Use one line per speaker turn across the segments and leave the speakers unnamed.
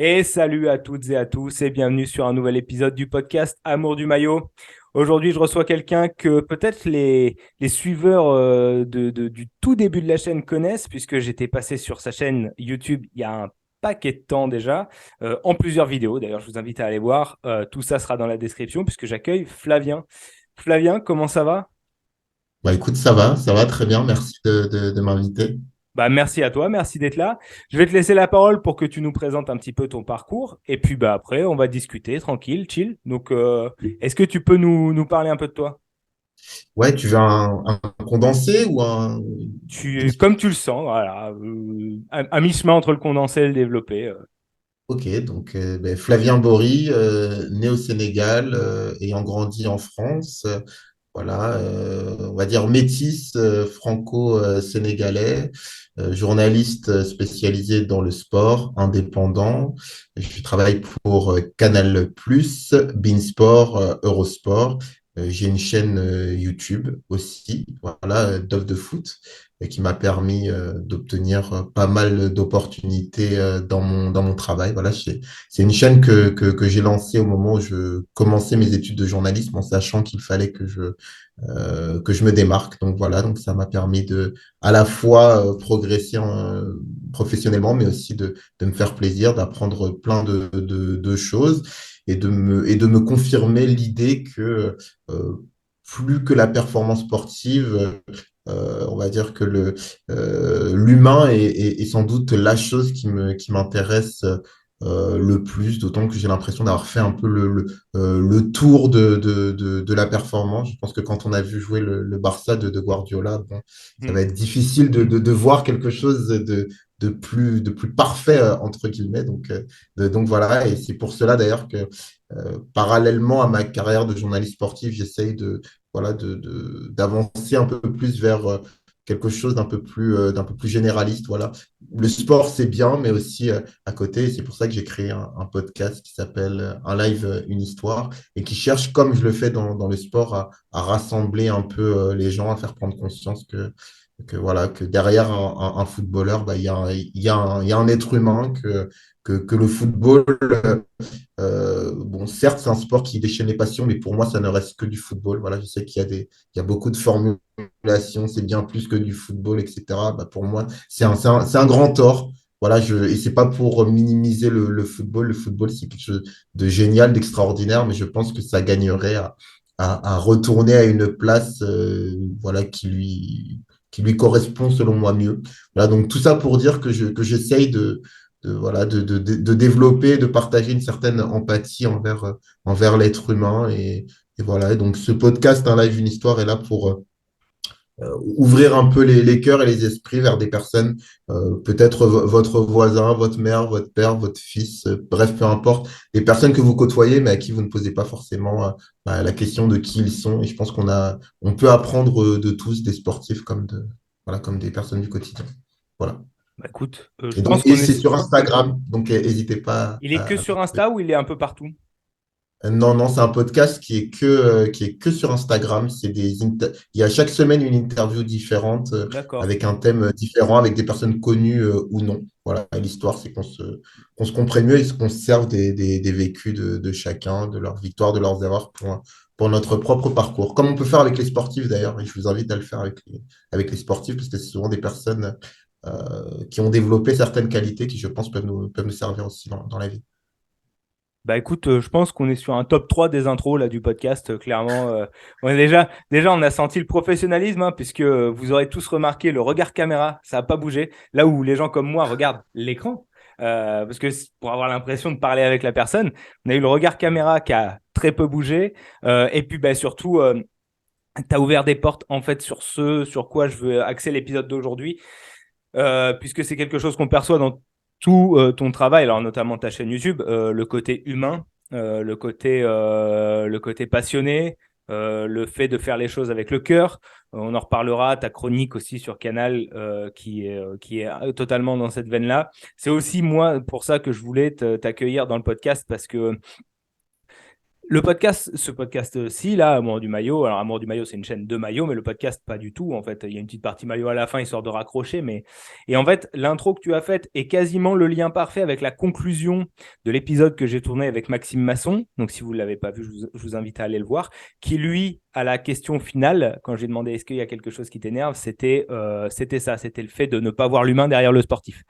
Et salut à toutes et à tous et bienvenue sur un nouvel épisode du podcast Amour du maillot. Aujourd'hui, je reçois quelqu'un que peut-être les suiveurs du tout début de la chaîne connaissent puisque j'étais passé sur sa chaîne YouTube il y a un paquet de temps déjà, en plusieurs vidéos. D'ailleurs, je vous invite à aller voir. Tout ça sera dans la description puisque j'accueille Flavien. Flavien, comment ça va?
Bah écoute, ça va très bien, merci de m'inviter.
Bah, merci à toi, merci d'être là. Je vais te laisser la parole pour que tu nous présentes un petit peu ton parcours. Et puis bah, après, on va discuter tranquille, chill. Donc, est-ce que tu peux nous parler un peu de toi?
Ouais, tu veux un condensé ou
Comme tu le sens, voilà, à mi-chemin entre le condensé et le développé.
Ok, donc ben, Flavien Bory, né au Sénégal, ayant grandi en France, voilà, on va dire métis franco-sénégalais, journaliste spécialisé dans le sport, indépendant. Je travaille pour Canal+, Beansport, Eurosport. J'ai une chaîne YouTube aussi, voilà, d'offres de foot, qui m'a permis d'obtenir pas mal d'opportunités dans mon travail. Voilà, c'est une chaîne que j'ai lancée au moment où je commençais mes études de journalisme en sachant qu'il fallait que je me démarque. Donc voilà, donc ça m'a permis de à la fois progresser professionnellement, mais aussi de me faire plaisir, d'apprendre plein de choses et de me confirmer l'idée que plus que la performance sportive, on va dire que l'humain est sans doute la chose qui m'intéresse le plus, d'autant que j'ai l'impression d'avoir fait un peu le tour de la performance. Je pense que quand on a vu jouer le Barça de Guardiola, bon, ça va
Hmm.
être difficile de voir quelque chose de plus parfait, entre guillemets. Donc voilà, et c'est pour cela d'ailleurs que parallèlement à ma carrière de journaliste sportif, j'essaye voilà, d'avancer un peu plus vers quelque chose d'un peu plus généraliste. Voilà. Le sport, c'est bien, mais aussi à côté. Et c'est pour ça que j'ai créé un podcast qui s'appelle Un live, une histoire, et qui cherche, comme je le fais dans le sport, à rassembler un peu les gens, à faire prendre conscience voilà, que derrière un footballeur, bah, il y a un être humain que le football, bon, certes, c'est un sport qui déchaîne les passions, mais pour moi, ça ne reste que du football. Voilà, je sais il y a beaucoup de formulations, c'est bien plus que du football, etc. Bah, pour moi, c'est un grand tort. Voilà, et c'est pas pour minimiser le football. Le football, c'est quelque chose de génial, d'extraordinaire, mais je pense que ça gagnerait à retourner à une place, voilà, qui lui correspond selon moi mieux. Voilà, donc tout ça pour dire que j'essaye voilà, de développer, de partager une certaine empathie envers l'être humain. Et voilà, et donc ce podcast, Un live, une histoire, est là pour ouvrir un peu les cœurs et les esprits vers des personnes, peut-être votre voisin, votre mère, votre père, votre fils, bref, peu importe, des personnes que vous côtoyez, mais à qui vous ne posez pas forcément bah, la question de qui ils sont. Et je pense on peut apprendre de tous, des sportifs voilà, comme des personnes du quotidien. Voilà.
Bah, écoute, je
Et donc,
pense qu'on
c'est
est.
sur Instagram, donc n'hésitez pas
Il est que
à
sur Insta ou il est un peu partout?
Non, non, c'est un podcast qui est que sur Instagram. Il y a chaque semaine une interview différente,
D'accord.
avec un thème différent, avec des personnes connues ou non. Voilà, et l'histoire, c'est qu'on se comprenne mieux et qu'on se serve des vécus de chacun, de leurs victoires, de leurs erreurs pour notre propre parcours. Comme on peut faire avec les sportifs d'ailleurs, et je vous invite à le faire avec les sportifs, parce que c'est souvent des personnes qui ont développé certaines qualités qui, je pense, peuvent nous servir aussi dans la vie.
Bah écoute, je pense qu'on est sur un top 3 des intros là, du podcast, clairement. On est déjà, on a senti le professionnalisme, hein, puisque vous aurez tous remarqué le regard caméra, ça n'a pas bougé. Là où les gens comme moi regardent l'écran, parce que pour avoir l'impression de parler avec la personne, on a eu le regard caméra qui a très peu bougé. Et puis bah, surtout, tu as ouvert des portes en fait sur ce sur quoi je veux axer l'épisode d'aujourd'hui, puisque c'est quelque chose qu'on perçoit dans tout ton travail, alors notamment ta chaîne YouTube, le côté humain, le côté passionné, le fait de faire les choses avec le cœur. On en reparlera, ta chronique aussi sur Canal qui est totalement dans cette veine-là. C'est aussi moi pour ça que je voulais t'accueillir dans le podcast parce que Le podcast, ce podcast-ci, là, Amour du maillot, alors Amour du maillot, c'est une chaîne de maillot, mais le podcast, pas du tout. En fait, il y a une petite partie maillot à la fin, histoire de raccrocher. Mais... Et en fait, l'intro que tu as faite est quasiment le lien parfait avec la conclusion de l'épisode que j'ai tourné avec Maxime Masson. Donc, si vous ne l'avez pas vu, je vous invite à aller le voir. Qui, lui, à la question finale, quand j'ai demandé est-ce qu'il y a quelque chose qui t'énerve, c'était ça, c'était le fait de ne pas voir l'humain derrière le sportif.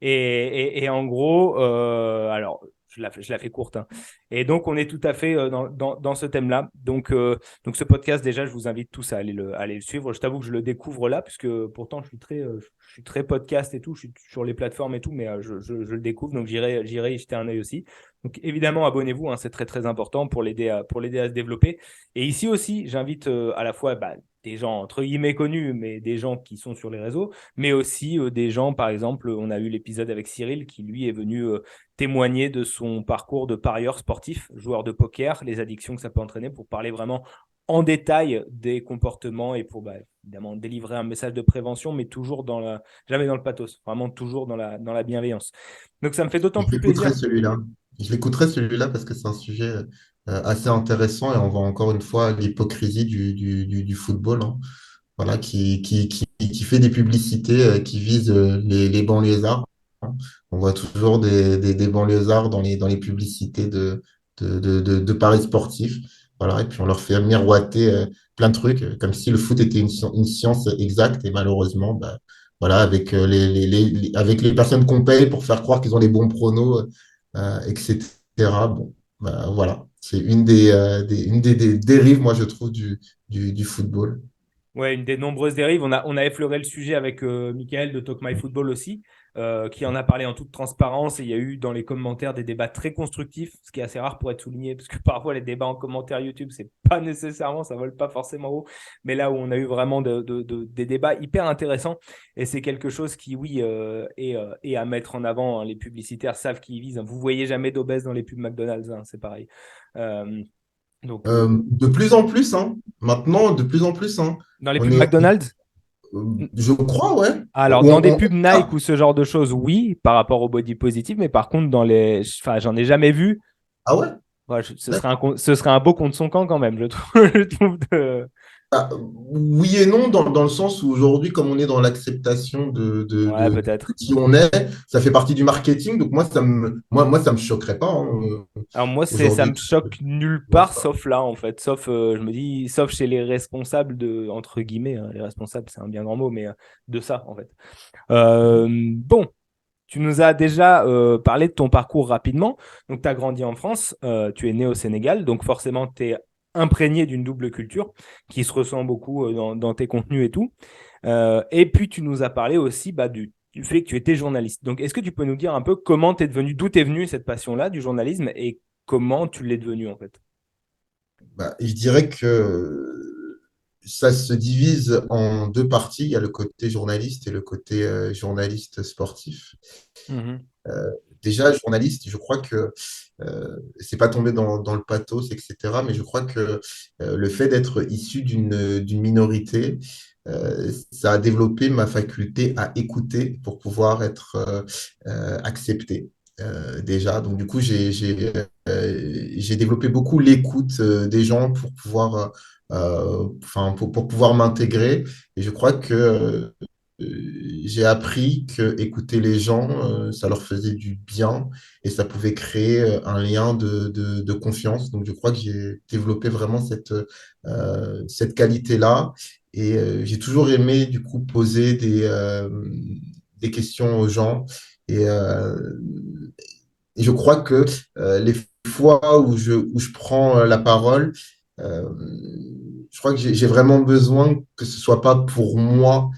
Et en gros, alors, je la fais courte, hein. Et donc, on est tout à fait dans ce thème-là. Donc, ce podcast, déjà, je vous invite tous à aller le suivre. Je t'avoue que je le découvre là, puisque pourtant, je suis très podcast et tout, je suis sur les plateformes et tout, mais je le découvre, donc j'irai y jeter un œil aussi. Donc, évidemment, abonnez-vous, hein, c'est très, très important pour l'aider à se développer. Et ici aussi, j'invite à la fois des gens, entre guillemets, connus, mais des gens qui sont sur les réseaux, mais aussi des gens, par exemple, on a eu l'épisode avec Cyril qui, lui, est venu témoigner de son parcours de parieur sportif, joueur de poker, les addictions que ça peut entraîner, pour parler vraiment en détail des comportements et pour évidemment délivrer un message de prévention, mais toujours jamais dans le pathos, vraiment toujours dans la bienveillance. Donc ça me fait d'autant
Je
plus
l'écouterai
plaisir.
celui-là. Je l'écouterai celui-là parce que c'est un sujet assez intéressant et on voit encore une fois l'hypocrisie du football, hein. Voilà, qui fait des publicités qui visent les banlieusards, hein. On voit toujours des banlieusards dans les publicités de paris sportifs. Voilà, et puis on leur fait miroiter plein de trucs, comme si le foot était une science exacte. Et malheureusement, bah, voilà, avec avec les personnes qu'on paye pour faire croire qu'ils ont les bons pronos, etc. Bon, bah, voilà, c'est une des dérives, moi, je trouve, du football.
Ouais, une des nombreuses dérives. On a effleuré le sujet avec Michael de Talk My Football aussi, qui en a parlé en toute transparence. Et il y a eu dans les commentaires des débats très constructifs, ce qui est assez rare pour être souligné, parce que parfois les débats en commentaire YouTube, c'est pas nécessairement, ça vole pas forcément haut. Mais là où on a eu vraiment des débats hyper intéressants, et c'est quelque chose qui, oui, est à mettre en avant, hein. Les publicitaires savent qui ils visent, hein. Vous voyez jamais d'obèses dans les pubs McDonald's, hein, c'est pareil. Euh, donc,
De plus en plus, hein. Maintenant, de plus en plus, hein.
dans les
On
pubs
est,
McDonald's.
je crois, ouais.
Alors,
Ou
dans des pubs Nike ou ce genre de choses, oui, par rapport au body positive, mais par contre, enfin, j'en ai jamais vu.
ah ouais?
Ouais, ce serait un beau contre son camp quand même, je trouve. Je trouve
Bah, oui et non, dans le sens où aujourd'hui, comme on est dans l'acceptation
Ouais,
de
peut-être.
qui on est, ça fait partie du marketing. Donc moi, ça me choquerait pas, hein,
Alors, moi, ça
aujourd'hui.
me choque nulle part, sauf là, en fait. Sauf, je me dis, sauf chez les responsables entre guillemets, hein, les responsables, c'est un bien grand mot, mais de ça, en fait. Bon, tu nous as déjà parlé de ton parcours rapidement. Donc, tu as grandi en France, tu es né au Sénégal, donc forcément, tu es imprégné d'une double culture qui se ressent beaucoup dans tes contenus et tout. Et puis, tu nous as parlé aussi du fait que tu étais journaliste. Donc, est-ce que tu peux nous dire un peu comment tu es devenu, d'où t'es venu cette passion-là du journalisme et comment tu l'es devenu en fait?
Bah, je dirais que ça se divise en deux parties. Il y a le côté journaliste et le côté journaliste sportif.
Mhm.
Déjà, journaliste, je crois que c'est pas tombé dans le pathos, etc. Mais je crois que le fait d'être issu d'une minorité, ça a développé ma faculté à écouter pour pouvoir être accepté. Déjà, donc du coup, j'ai développé beaucoup l'écoute des gens pour pouvoir, enfin, pour pouvoir m'intégrer. Et je crois que j'ai appris que écouter les gens, ça leur faisait du bien et ça pouvait créer un lien de confiance. Donc, je crois que j'ai développé vraiment cette qualité-là. Et j'ai toujours aimé, du coup, poser des questions aux gens. Et, et je crois que les fois où je prends la parole, euh, je crois que j'ai vraiment besoin que ce soit pas pour moi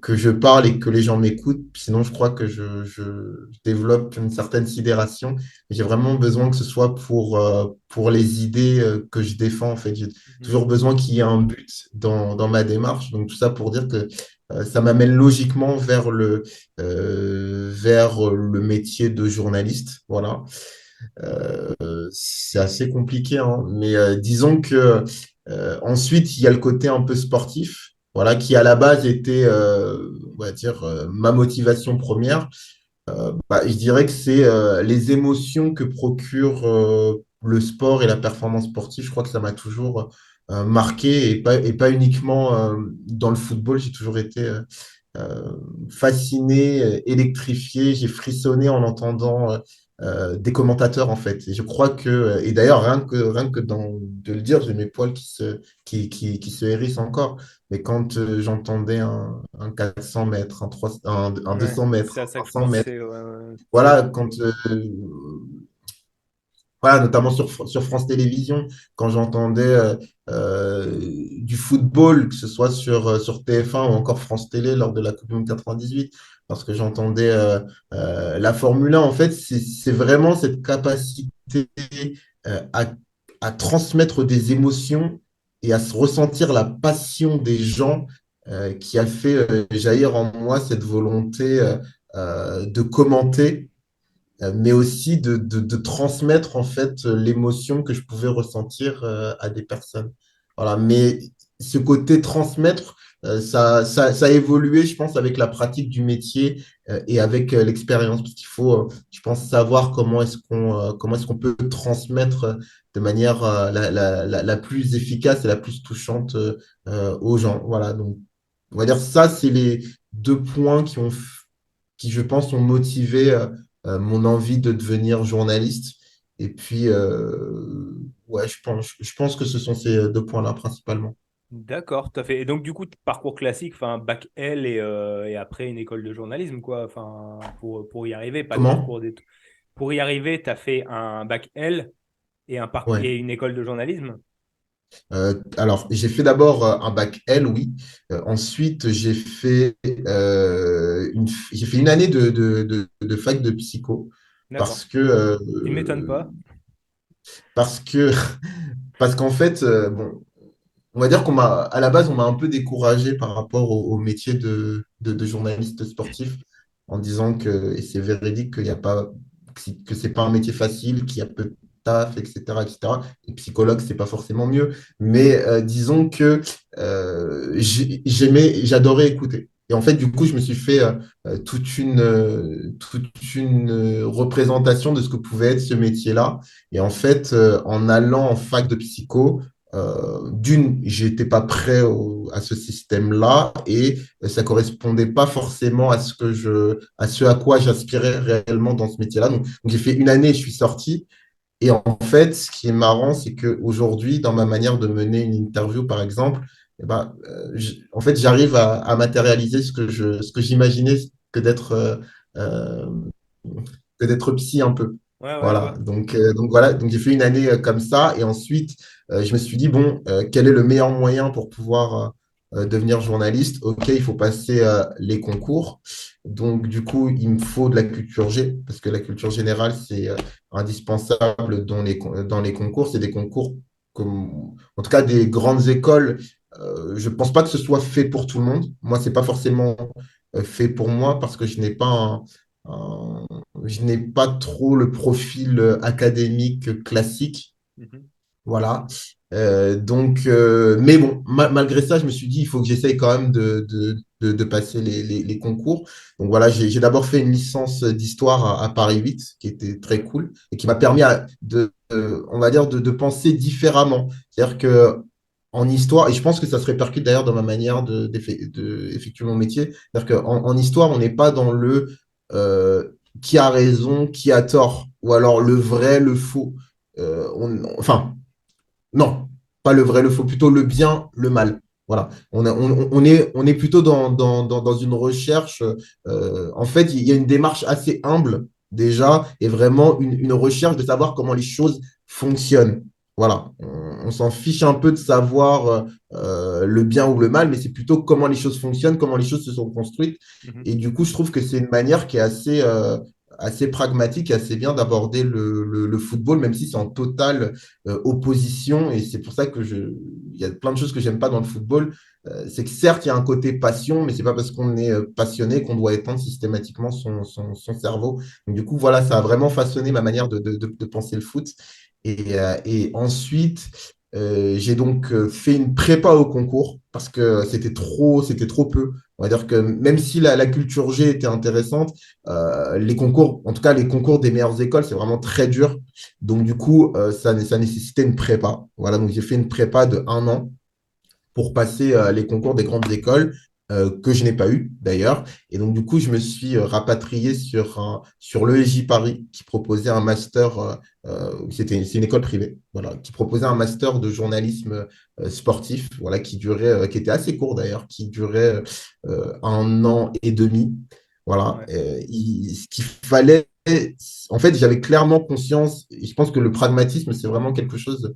que je parle et que les gens m'écoutent. Sinon, je crois que je développe une certaine sidération. J'ai vraiment besoin que ce soit pour les idées que je défends. En fait, j'ai
Mhm.
toujours besoin qu'il y ait un but dans ma démarche. Donc, tout ça pour dire que ça m'amène logiquement vers le métier de journaliste. Voilà. C'est assez compliqué, hein. Mais disons que ensuite, il y a le côté un peu sportif, voilà, qui à la base était, on va dire, ma motivation première. Bah, je dirais que c'est les émotions que procure le sport et la performance sportive, je crois que ça m'a toujours marqué et pas uniquement dans le football. J'ai toujours été euh, fasciné, électrifié. J'ai frissonné en entendant des commentateurs, en fait. Et je crois que, et d'ailleurs, rien que de le dire, j'ai mes poils qui se hérissent encore. Mais quand j'entendais un 400 mètres, un
Ouais,
200 mètres,
c'est à ça
un
que je
500 mètres,
pensais. Ouais, ouais.
voilà, voilà, notamment sur France Télévisions, quand j'entendais du football, que ce soit sur TF1 ou encore France Télé lors de la Coupe du Monde 98, parce que j'entendais la Formule 1, en fait, c'est vraiment cette capacité euh, à, à transmettre des émotions et à se ressentir la passion des gens qui a fait jaillir en moi cette volonté de commenter mais aussi de transmettre en fait l'émotion que je pouvais ressentir à des personnes. Voilà. Mais ce côté transmettre, ça a évolué, je pense, avec la pratique du métier et avec l'expérience, parce qu'il faut, je pense, savoir comment est-ce qu'on peut transmettre de manière la plus efficace et la plus touchante aux gens. Voilà. Donc, on va dire ça, c'est les deux points qui, je pense, ont motivé mon envie de devenir journaliste. Et puis, ouais, je pense que ce sont ces deux points-là principalement.
D'accord, tout à fait. Et donc, du coup, parcours classique, enfin, bac L et après une école de journalisme, quoi. Enfin, pour y arriver, pas de
Comment?
parcours d'études. Pour y arriver, tu as fait un bac L
Ouais.
et une école de journalisme.
Alors, j'ai fait d'abord un bac L, oui. Ensuite, j'ai fait une année de fac de psycho
D'accord.
parce que,
Ce qui ne m'étonne pas.
parce que, parce qu'en fait, bon, on va dire à la base, on m'a un peu découragé par rapport au métier de journaliste sportif en disant que, et c'est véridique, qu'il n'y a pas, que c'est pas un métier facile, qu'il y a peu de taf, etc., etc. Et psychologue, c'est pas forcément mieux. Mais disons que j'adorais écouter. Et en fait, du coup, je me suis fait toute une représentation de ce que pouvait être ce métier-là. Et en fait, en allant en fac de psycho, d'une, j'étais pas prêt à ce système-là et ça correspondait pas forcément à ce à quoi j'aspirais réellement dans ce métier-là. Donc j'ai fait une année, je suis sorti. Et en fait, ce qui est marrant, c'est qu'aujourd'hui, dans ma manière de mener une interview, par exemple, eh ben, en fait, j'arrive à matérialiser ce que j'imaginais que d'être euh, que d'être psy un peu.
Ouais, ouais,
Voilà.
ouais.
Donc voilà. Donc j'ai fait une année comme ça. Et ensuite, je me suis dit, bon, quel est le meilleur moyen pour pouvoir devenir journaliste? OK, il faut passer les concours. Donc, du coup, il me faut de la culture G, parce que la culture générale, c'est indispensable dans les concours. C'est des concours, comme, en tout cas, des grandes écoles. Je ne pense pas que ce soit fait pour tout le monde. Moi, c'est pas forcément fait pour moi parce que un- je n'ai pas trop le profil académique classique.
Mhm.
Voilà. Mais bon, malgré ça, je me suis dit, il faut que j'essaye quand même de passer les concours. Donc voilà, j'ai d'abord fait une licence d'histoire à Paris 8, qui était très cool et qui m'a permis on va dire, de penser différemment. C'est-à-dire que en histoire, et je pense que ça se répercute d'ailleurs dans ma manière d'effectuer mon métier, c'est-à-dire en histoire, on n'est pas dans le qui a raison, qui a tort, ou alors le vrai, le faux. Enfin, non, pas le vrai, le faux, plutôt le bien, le mal. Voilà. On est plutôt dans une recherche. En fait, il y a une démarche assez humble déjà et vraiment une recherche de savoir comment les choses fonctionnent. Voilà. On s'en fiche un peu de savoir le bien ou le mal, mais c'est plutôt comment les choses fonctionnent, comment les choses se sont construites.
Mhm.
Et du coup, je trouve que c'est une manière qui est assez pragmatique et assez bien d'aborder le football, même si c'est en totale opposition. Et c'est pour ça il y a plein de choses que j'aime pas dans le football. C'est que certes, il y a un côté passion, mais c'est pas parce qu'on est passionné qu'on doit éteindre systématiquement son cerveau. Donc, du coup, voilà, ça a vraiment façonné ma manière de penser le foot. Et ensuite, j'ai donc fait une prépa au concours parce que c'était trop peu. On va dire que même si la culture G était intéressante, les concours, en tout cas les concours des meilleures écoles, c'est vraiment très dur. Donc du coup, ça nécessitait une prépa. Voilà, donc j'ai fait une prépa de 1 an pour passer les concours des grandes écoles que je n'ai pas eu d'ailleurs. Et donc, du coup, je me suis rapatrié sur l'ESJ Paris qui proposait un master, c'est une école privée, voilà, qui proposait un master de journalisme sportif, voilà, qui était assez court d'ailleurs, qui durait 1 an et demi. Voilà,
Ouais.
ce qu'il fallait, en fait, j'avais clairement conscience, et je pense que le pragmatisme, c'est vraiment quelque chose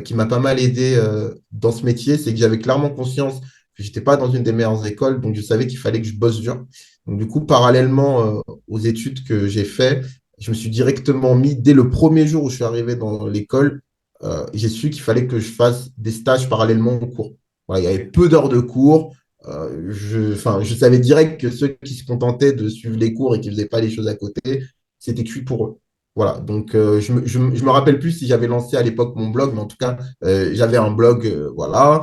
qui m'a pas mal aidé dans ce métier, c'est que j'avais clairement conscience que j'étais pas dans une des meilleures écoles, donc je savais qu'il fallait que je bosse dur. Donc du coup, parallèlement aux études que j'ai fait, je me suis directement mis, dès le premier jour où je suis arrivé dans l'école, j'ai su qu'il fallait que je fasse des stages parallèlement aux cours. Voilà, il y avait
Ok.
peu d'heures de cours. Enfin, je savais direct que ceux qui se contentaient de suivre les cours et qui ne faisaient pas les choses à côté, c'était cuit pour eux. Voilà, donc je me rappelle plus si j'avais lancé à l'époque mon blog, mais en tout cas, j'avais un blog, voilà.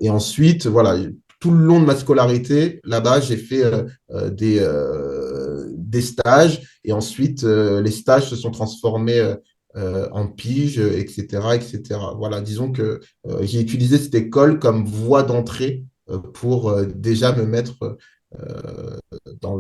Et ensuite, voilà, tout le long de ma scolarité, là-bas, j'ai fait des stages. Et ensuite, les stages se sont transformés en pige, etc., etc. Voilà, disons que j'ai utilisé cette école comme voie d'entrée pour déjà me mettre dans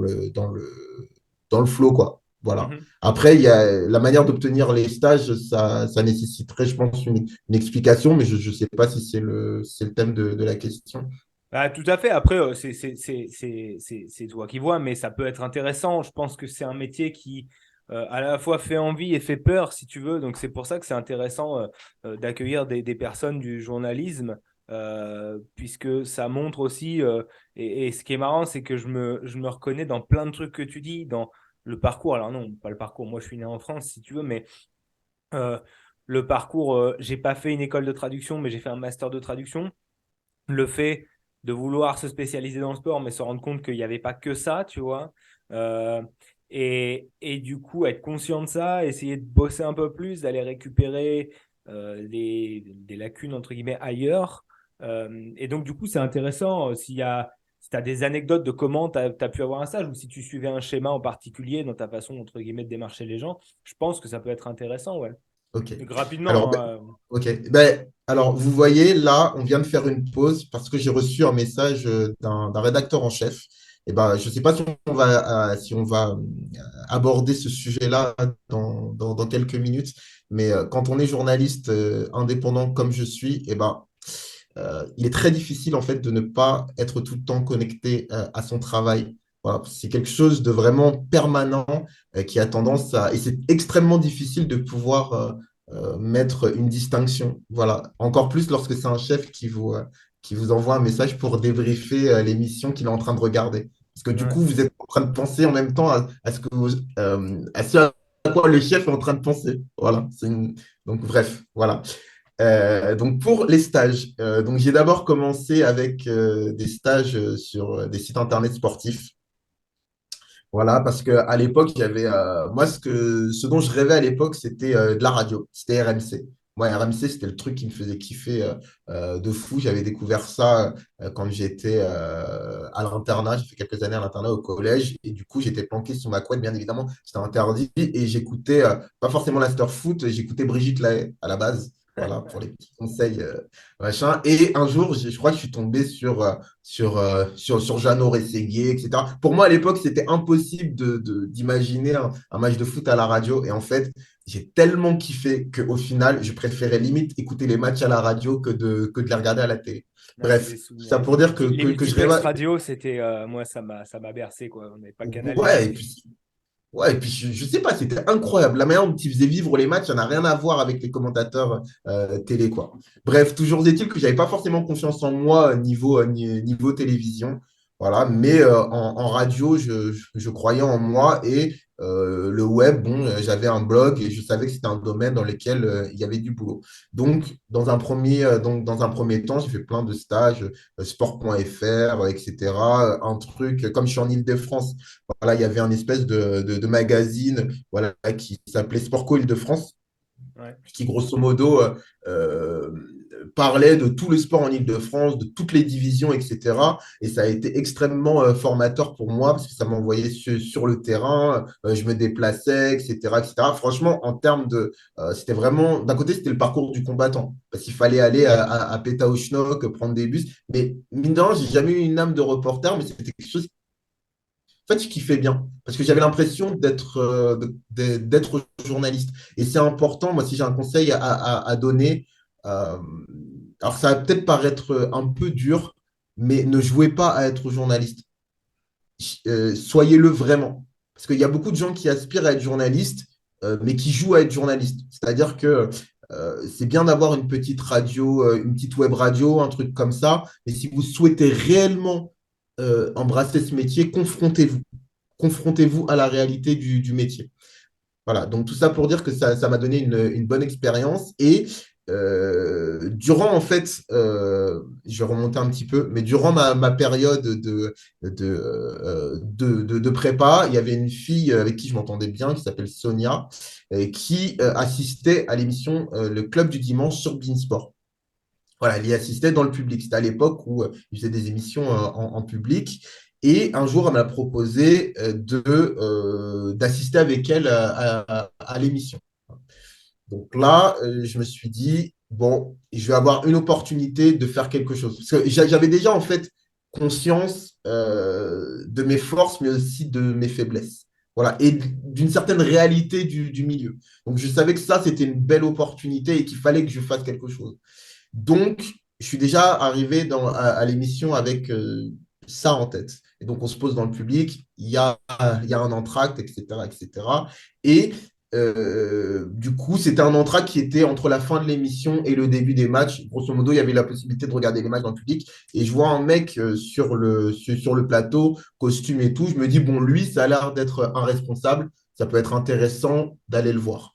dans le flow, quoi. Voilà.
Mhm.
Après, il y a la manière d'obtenir les stages, ça nécessiterait, je pense, une explication, mais je ne sais pas si c'est le thème de la question.
Bah, tout à fait. Après, c'est toi qui vois, mais ça peut être intéressant. Je pense que c'est un métier qui à la fois fait envie et fait peur, si tu veux. Donc, c'est pour ça que c'est intéressant d'accueillir des personnes du journalisme, puisque ça montre aussi, et ce qui est marrant, c'est que je me reconnais dans plein de trucs que tu dis, dans le parcours. Alors non, pas le parcours. Moi, je suis né en France, si tu veux, mais euh, le parcours, j'ai pas fait une école de traduction, mais j'ai fait un master de traduction. Le fait de vouloir se spécialiser dans le sport, mais se rendre compte qu'il n'y avait pas que ça, tu vois. Euh, et du coup, être conscient de ça, essayer de bosser un peu plus, d'aller récupérer des lacunes, entre guillemets, ailleurs. Et donc, du coup, c'est intéressant si tu as des anecdotes de comment tu as pu avoir un stage ou si tu suivais un schéma en particulier dans ta façon, entre guillemets, de démarcher les gens, je pense que ça peut être intéressant, ouais.
OK.
Donc,
Alors,
rapidement,
ben,
hein.
OK. Ben, alors, vous voyez, là, on vient de faire une pause parce que j'ai reçu un message d'un rédacteur en chef. Et ben, je ne sais pas si on va aborder ce sujet-là dans quelques minutes, mais quand on est journaliste indépendant comme je suis, et ben, il est très difficile en fait de ne pas être tout le temps connecté à son travail. Voilà, c'est quelque chose de vraiment permanent qui a tendance à... Et c'est extrêmement difficile de pouvoir mettre une distinction. Voilà, encore plus lorsque c'est un chef qui vous envoie un message pour débriefer l'émission qu'il est en train de regarder. Parce que du
Ouais.
coup, vous êtes en train de penser en même temps à ce que à ce à quoi le chef est en train de penser. Voilà, donc bref, voilà. Donc pour les stages, donc j'ai d'abord commencé avec des stages sur des sites internet sportifs. Voilà, parce qu'à l'époque, il y avait moi ce dont je rêvais à l'époque, c'était de la radio, c'était RMC. Moi, RMC, c'était le truc qui me faisait kiffer de fou. J'avais découvert ça quand j'étais à l'internat. J'ai fait quelques années à l'internat au collège. Et du coup, j'étais planqué sous ma couette, bien évidemment. C'était interdit. Et j'écoutais, pas forcément l'after-foot, j'écoutais Brigitte Lahaie à la base. Voilà, pour les petits conseils, machin. Et un jour, je crois que je suis tombé sur Jeannot Rességuier, etc. Pour moi, à l'époque, c'était impossible d'imaginer un match de foot à la radio. Et en fait, j'ai tellement kiffé qu'au final, je préférais limite écouter les matchs à la radio que de les regarder à la télé.
Ouais, c'est
Bref,
des souvenirs.
ça pour dire
Les
que je
multiplex
rêvais.
radio, c'était moi ça m'a bercé quoi. On n'avait pas Canal
Ouais,
J.
ouais, et puis je sais pas, c'était incroyable. La manière dont ils faisaient vivre les matchs, ça n'a rien à voir avec les commentateurs télé, quoi. Bref, toujours est-il que j'avais pas forcément confiance en moi niveau télévision. Voilà, mais en radio, je croyais en moi et le web, bon, j'avais un blog et je savais que c'était un domaine dans lequel il y avait du boulot. Donc, dans un premier temps, j'ai fait plein de stages, sport.fr, etc. Un truc, comme je suis en Île-de-France, voilà, il y avait un espèce de magazine voilà, qui s'appelait Sportco Île-de-France.
Ouais.
qui grosso modo euh, parlait de tout le sport en Île-de-France, de toutes les divisions, etc. Et ça a été extrêmement formateur pour moi parce que ça m'envoyait sur le terrain, je me déplaçais, etc., etc. Franchement, en termes de... c'était vraiment... D'un côté, c'était le parcours du combattant parce qu'il fallait aller à Pétaouchnok, prendre des bus. Mais mine de rien, j'ai jamais eu une âme de reporter, mais c'était quelque chose en fait, je kiffais bien parce que j'avais l'impression d'être journaliste. Et c'est important, moi, si j'ai un conseil à donner, euh, alors ça va peut-être paraître un peu dur, mais ne jouez pas à être journaliste. Soyez-le vraiment. Parce qu'il y a beaucoup de gens qui aspirent à être journaliste, mais qui jouent à être journaliste. C'est-à-dire que c'est bien d'avoir une petite radio, une petite web radio, un truc comme ça, mais si vous souhaitez réellement embrasser ce métier, confrontez-vous à la réalité du métier. Voilà, donc tout ça pour dire que ça m'a donné une bonne expérience. Et durant, en fait, je vais remonter un petit peu, mais durant ma période de prépa, il y avait une fille avec qui je m'entendais bien, qui s'appelle Sonia, qui assistait à l'émission Le Club du Dimanche sur Beansport. Voilà, elle y assistait dans le public. C'était à l'époque où il faisait des émissions en public. Et un jour, elle m'a proposé d'assister avec elle à l'émission. Donc là, je me suis dit, bon, je vais avoir une opportunité de faire quelque chose. Parce que j'avais déjà en fait conscience de mes forces, mais aussi de mes faiblesses. Voilà, et d'une certaine réalité du milieu. Donc je savais que ça, c'était une belle opportunité et qu'il fallait que je fasse quelque chose. Donc, je suis déjà arrivé à l'émission avec ça en tête. Et donc, on se pose dans le public, il y a un entracte, etc., etc. Et du coup, c'était un entracte qui était entre la fin de l'émission et le début des matchs. Grosso modo, il y avait la possibilité de regarder les matchs dans le public. Et je vois un mec sur le plateau, costume et tout. Je me dis, bon, lui, ça a l'air d'être un responsable. Ça peut être intéressant d'aller le voir.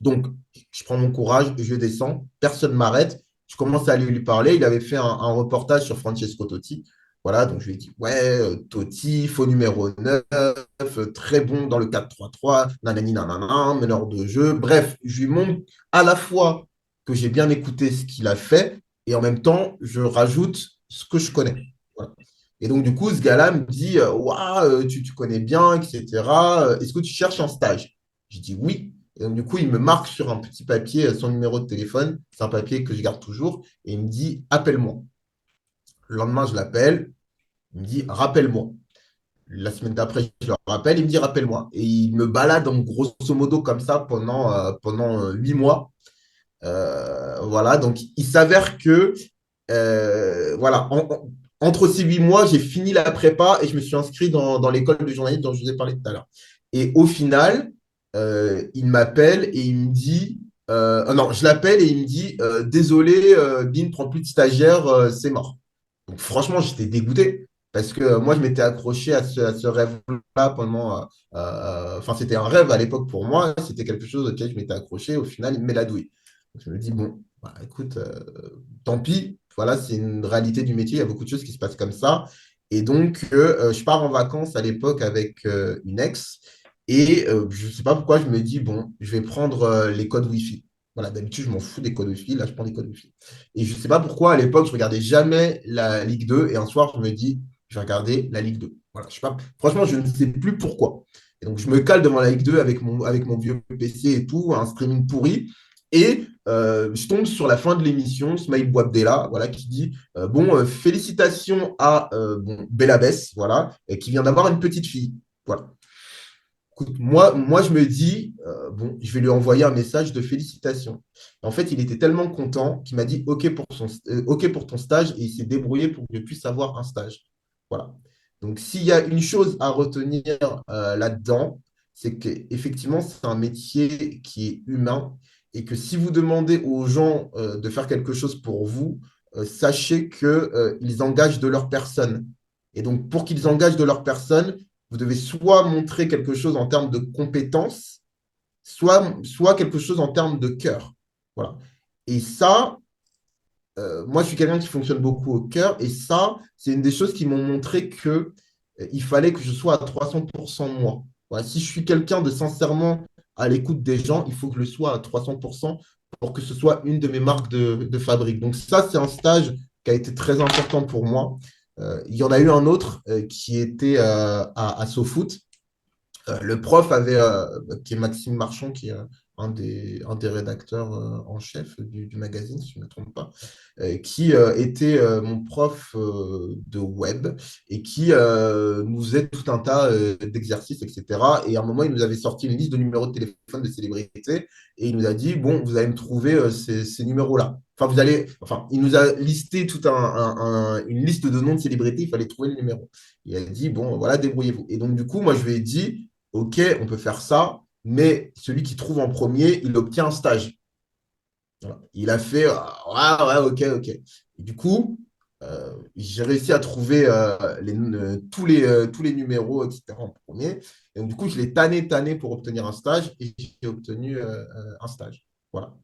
Donc, je prends mon courage, je descends, personne ne m'arrête. Je commence à aller lui parler. Il avait fait un reportage sur Francesco Totti. Voilà, donc je lui ai dit, ouais, Totti, faux numéro 9, très bon dans le 4-3-3, nanani nanana, meneur de jeu. Bref, je lui montre à la fois que j'ai bien écouté ce qu'il a fait et en même temps, je rajoute ce que je connais. Voilà. Et donc, du coup, ce gars-là me dit, waouh, tu connais bien, etc. Est-ce que tu cherches un stage? Je dis oui. Et donc, du coup, il me marque sur un petit papier son numéro de téléphone. C'est un papier que je garde toujours. Et il me dit, appelle-moi. Le lendemain, je l'appelle. Il me dit, rappelle-moi. La semaine d'après, je le rappelle. Il me dit, rappelle-moi. Et il me balade en grosso modo comme ça pendant 8 mois. Voilà. Donc, il s'avère que, voilà, entre ces 8 mois, j'ai fini la prépa et je me suis inscrit dans l'école de journalisme dont je vous ai parlé tout à l'heure. Et au final, il m'appelle et il me dit, non, je l'appelle et il me dit, désolé, Bin ne prend plus de stagiaire, c'est mort. Donc franchement, j'étais dégoûté parce que moi, je m'étais accroché à ce rêve-là enfin, c'était un rêve à l'époque pour moi, c'était quelque chose auquel je m'étais accroché. Au final, il me met la douille. Donc, je me dis, bon, bah, écoute, tant pis, voilà, c'est une réalité du métier, il y a beaucoup de choses qui se passent comme ça. Et donc, je pars en vacances à l'époque avec une ex. Et je ne sais pas pourquoi je me dis, bon, je vais prendre les codes Wi-Fi. Voilà, d'habitude, je m'en fous des codes Wi-Fi. Là, je prends des codes Wi-Fi. Et je ne sais pas pourquoi, à l'époque, je ne regardais jamais la Ligue 2. Et un soir, je me dis, je vais regarder la Ligue 2. Voilà, je sais pas, franchement, je ne sais plus pourquoi. Et donc, je me cale devant la Ligue 2 avec mon vieux PC et tout, un streaming pourri. Et je tombe sur la fin de l'émission, Smaïl Bouabdella, voilà, qui dit bon, félicitations à bon, Belabès, voilà, qui vient d'avoir une petite fille. Voilà. Écoute, moi, je me dis, bon, je vais lui envoyer un message de félicitations. En fait, il était tellement content qu'il m'a dit OK pour ton stage et il s'est débrouillé pour que je puisse avoir un stage. Voilà. Donc, s'il y a une chose à retenir là-dedans, c'est qu'effectivement, c'est un métier qui est humain et que si vous demandez aux gens de faire quelque chose pour vous, sachez qu'ils engagent de leur personne. Et donc, pour qu'ils engagent de leur personne, vous devez soit montrer quelque chose en termes de compétences, soit quelque chose en termes de cœur. Voilà. Et ça, moi, je suis quelqu'un qui fonctionne beaucoup au cœur. Et ça, c'est une des choses qui m'ont montré que il fallait que je sois à 300% moi. Voilà. Si je suis quelqu'un de sincèrement à l'écoute des gens, il faut que je le sois à 300% pour que ce soit une de mes marques de fabrique. Donc ça, c'est un stage qui a été très important pour moi. Il y en a eu un autre qui était à SoFoot. Le prof avait, qui est Maxime Marchand, qui est un des rédacteurs en chef du magazine, si je ne me trompe pas, qui était mon prof de web et qui nous faisait tout un tas d'exercices, etc. Et à un moment, il nous avait sorti une liste de numéros de téléphone de célébrités et il nous a dit, bon, vous allez me trouver ces numéros-là. Enfin, il nous a listé une liste de noms de célébrités, il fallait trouver le numéro. Il a dit, bon, voilà, débrouillez-vous. Et donc, du coup, moi, je lui ai dit, OK, on peut faire ça, mais celui qui trouve en premier, il obtient un stage. Voilà. Il a fait, ouais, OK, OK. Et du coup, j'ai réussi à trouver tous les numéros, etc. en premier. Et donc, du coup, je l'ai tanné pour obtenir un stage et j'ai obtenu un stage. Voilà.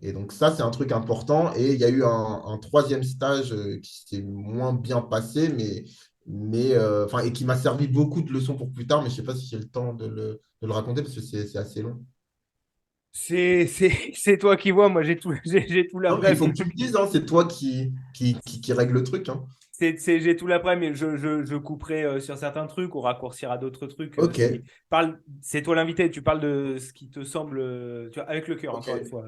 Et donc, ça, c'est un truc important. Et il y a eu un troisième stage qui s'est moins bien passé, enfin, et qui m'a servi beaucoup de leçons pour plus tard, mais je ne sais pas si j'ai le temps de le raconter parce que c'est assez long.
C'est toi qui vois, moi j'ai tout
Non, mais il
l'après.
faut que tu me dises, hein, c'est toi qui règle le truc. Hein.
J'ai tout l'après, mais je couperai sur certains trucs ou raccourcira d'autres trucs.
Ok,
C'est toi l'invité, tu parles de ce qui te semble, tu vois, avec le cœur,
ok,
encore une fois.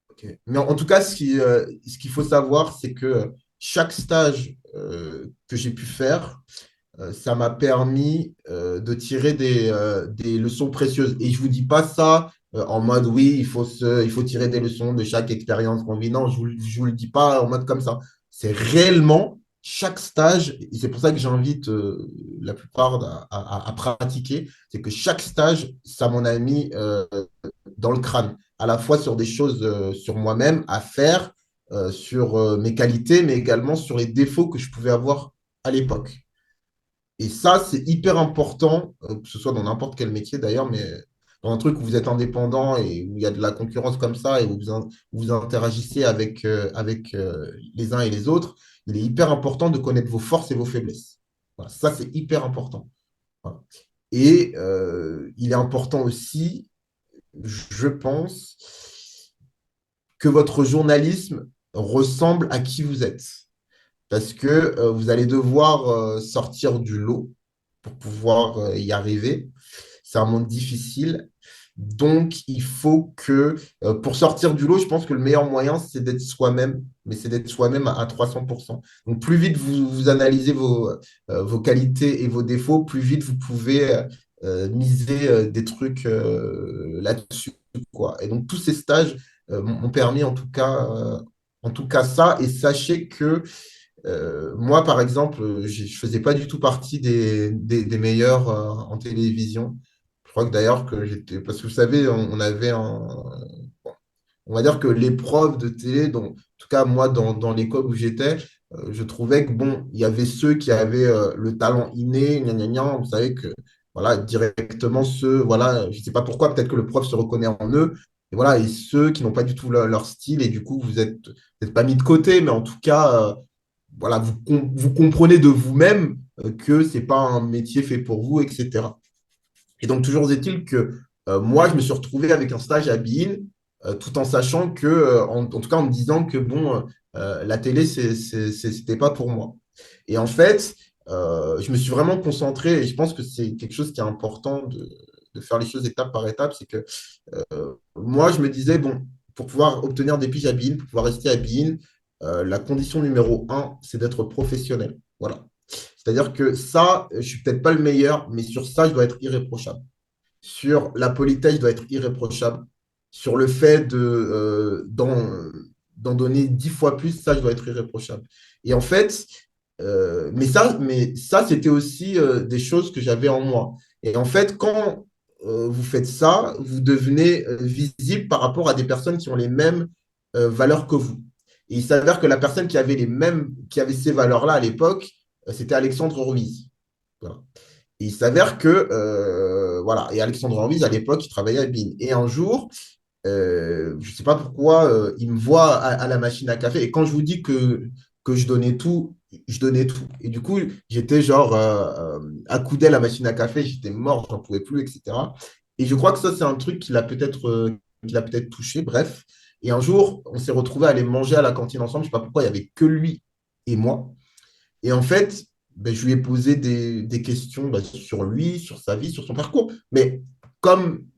ok. Mais en tout cas, ce qu'il faut savoir, c'est que chaque stage que j'ai pu faire, ça m'a permis de tirer des leçons précieuses. Et je ne vous dis pas ça en mode oui, il faut tirer des leçons de chaque expérience qu'on vit. Non, je vous le dis pas en mode comme ça. C'est réellement chaque stage, et c'est pour ça que j'invite la plupart à pratiquer, c'est que chaque stage, ça m'en a mis dans le crâne, à la fois sur des choses sur moi-même à faire, sur mes qualités, mais également sur les défauts que je pouvais avoir à l'époque. Et ça, c'est hyper important, que ce soit dans n'importe quel métier d'ailleurs, mais dans un truc où vous êtes indépendant et où il y a de la concurrence comme ça et où vous interagissez avec les uns et les autres, il est hyper important de connaître vos forces et vos faiblesses. Voilà, ça, c'est hyper important. Voilà. Et il est important aussi, je pense, que votre journalisme ressemble à qui vous êtes. Parce que vous allez devoir sortir du lot pour pouvoir y arriver. C'est un monde difficile. Donc, il faut que, pour sortir du lot, je pense que le meilleur moyen, c'est d'être soi-même, mais c'est d'être soi-même à 300%. Donc, plus vite vous analysez vos qualités et vos défauts, plus vite vous pouvez miser des trucs là-dessus, quoi. Et donc, tous ces stages m'ont permis en tout cas ça. Et sachez que moi, par exemple, je ne faisais pas du tout partie des meilleurs en télévision. Je crois que d'ailleurs que j'étais. Parce que vous savez, on avait un. On va dire que l'épreuve de télé, en tout cas moi, dans l'école où j'étais, je trouvais que bon, il y avait ceux qui avaient le talent inné, gna, gna, gna, vous savez que voilà, directement ceux, voilà, je ne sais pas pourquoi, peut-être que le prof se reconnaît en eux, et voilà, et ceux qui n'ont pas du tout leur style, et du coup, vous n'êtes pas mis de côté, mais en tout cas, voilà, vous comprenez de vous-même que ce n'est pas un métier fait pour vous, etc. Et donc, toujours est-il que moi, je me suis retrouvé avec un stage à Bein, tout en sachant que, en tout cas en me disant que bon, la télé, c'était pas pour moi. Et en fait, je me suis vraiment concentré, et je pense que c'est quelque chose qui est important de faire les choses étape par étape, c'est que moi, je me disais, bon, pour pouvoir obtenir des piges à Bein, pour pouvoir rester à Bein, la condition numéro un, c'est d'être professionnel. Voilà. C'est-à-dire que ça, je ne suis peut-être pas le meilleur, mais sur ça, je dois être irréprochable. Sur la politesse, je dois être irréprochable. Sur le fait d'en donner 10 fois plus, ça, je dois être irréprochable. Et en fait, mais ça c'était aussi des choses que j'avais en moi. Et en fait, quand vous faites ça, vous devenez visible par rapport à des personnes qui ont les mêmes valeurs que vous. Et il s'avère que la personne qui avait ces valeurs-là à l'époque, c'était Alexandre Ruiz. Voilà. Et il s'avère que, voilà, et Alexandre Ruiz, à l'époque, il travaillait à BIN. Et un jour, je ne sais pas pourquoi, il me voit à la machine à café. Et quand je vous dis que je donnais tout, je donnais tout. Et du coup, j'étais genre accoudé à la machine à café, j'étais mort, j'en pouvais plus, etc. Et je crois que ça, c'est un truc qu'il a peut-être touché, bref. Et un jour, on s'est retrouvés à aller manger à la cantine ensemble. Je ne sais pas pourquoi, il n'y avait que lui et moi. Et en fait, ben, je lui ai posé des questions ben, sur lui, sur sa vie, sur son parcours. Mais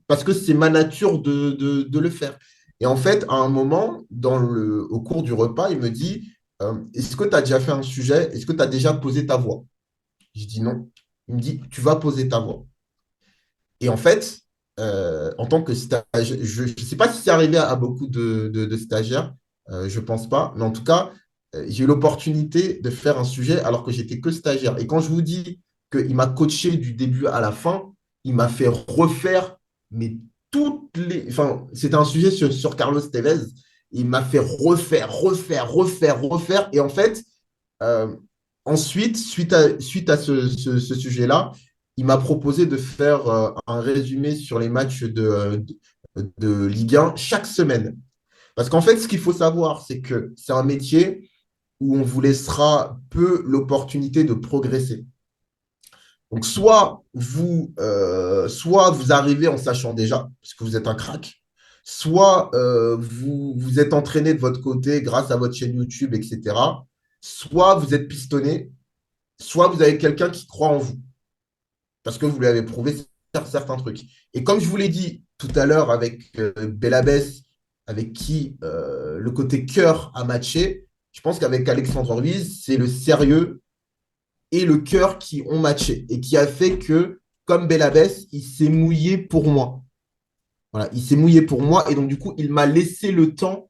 parce que c'est ma nature de le faire. Et en fait, à un moment, au cours du repas, il me dit, est-ce que tu as déjà fait un sujet? Est-ce que tu as déjà posé ta voix? Je dis non. Il me dit, tu vas poser ta voix. Et en fait, en tant que stagiaire, je ne sais pas si c'est arrivé à beaucoup de stagiaires, je ne pense pas, mais en tout cas, j'ai eu l'opportunité de faire un sujet alors que j'étais que stagiaire. Et quand je vous dis qu'il m'a coaché du début à la fin, il m'a fait refaire, mais toutes les. Enfin, c'était un sujet sur Carlos Tevez. Il m'a fait refaire, refaire, refaire, refaire. Et en fait, euh, ensuite, suite à ce sujet-là, il m'a proposé de faire un résumé sur les matchs de Ligue 1 chaque semaine. Parce qu'en fait, ce qu'il faut savoir, c'est que c'est un métier où on vous laissera peu l'opportunité de progresser. Donc, soit vous arrivez en sachant déjà, parce que vous êtes un crack, soit vous êtes entraîné de votre côté grâce à votre chaîne YouTube, etc. Soit vous êtes pistonné, soit vous avez quelqu'un qui croit en vous parce que vous lui avez prouvé certains trucs. Et comme je vous l'ai dit tout à l'heure avec Belabès, avec qui le côté cœur a matché, je pense qu'avec Alexandre Ruiz, c'est le sérieux et le cœur qui ont matché et qui a fait que, comme Belabès, il s'est mouillé pour moi. Voilà, il s'est mouillé pour moi et donc du coup, il m'a laissé le temps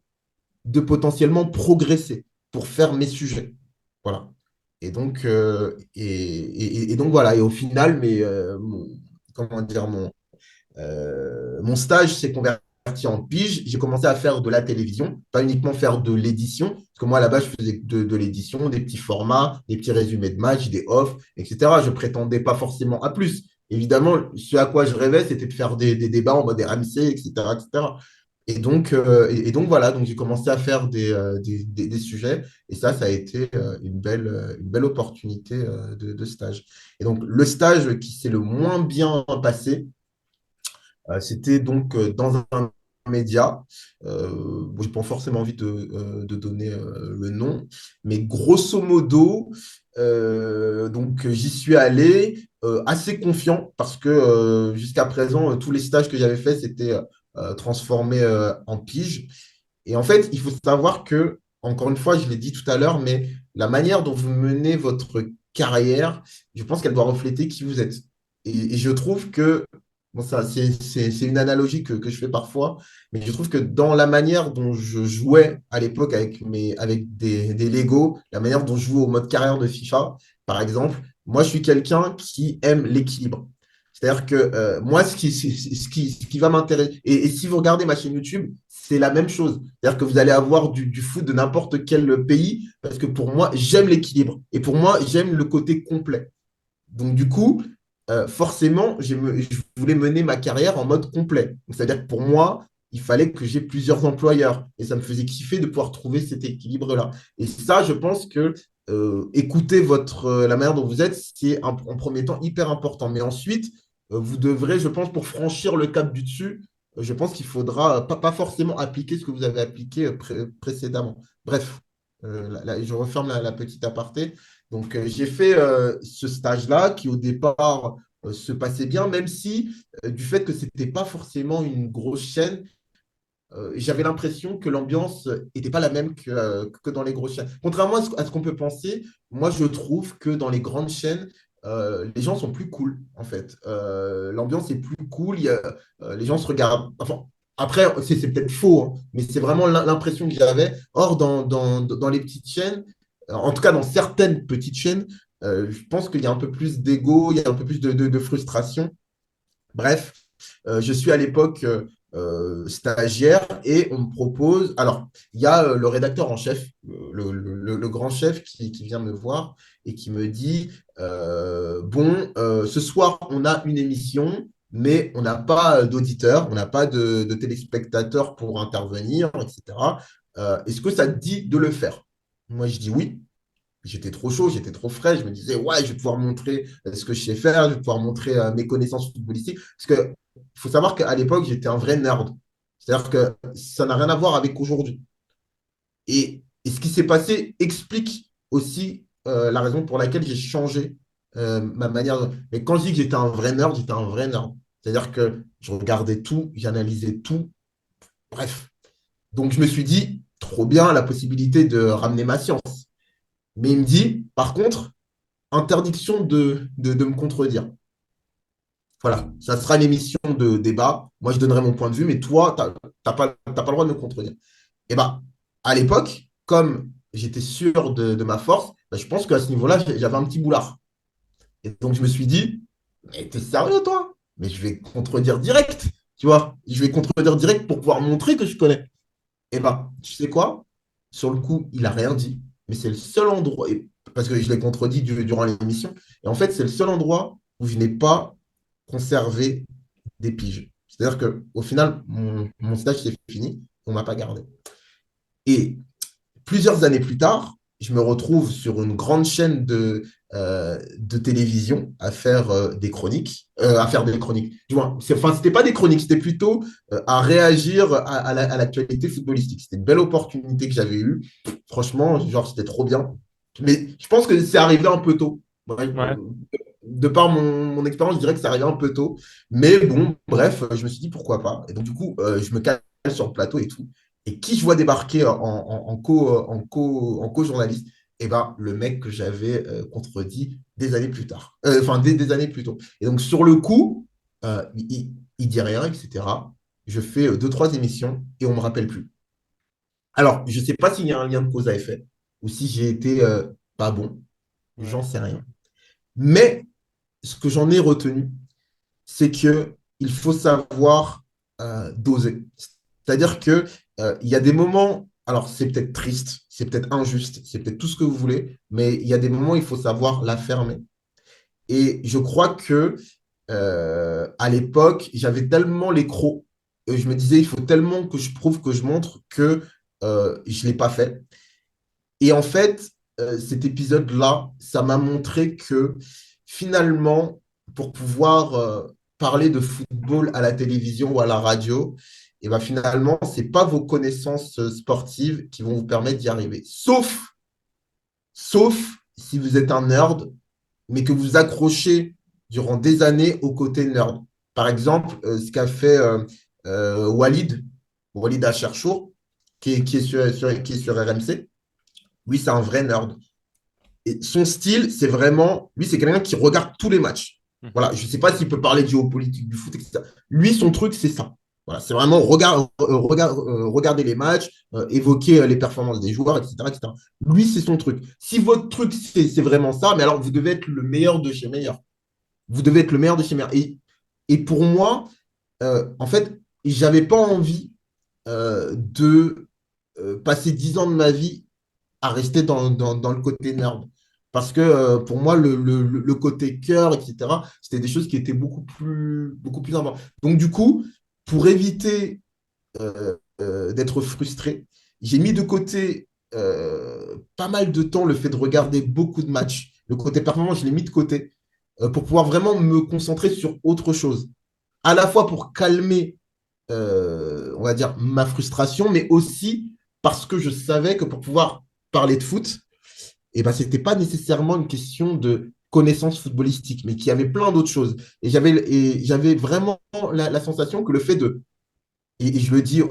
de potentiellement progresser pour faire mes sujets. Voilà. Et donc voilà. Et au final, comment dire, mon stage s'est converti en pige. J'ai commencé à faire de la télévision, pas uniquement faire de l'édition. Parce que moi, là-bas, je faisais de l'édition, des petits formats, des petits résumés de matchs, des offs, etc. Je prétendais pas forcément à plus. Évidemment, ce à quoi je rêvais, c'était de faire des débats en mode RMC, etc., etc. Et donc voilà, donc j'ai commencé à faire des sujets et ça a été une belle opportunité de stage. Et donc le stage qui s'est le moins bien passé, c'était donc dans un média. Bon, j'ai pas forcément envie de donner le nom, mais grosso modo, donc j'y suis allé assez confiant parce que jusqu'à présent, tous les stages que j'avais faits s'étaient transformés en pige. Et en fait, il faut savoir que, encore une fois, je l'ai dit tout à l'heure, mais la manière dont vous menez votre carrière, je pense qu'elle doit refléter qui vous êtes. Et je trouve que, bon, ça, c'est une analogie que je fais parfois, mais je trouve que dans la manière dont je jouais à l'époque avec des Lego, la manière dont je joue au mode carrière de FIFA, par exemple, moi, je suis quelqu'un qui aime l'équilibre. C'est-à-dire que moi, ce qui va m'intéresser, et si vous regardez ma chaîne YouTube, c'est la même chose. C'est-à-dire que vous allez avoir du foot de n'importe quel pays, parce que pour moi, j'aime l'équilibre. Et pour moi, j'aime le côté complet. Donc, du coup, forcément, je voulais mener ma carrière en mode complet. Donc, c'est-à-dire que pour moi, il fallait que j'ai plusieurs employeurs. Et ça me faisait kiffer de pouvoir trouver cet équilibre-là. Et ça, je pense que écouter la manière dont vous êtes, c'est en premier temps hyper important. Mais ensuite, vous devrez, je pense, pour franchir le cap du dessus, je pense qu'il faudra pas forcément appliquer ce que vous avez appliqué précédemment. Bref, je referme la petite aparté. Donc, j'ai fait ce stage-là qui, au départ, se passait bien, même si, du fait que ce n'était pas forcément une grosse chaîne, j'avais l'impression que l'ambiance n'était pas la même que dans les grosses chaînes. Contrairement à ce qu'on peut penser, moi, je trouve que dans les grandes chaînes, les gens sont plus cool, en fait. L'ambiance est plus cool, les gens se regardent. Enfin, après, c'est peut-être faux, hein, mais c'est vraiment l'impression que j'avais. Or, dans les petites chaînes, en tout cas dans certaines petites chaînes, je pense qu'il y a un peu plus d'ego, il y a un peu plus de frustration. Bref, je suis à l'époque stagiaire et on me propose. Alors, il y a le rédacteur en chef, le grand chef qui vient me voir et qui me dit bon, ce soir, on a une émission, mais on n'a pas d'auditeurs, on n'a pas de téléspectateurs pour intervenir, etc. Est-ce que ça te dit de le faire? Moi, je dis oui. J'étais trop chaud, j'étais trop frais. Je me disais, ouais, je vais pouvoir montrer ce que je sais faire, je vais pouvoir montrer mes connaissances footballistiques. Parce que Il faut savoir qu'à l'époque, j'étais un vrai nerd. C'est-à-dire que ça n'a rien à voir avec aujourd'hui. Et ce qui s'est passé explique aussi la raison pour laquelle j'ai changé ma manière. Mais quand je dis que j'étais un vrai nerd, j'étais un vrai nerd. C'est-à-dire que je regardais tout, j'analysais tout. Bref. Donc je me suis dit, trop bien la possibilité de ramener ma science. Mais il me dit, par contre, interdiction de me contredire. Voilà, ça sera une émission de débat. Moi, je donnerai mon point de vue, mais toi, tu n'as pas le droit de me contredire. Et bien, à l'époque, comme j'étais sûr de ma force, ben, je pense qu'à ce niveau-là, j'avais un petit boulard. Et donc, je me suis dit, mais t'es sérieux, toi? Mais je vais contredire direct, tu vois? Je vais contredire direct pour pouvoir montrer que je connais. Et
Mm.
ben, tu sais quoi? Sur le coup, il a rien dit, mais c'est le seul endroit, parce que je l'ai contredit durant l'émission, et en fait, c'est le seul endroit où je n'ai pas conservé des piges. C'est-à-dire qu'au final, mon stage s'est fini, on ne m'a pas gardé. Et plusieurs années plus tard, je me retrouve sur une grande chaîne de télévision à faire des chroniques, à faire des chroniques. Du moins, enfin, c'était pas des chroniques, c'était plutôt à réagir à l'actualité footballistique. C'était une belle opportunité que j'avais eue. Franchement, genre, c'était trop bien. Mais je pense que c'est arrivé un peu tôt. Ouais,
Ouais.
de par mon expérience, je dirais que c'est arrivé un peu tôt. Mais bon, bref, je me suis dit pourquoi pas. Et donc, du coup, je me cale sur le plateau et tout. Et qui je vois débarquer en co-journaliste? Eh ben, le mec que j'avais contredit des années plus tard. Enfin, des années plus tôt. Et donc, sur le coup, il dit rien, etc. Je fais deux, trois émissions et on ne me rappelle plus. Alors, je ne sais pas s'il y a un lien de cause à effet ou si j'ai été pas bon.
Ouais.
J'en sais rien. Mais ce que j'en ai retenu, c'est que il faut savoir doser. C'est-à-dire que il y a des moments, alors c'est peut-être triste, c'est peut-être injuste, c'est peut-être tout ce que vous voulez, mais il y a des moments où il faut savoir la fermer. Et je crois que à l'époque, j'avais tellement les crocs, je me disais, il faut tellement que je prouve, que je montre que je ne l'ai pas fait. Et en fait, cet épisode-là, ça m'a montré que finalement, pour pouvoir parler de football à la télévision ou à la radio, et ben finalement, ce n'est pas vos connaissances sportives qui vont vous permettre d'y arriver. Sauf si vous êtes un nerd, mais que vous accrochez durant des années au côté nerd. Par exemple, ce qu'a fait Walid Acharchour, qui est sur RMC. Lui, c'est un vrai nerd. Et son style, c'est vraiment, lui, c'est quelqu'un qui regarde tous les matchs.
Mhm.
Voilà, je ne sais pas s'il peut parler de géopolitique, du foot, etc. Lui, son truc, c'est ça. Voilà, c'est vraiment regarder les matchs, évoquer les performances des joueurs, etc., etc. Lui, c'est son truc. Si votre truc, c'est vraiment ça, mais alors vous devez être le meilleur de chez meilleurs. Vous devez être le meilleur de chez meilleurs. Et pour moi, en fait, j'avais pas envie de passer 10 ans de ma vie à rester dans le côté nerd. Parce que pour moi, le côté cœur, etc., c'était des choses qui étaient beaucoup plus importantes. Donc, du coup, pour éviter d'être frustré, j'ai mis de côté pas mal de temps le fait de regarder beaucoup de matchs. Le côté performance, je l'ai mis de côté pour pouvoir vraiment me concentrer sur autre chose. À la fois pour calmer, on va dire, ma frustration, mais aussi parce que je savais que pour pouvoir parler de foot, et ben, ce n'était pas nécessairement une question de connaissance footballistique, mais qu'il y avait plein d'autres choses. Et j'avais vraiment la sensation que le fait de, et je le dis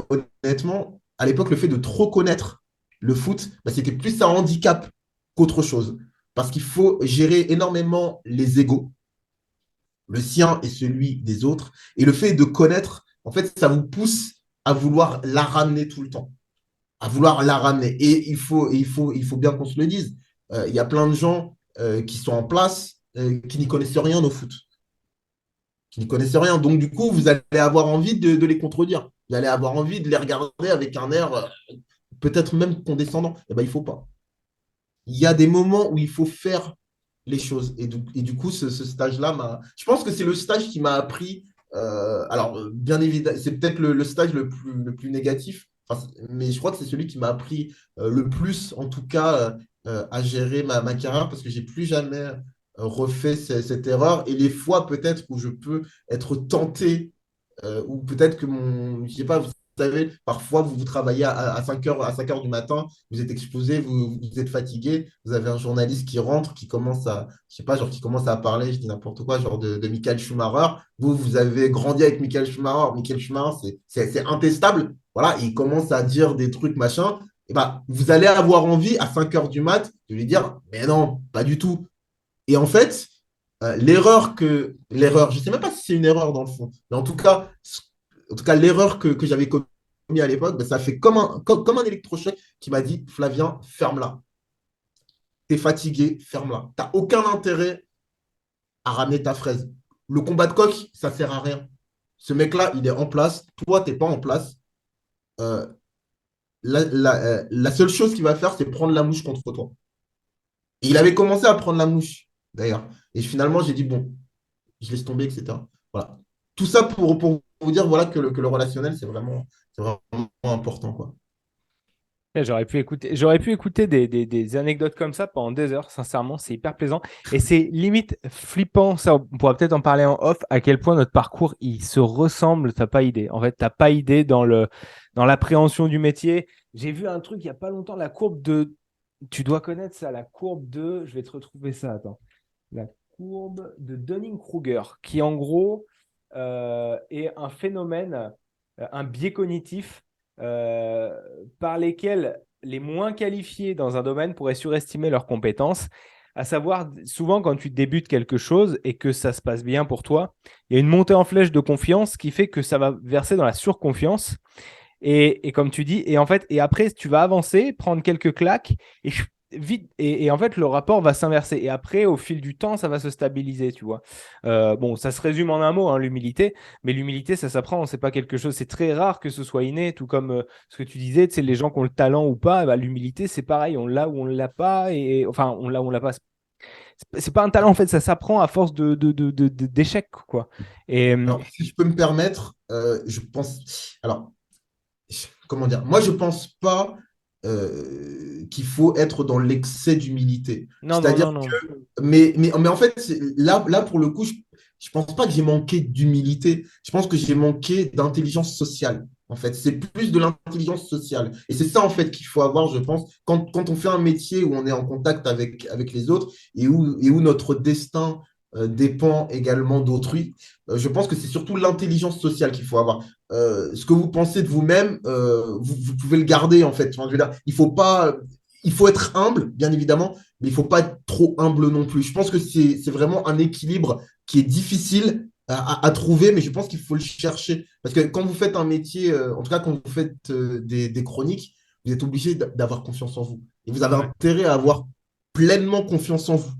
honnêtement, à l'époque, le fait de trop connaître le foot, ben, c'était plus un handicap qu'autre chose. Parce qu'il faut gérer énormément les égaux, le sien et celui des autres. Et le fait de connaître, en fait, ça vous pousse à vouloir la ramener tout le temps, à vouloir la ramener. Et il faut bien qu'on se le dise. Il y a plein de gens qui sont en place qui n'y connaissent rien au foot, qui n'y connaissent rien. Donc, du coup, vous allez avoir envie de les contredire. Vous allez avoir envie de les regarder avec un air peut-être même condescendant. Eh ben, il ne faut pas. Il y a des moments où il faut faire les choses. Et du coup, ce stage-là, je pense que c'est le stage qui m'a appris. Alors, bien évidemment, c'est peut-être le stage le plus négatif, enfin, mais je crois que c'est celui qui m'a appris le plus, en tout cas, à gérer ma carrière, parce que j'ai plus jamais refait cette erreur. Et les fois peut-être où je peux être tenté ou peut-être que je sais pas, vous savez, parfois vous travaillez à 5 heures du matin, vous êtes explosé, vous êtes fatigué, vous avez un journaliste qui rentre, qui commence à, je sais pas, genre qui commence à parler, je dis n'importe quoi, genre de Michael Schumacher. Vous avez grandi avec Michael Schumacher. Michael Schumacher, c'est intestable. Voilà, il commence à dire des trucs, machin. Et bah, vous allez avoir envie à 5 heures du mat de lui dire, mais non, pas du tout. Et en fait, l'erreur, je ne sais même pas si c'est une erreur dans le fond, mais en tout cas l'erreur que j'avais commise à l'époque, ben, ça fait comme un électrochoc qui m'a dit, Flavien, ferme-la. T'es fatigué, ferme-la. T'as aucun intérêt à ramener ta fraise. Le combat de coq, ça sert à rien. Ce mec-là, il est en place. Toi, t'es pas en place. Euh, la seule chose qu'il va faire, c'est prendre la mouche contre toi. Et il avait commencé à prendre la mouche, d'ailleurs. Et finalement, j'ai dit, bon, je laisse tomber, etc. Voilà. Tout ça pour vous dire voilà, que le relationnel, c'est vraiment important, quoi.
J'aurais pu écouter des anecdotes comme ça pendant des heures, sincèrement, c'est hyper plaisant. Et c'est limite flippant, ça, on pourra peut-être en parler en off, à quel point notre parcours, il se ressemble, t'as pas idée. En fait, t'as pas idée dans l'appréhension du métier. J'ai vu un truc il y a pas longtemps, la courbe de, tu dois connaître ça, la courbe de, je vais te retrouver ça, attends. La courbe de Dunning-Kruger, qui en gros est un phénomène, un biais cognitif euh, par lesquels les moins qualifiés dans un domaine pourraient surestimer leurs compétences. À savoir, souvent quand tu débutes quelque chose et que ça se passe bien pour toi, il y a une montée en flèche de confiance qui fait que ça va verser dans la surconfiance. Et comme tu dis, et en fait, et après, tu vas avancer, prendre quelques claques, et vite, et en fait, le rapport va s'inverser. Et après, au fil du temps, ça va se stabiliser, tu vois. Bon, ça se résume en un mot, hein, l'humilité, mais l'humilité, ça s'apprend, c'est pas quelque chose, c'est très rare que ce soit inné, tout comme ce que tu disais, tu sais, les gens qui ont le talent ou pas, bah, l'humilité, c'est pareil, on l'a ou on l'a pas, et enfin, on l'a ou on l'a pas. C'est pas un talent, en fait, ça s'apprend à force d'échecs, quoi. Et,
Alors, si je peux me permettre, je pense. Alors, comment dire? Moi, je pense pas qu'il faut être dans l'excès d'humilité.
non, non,
C'est-à-dire
non, non.
mais en fait, là, pour le coup, je pense pas que j'ai manqué d'humilité. Je pense que j'ai manqué d'intelligence sociale. En fait, c'est plus de l'intelligence sociale. Et c'est ça, en fait, qu'il faut avoir, je pense, quand on fait un métier où on est en contact avec les autres et où notre destin dépend également d'autrui. Je pense que c'est surtout l'intelligence sociale qu'il faut avoir. Ce que vous pensez de vous-même, vous pouvez le garder, en fait. Enfin, je veux dire, il faut être humble, bien évidemment, mais il ne faut pas être trop humble non plus. Je pense que c'est vraiment un équilibre qui est difficile à trouver, mais je pense qu'il faut le chercher. Parce que quand vous faites un métier, en tout cas quand vous faites des chroniques, vous êtes obligé d'avoir confiance en vous. Et vous avez
Ouais.
intérêt à avoir pleinement confiance en vous.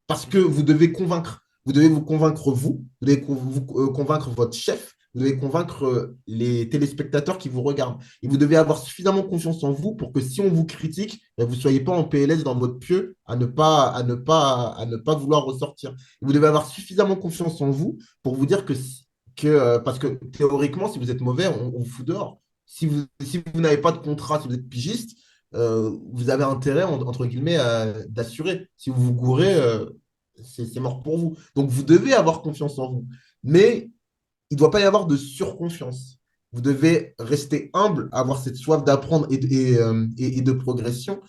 Parce que vous devez convaincre. Vous devez vous convaincre vous devez convaincre votre chef, vous devez convaincre les téléspectateurs qui vous regardent. Et vous devez avoir suffisamment confiance en vous pour que si on vous critique, ben, vous ne soyez pas en PLS dans votre pieu à ne pas vouloir ressortir. Et vous devez avoir suffisamment confiance en vous pour vous dire parce que théoriquement, si vous êtes mauvais, on vous fout dehors. Si vous n'avez pas de contrat, si vous êtes pigiste, vous avez intérêt, entre guillemets, d'assurer. Si vous vous gourrez, c'est mort pour vous. Donc, vous devez avoir confiance en vous. Mais il ne doit pas y avoir de surconfiance. Vous devez rester humble, avoir cette soif d'apprendre et de progression.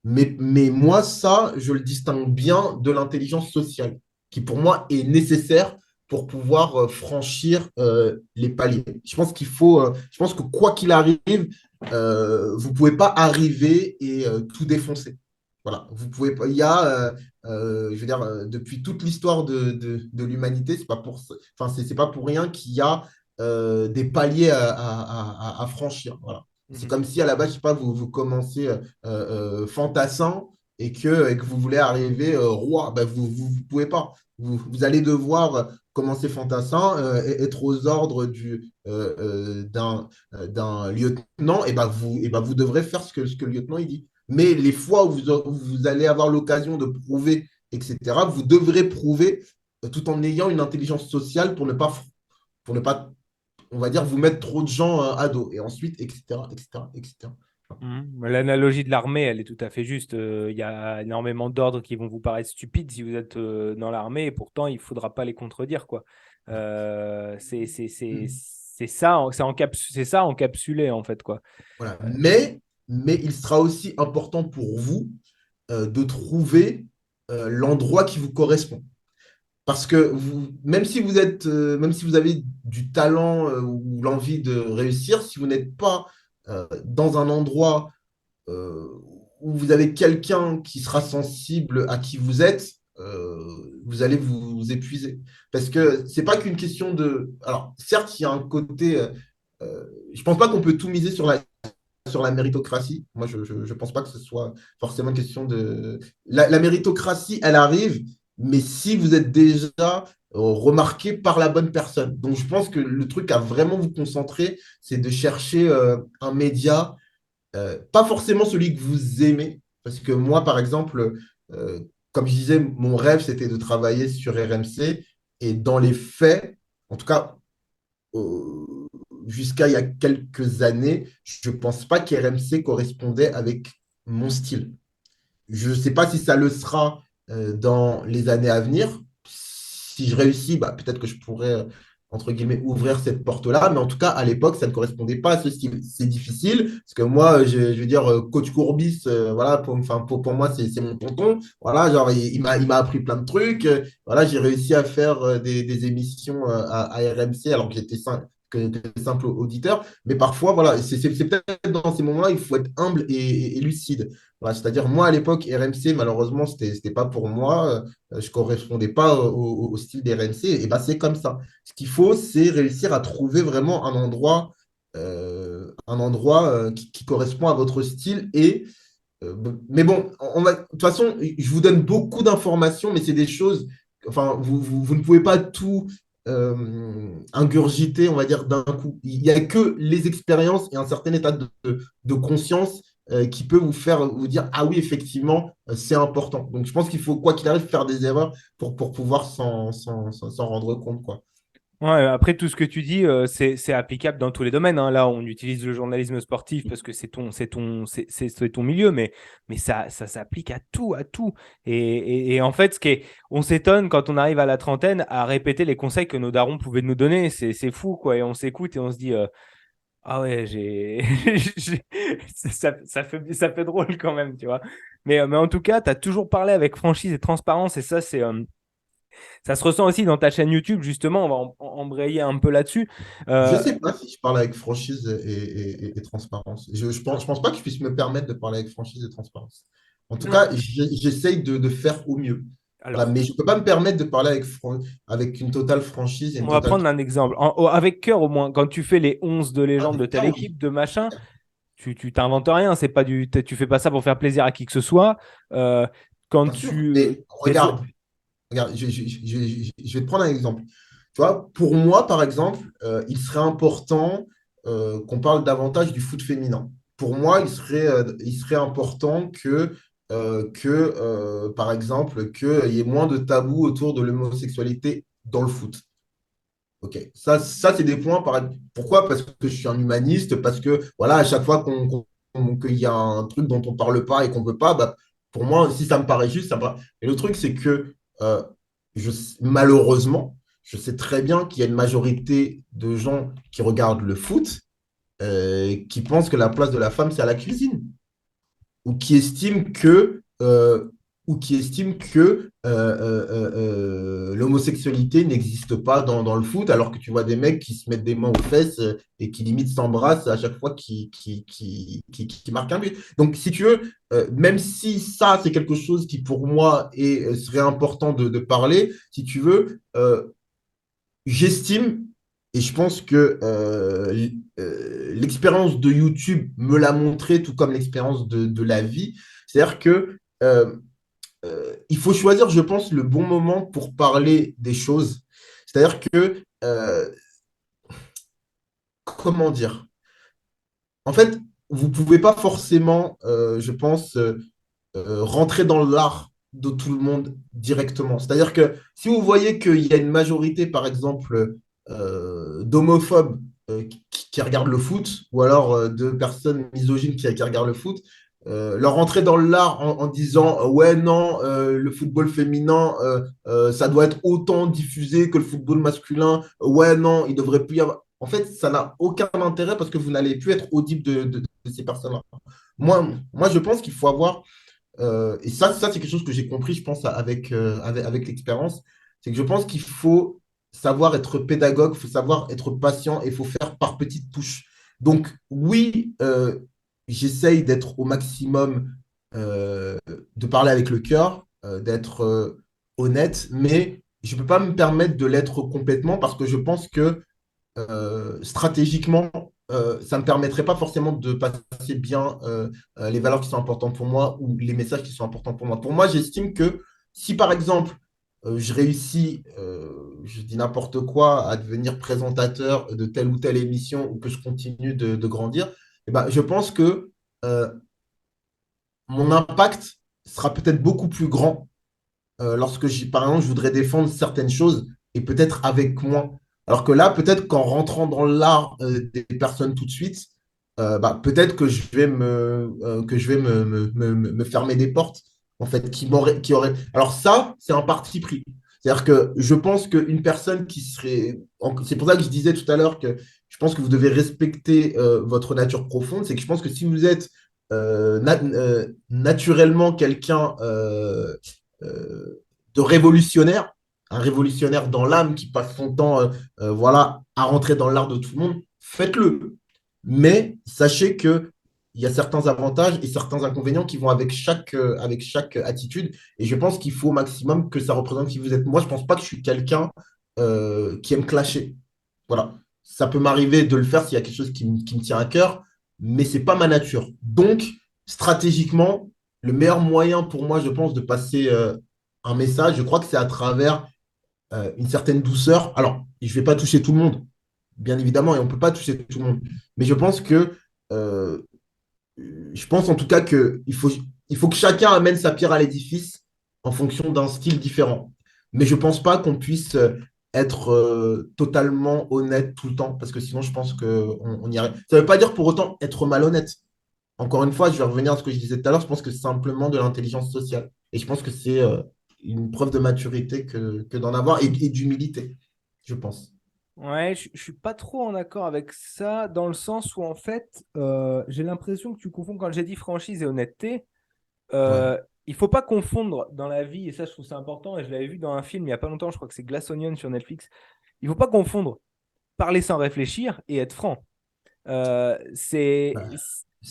Mais moi, ça, je le distingue bien de l'intelligence sociale, qui pour moi est nécessaire pour pouvoir franchir les paliers. Je pense que quoi qu'il arrive, vous ne pouvez pas arriver et tout défoncer. Voilà, vous pouvez pas. Il y a, je veux dire, depuis toute l'histoire de l'humanité, enfin, c'est pas pour rien qu'il y a des paliers à franchir. Voilà. C'est
Mhm.
comme si à la base, je sais pas, vous commencez fantassin et que vous voulez arriver roi. Ben, vous pouvez pas. Vous allez devoir commencer fantassin, et être aux ordres d'un lieutenant, et ben vous devrez faire ce que le lieutenant il dit. Mais les fois où vous allez avoir l'occasion de prouver, etc., vous devrez prouver tout en ayant une intelligence sociale pour ne pas, on va dire, vous mettre trop de gens à dos. Et ensuite, etc., etc., etc.
Mhm. L'analogie de l'armée, elle est tout à fait juste. Il y a énormément d'ordres qui vont vous paraître stupides si vous êtes dans l'armée, et pourtant, il ne faudra pas les contredire, quoi. C'est c'est ça encapsulé, en fait, quoi.
Voilà. Mais il sera aussi important pour vous de trouver l'endroit qui vous correspond. Parce que même si même si vous avez du talent ou l'envie de réussir, si vous n'êtes pas dans un endroit euh, où vous avez quelqu'un qui sera sensible à qui vous êtes, vous allez vous épuiser. Parce que c'est pas qu'une question de. Alors, certes, il y a un côté. Je pense pas qu'on peut tout miser sur la méritocratie. Moi, je ne pense pas que ce soit forcément une question de. La méritocratie, elle arrive, mais si vous êtes déjà remarqué par la bonne personne. Donc, je pense que le truc à vraiment vous concentrer, c'est de chercher un média, pas forcément celui que vous aimez, parce que moi, par exemple, euh, comme je disais, mon rêve, c'était de travailler sur RMC, et dans les faits, en tout cas, euh, jusqu'à il y a quelques années, je ne pense pas qu'RMC correspondait avec mon style. Je ne sais pas si ça le sera dans les années à venir. Si je réussis, bah, peut-être que je pourrais, entre guillemets, ouvrir cette porte-là. Mais en tout cas, à l'époque, ça ne correspondait pas à ce style. C'est difficile, parce que moi, je veux dire, coach Courbis, voilà, pour moi, c'est mon tonton. Voilà, genre, il m'a appris plein de trucs. Voilà, j'ai réussi à faire des émissions à RMC alors que j'étais que simple auditeur. Mais parfois, voilà, c'est peut-être dans ces moments-là, il faut être humble et lucide. Voilà, c'est-à-dire, moi, à l'époque, RMC, malheureusement, c'était pas pour moi. Je ne correspondais pas au style d'RMC. Et ben, c'est comme ça. Ce qu'il faut, c'est réussir à trouver vraiment un endroit qui correspond à votre style. Mais bon, de toute façon, je vous donne beaucoup d'informations, mais c'est des choses. Enfin, vous ne pouvez pas tout ingurgiter, on va dire, d'un coup. Il n'y a que les expériences et un certain état de conscience qui peut vous faire vous dire, ah oui, effectivement, c'est important. Donc, je pense qu'il faut, quoi qu'il arrive, faire des erreurs pour pouvoir s'en rendre compte, quoi.
Ouais, après, tout ce que tu dis, c'est applicable dans tous les domaines, hein. Là, on utilise le journalisme sportif parce que c'est ton milieu, mais ça s'applique à tout, à tout. Et en fait, on s'étonne quand on arrive à la trentaine à répéter les conseils que nos darons pouvaient nous donner. C'est fou, quoi. Et on s'écoute et on se dit, ah ouais, ça fait drôle quand même, tu vois. Mais en tout cas, tu as toujours parlé avec franchise et transparence, et ça se ressent aussi dans ta chaîne YouTube, justement. On va embrayer un peu là-dessus.
Je ne
Euh,
sais pas si je parle avec franchise et transparence. Je pense pas que je puisse me permettre de parler avec franchise et transparence. En tout
non.
cas, j'essaye de faire au mieux. Voilà,
Alors,
mais je ne peux pas me permettre de parler avec une totale franchise et
on
une
va
totale.
prendre un exemple. Avec cœur, au moins, quand tu fais les 11 de légende de
Avec
telle
ça, oui.
équipe, de machin, tu t'inventes rien. C'est pas tu fais pas ça pour faire plaisir à qui que ce soit. Euh, quand
Bien sûr.
tu.
Mais regarde, je vais te prendre un exemple. Tu vois, pour moi, par exemple, il serait important qu'on parle davantage du foot féminin. Pour moi, il serait important par exemple, qu'il y ait moins de tabous autour de l'homosexualité dans le foot. Ok, ça c'est des points. Pourquoi? Parce que je suis un humaniste, parce que voilà, à chaque fois qu'il y a un truc dont on ne parle pas et qu'on ne veut pas, bah, pour moi, si ça me paraît juste, ça me paraît. Et le truc, c'est que euh, malheureusement, je sais très bien qu'il y a une majorité de gens qui regardent le foot qui pensent que la place de la femme, c'est à la cuisine ou qui estiment que l'homosexualité n'existe pas dans le foot, alors que tu vois des mecs qui se mettent des mains aux fesses et qui limite s'embrassent à chaque fois qu'ils marquent un but. Donc, si tu veux, même si ça, c'est quelque chose qui, pour moi, serait important de parler, si tu veux, j'estime, et je pense que l'expérience de YouTube me l'a montré, tout comme l'expérience de la vie. C'est-à-dire que il faut choisir, je pense, le bon moment pour parler des choses. C'est-à-dire que, comment dire, en fait, vous ne pouvez pas forcément, je pense, rentrer dans l'art de tout le monde directement. C'est-à-dire que si vous voyez qu'il y a une majorité, par exemple, d'homophobes qui regardent le foot, ou alors de personnes misogynes qui regardent le foot, leur rentrer dans l'art en disant ouais, non, le football féminin, ça doit être autant diffusé que le football masculin, ouais, non, il devrait plus y avoir. en fait, ça n'a aucun intérêt parce que vous n'allez plus être audible de ces personnes-là. Moi, je pense qu'il faut avoir, et ça c'est quelque chose que j'ai compris, je pense, avec l'expérience, c'est que je pense qu'il faut savoir être pédagogue, il faut savoir être patient et il faut faire par petites touches. Donc, oui, j'essaye d'être au maximum, euh, de parler avec le cœur, d'être honnête, mais je ne peux pas me permettre de l'être complètement parce que je pense que stratégiquement, ça ne me permettrait pas forcément de passer bien les valeurs qui sont importantes pour moi ou les messages qui sont importants pour moi. Pour moi, j'estime que si par exemple, je réussis, je dis n'importe quoi, à devenir présentateur de telle ou telle émission ou que je continue de grandir, eh ben, je pense que euh, mon impact sera peut-être beaucoup plus grand lorsque, par exemple, je voudrais défendre certaines choses et peut-être avec moi. Alors que là, peut-être qu'en rentrant dans l'art des personnes tout de suite, bah, peut-être que je vais me fermer des portes, en fait, qui auraient... Alors ça, c'est un parti pris. C'est-à-dire que je pense qu'une personne qui serait... C'est pour ça que je disais tout à l'heure que je pense que vous devez respecter votre nature profonde. C'est que je pense que si vous êtes naturellement quelqu'un de révolutionnaire, un révolutionnaire dans l'âme qui passe son temps voilà, à rentrer dans l'art de tout le monde, faites-le. Mais sachez que il y a certains avantages et certains inconvénients qui vont avec chaque attitude. Et je pense qu'il faut au maximum que ça représente qui vous êtes. Moi, je ne pense pas que je suis quelqu'un qui aime clasher. Voilà. Ça peut m'arriver de le faire s'il y a quelque chose qui me tient à cœur, mais ce n'est pas ma nature. Donc, stratégiquement, le meilleur moyen pour moi, je pense, de passer un message, je crois que c'est à travers une certaine douceur. Alors, je ne vais pas toucher tout le monde, bien évidemment, et on ne peut pas toucher tout le monde. Mais euh, je pense en tout cas il faut que chacun amène sa pierre à l'édifice en fonction d'un style différent. Mais je ne pense pas qu'on puisse être totalement honnête tout le temps, parce que sinon, je pense qu'on y arrive. Ça ne veut pas dire pour autant être malhonnête. Encore une fois, je vais revenir à ce que je disais tout à l'heure, je pense que c'est simplement de l'intelligence sociale. Et je pense que c'est une preuve de maturité que d'en avoir et d'humilité, je pense.
Ouais, je suis pas trop en accord avec ça, dans le sens où en fait, j'ai l'impression que tu confonds quand j'ai dit franchise et honnêteté.
Ouais.
Il faut pas confondre dans la vie, et ça je trouve ça important, et je l'avais vu dans un film il y a pas longtemps, je crois que c'est Glass Onion sur Netflix. Il faut pas confondre parler sans réfléchir et être franc. C'est
Bah,
si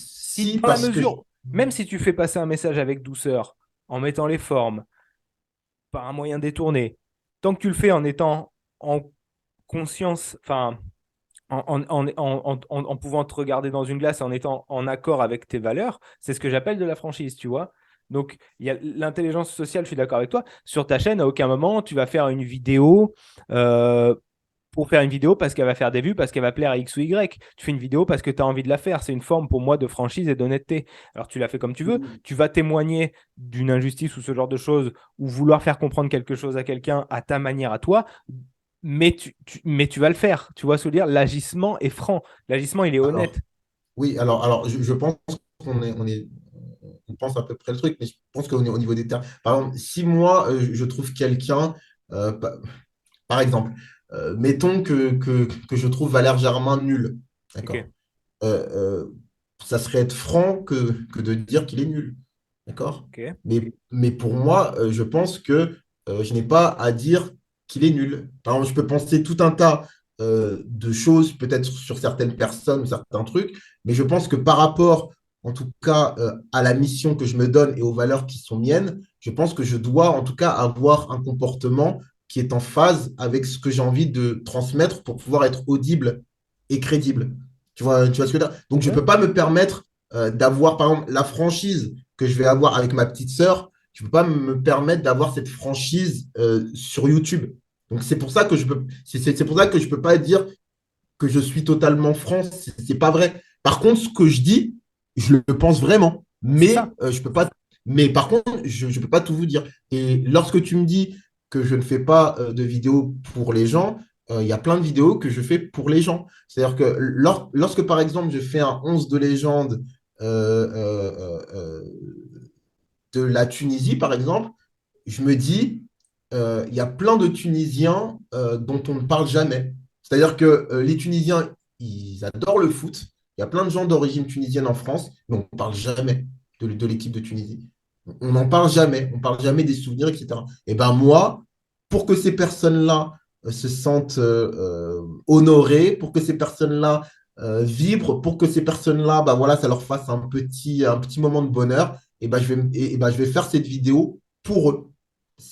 si,
dans la
parce que
mesure, même si tu fais passer un message avec douceur, en mettant les formes, par un moyen détourné, tant que tu le fais en étant en conscience, enfin en pouvant te regarder dans une glace, en étant en accord avec tes valeurs, c'est ce que j'appelle de la franchise, tu vois. Donc, il y a l'intelligence sociale, je suis d'accord avec toi. Sur ta chaîne, à aucun moment, tu vas faire une vidéo euh, pour faire une vidéo parce qu'elle va faire des vues, parce qu'elle va plaire à X ou Y. Tu fais une vidéo parce que tu as envie de la faire. C'est une forme pour moi de franchise et d'honnêteté. Alors, tu la fais comme tu veux. Tu vas témoigner d'une injustice ou ce genre de choses, ou vouloir faire comprendre quelque chose à quelqu'un à ta manière, à toi, mais tu vas le faire. Tu vois ce que je veux dire? L'agissement est franc. L'agissement, il est honnête.
alors, oui, alors je pense on pense à peu près le truc, mais je pense au niveau des termes. Par exemple, si moi, je trouve quelqu'un, euh, pa- par exemple, mettons que je trouve Valère Germain nul,
Ok,
d'accord? Euh, euh, Ça serait être franc que de dire qu'il est nul. D'accord?
ok.
Mais pour moi, je pense que je n'ai pas à dire qu'il est nul. Par exemple, je peux penser tout un tas de choses, peut-être sur certaines personnes ou certains trucs, mais je pense que par rapport, en tout cas, à la mission que je me donne et aux valeurs qui sont miennes, je pense que je dois, en tout cas, avoir un comportement qui est en phase avec ce que j'ai envie de transmettre pour pouvoir être audible et crédible. Tu vois ce que je veux dire? Donc, je ne
Ouais.
peux pas me permettre d'avoir, par exemple, la franchise que je vais avoir avec ma petite sœur. Je ne peux pas me permettre d'avoir cette franchise sur YouTube. Donc, c'est pour ça que je ne peux pas dire que je suis totalement franc. C'est pas vrai. Par contre, ce que je dis, je le pense vraiment.
C'est ça.
Je peux pas. Mais par contre, je ne peux pas tout vous dire. Et lorsque tu me dis que je ne fais pas de vidéos pour les gens, il y a plein de vidéos que je fais pour les gens. C'est-à-dire que lorsque, par exemple, je fais un 11 de légende euh, euh, euh, de la Tunisie, par exemple, je me dis, il y a plein de Tunisiens dont on ne parle jamais. C'est-à-dire que les Tunisiens, ils adorent le foot. Il y a plein de gens d'origine tunisienne en France, mais on ne parle jamais de l'équipe de Tunisie. On n'en parle jamais. On ne parle jamais des souvenirs, etc. Et ben moi, pour que ces personnes-là se sentent honorées, pour que ces personnes-là vibrent, pour que ces personnes-là, bah voilà, ça leur fasse un petit moment de bonheur, et ben je vais faire cette vidéo pour eux.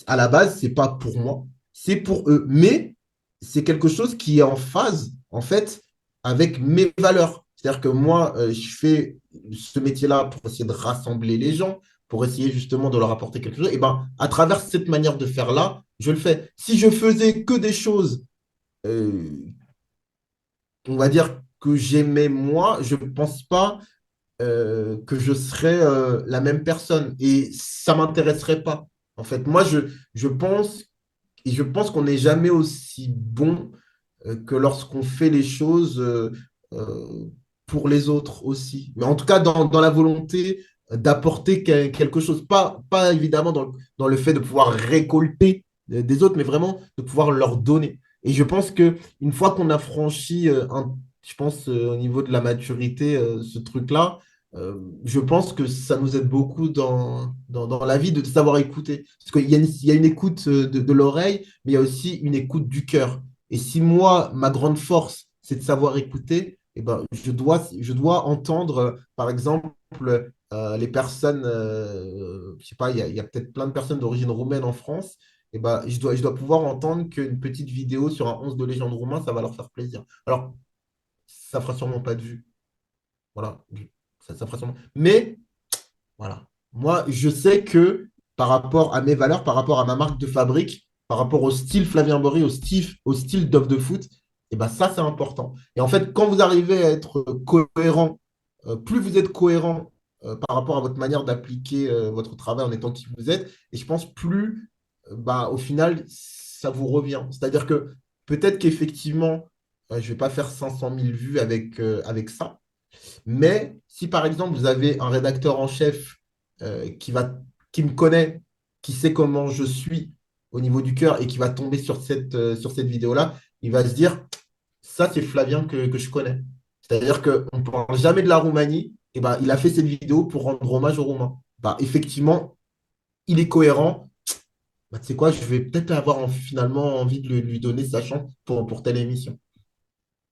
À la base, c'est pas pour moi, c'est pour eux. Mais c'est quelque chose qui est en phase, en fait, avec mes valeurs. C'est-à-dire que moi, je fais ce métier-là pour essayer de rassembler les gens, pour essayer justement de leur apporter quelque chose. Et ben, à travers cette manière de faire-là, je le fais. Si je faisais que des choses, euh, on va dire que j'aimais moi, je ne pense pas que je serais la même personne. Et ça ne m'intéresserait pas. En fait, moi, je pense et je pense qu'on n'est jamais aussi bon que lorsqu'on fait les choses euh, pour les autres aussi. Mais en tout cas, dans la volonté d'apporter quelque chose. Pas évidemment dans le fait de pouvoir récolter des autres, mais vraiment de pouvoir leur donner. Et je pense que une fois qu'on a franchi, je pense, au niveau de la maturité, ce truc-là, je pense que ça nous aide beaucoup dans la vie de savoir écouter. Parce qu'il y a une écoute de l'oreille, mais il y a aussi une écoute du cœur. Et si moi, ma grande force, c'est de savoir écouter, eh ben, je dois entendre, par exemple, les personnes, je sais pas, il y a peut-être plein de personnes d'origine roumaine en France, eh ben, je dois pouvoir entendre qu'une petite vidéo sur un 11 de légende roumain, ça va leur faire plaisir. Alors, ça fera sûrement pas de vue. Voilà. Ça fera sûrement. Mais voilà. Moi, je sais que par rapport à mes valeurs, par rapport à ma marque de fabrique, par rapport au style Flavien Bory, au style d'off de foot, et ben ça, c'est important. Et en fait, quand vous arrivez à être cohérent, plus vous êtes cohérent par rapport à votre manière d'appliquer votre travail en étant qui vous êtes, et je pense plus, bah, au final, ça vous revient. C'est-à-dire que peut-être qu'effectivement, je ne vais pas faire 500 000 vues avec ça, mais si par exemple vous avez un rédacteur en chef qui me connaît, qui sait comment je suis au niveau du cœur et qui va tomber sur cette vidéo-là, il va se dire, ça c'est Flavien que je connais. C'est-à-dire qu'on ne parle jamais de la Roumanie, et ben, il a fait cette vidéo pour rendre hommage aux Roumains. Bah, effectivement, il est cohérent. Bah, tu sais quoi, je vais peut-être finalement envie de lui donner sa chance pour telle émission.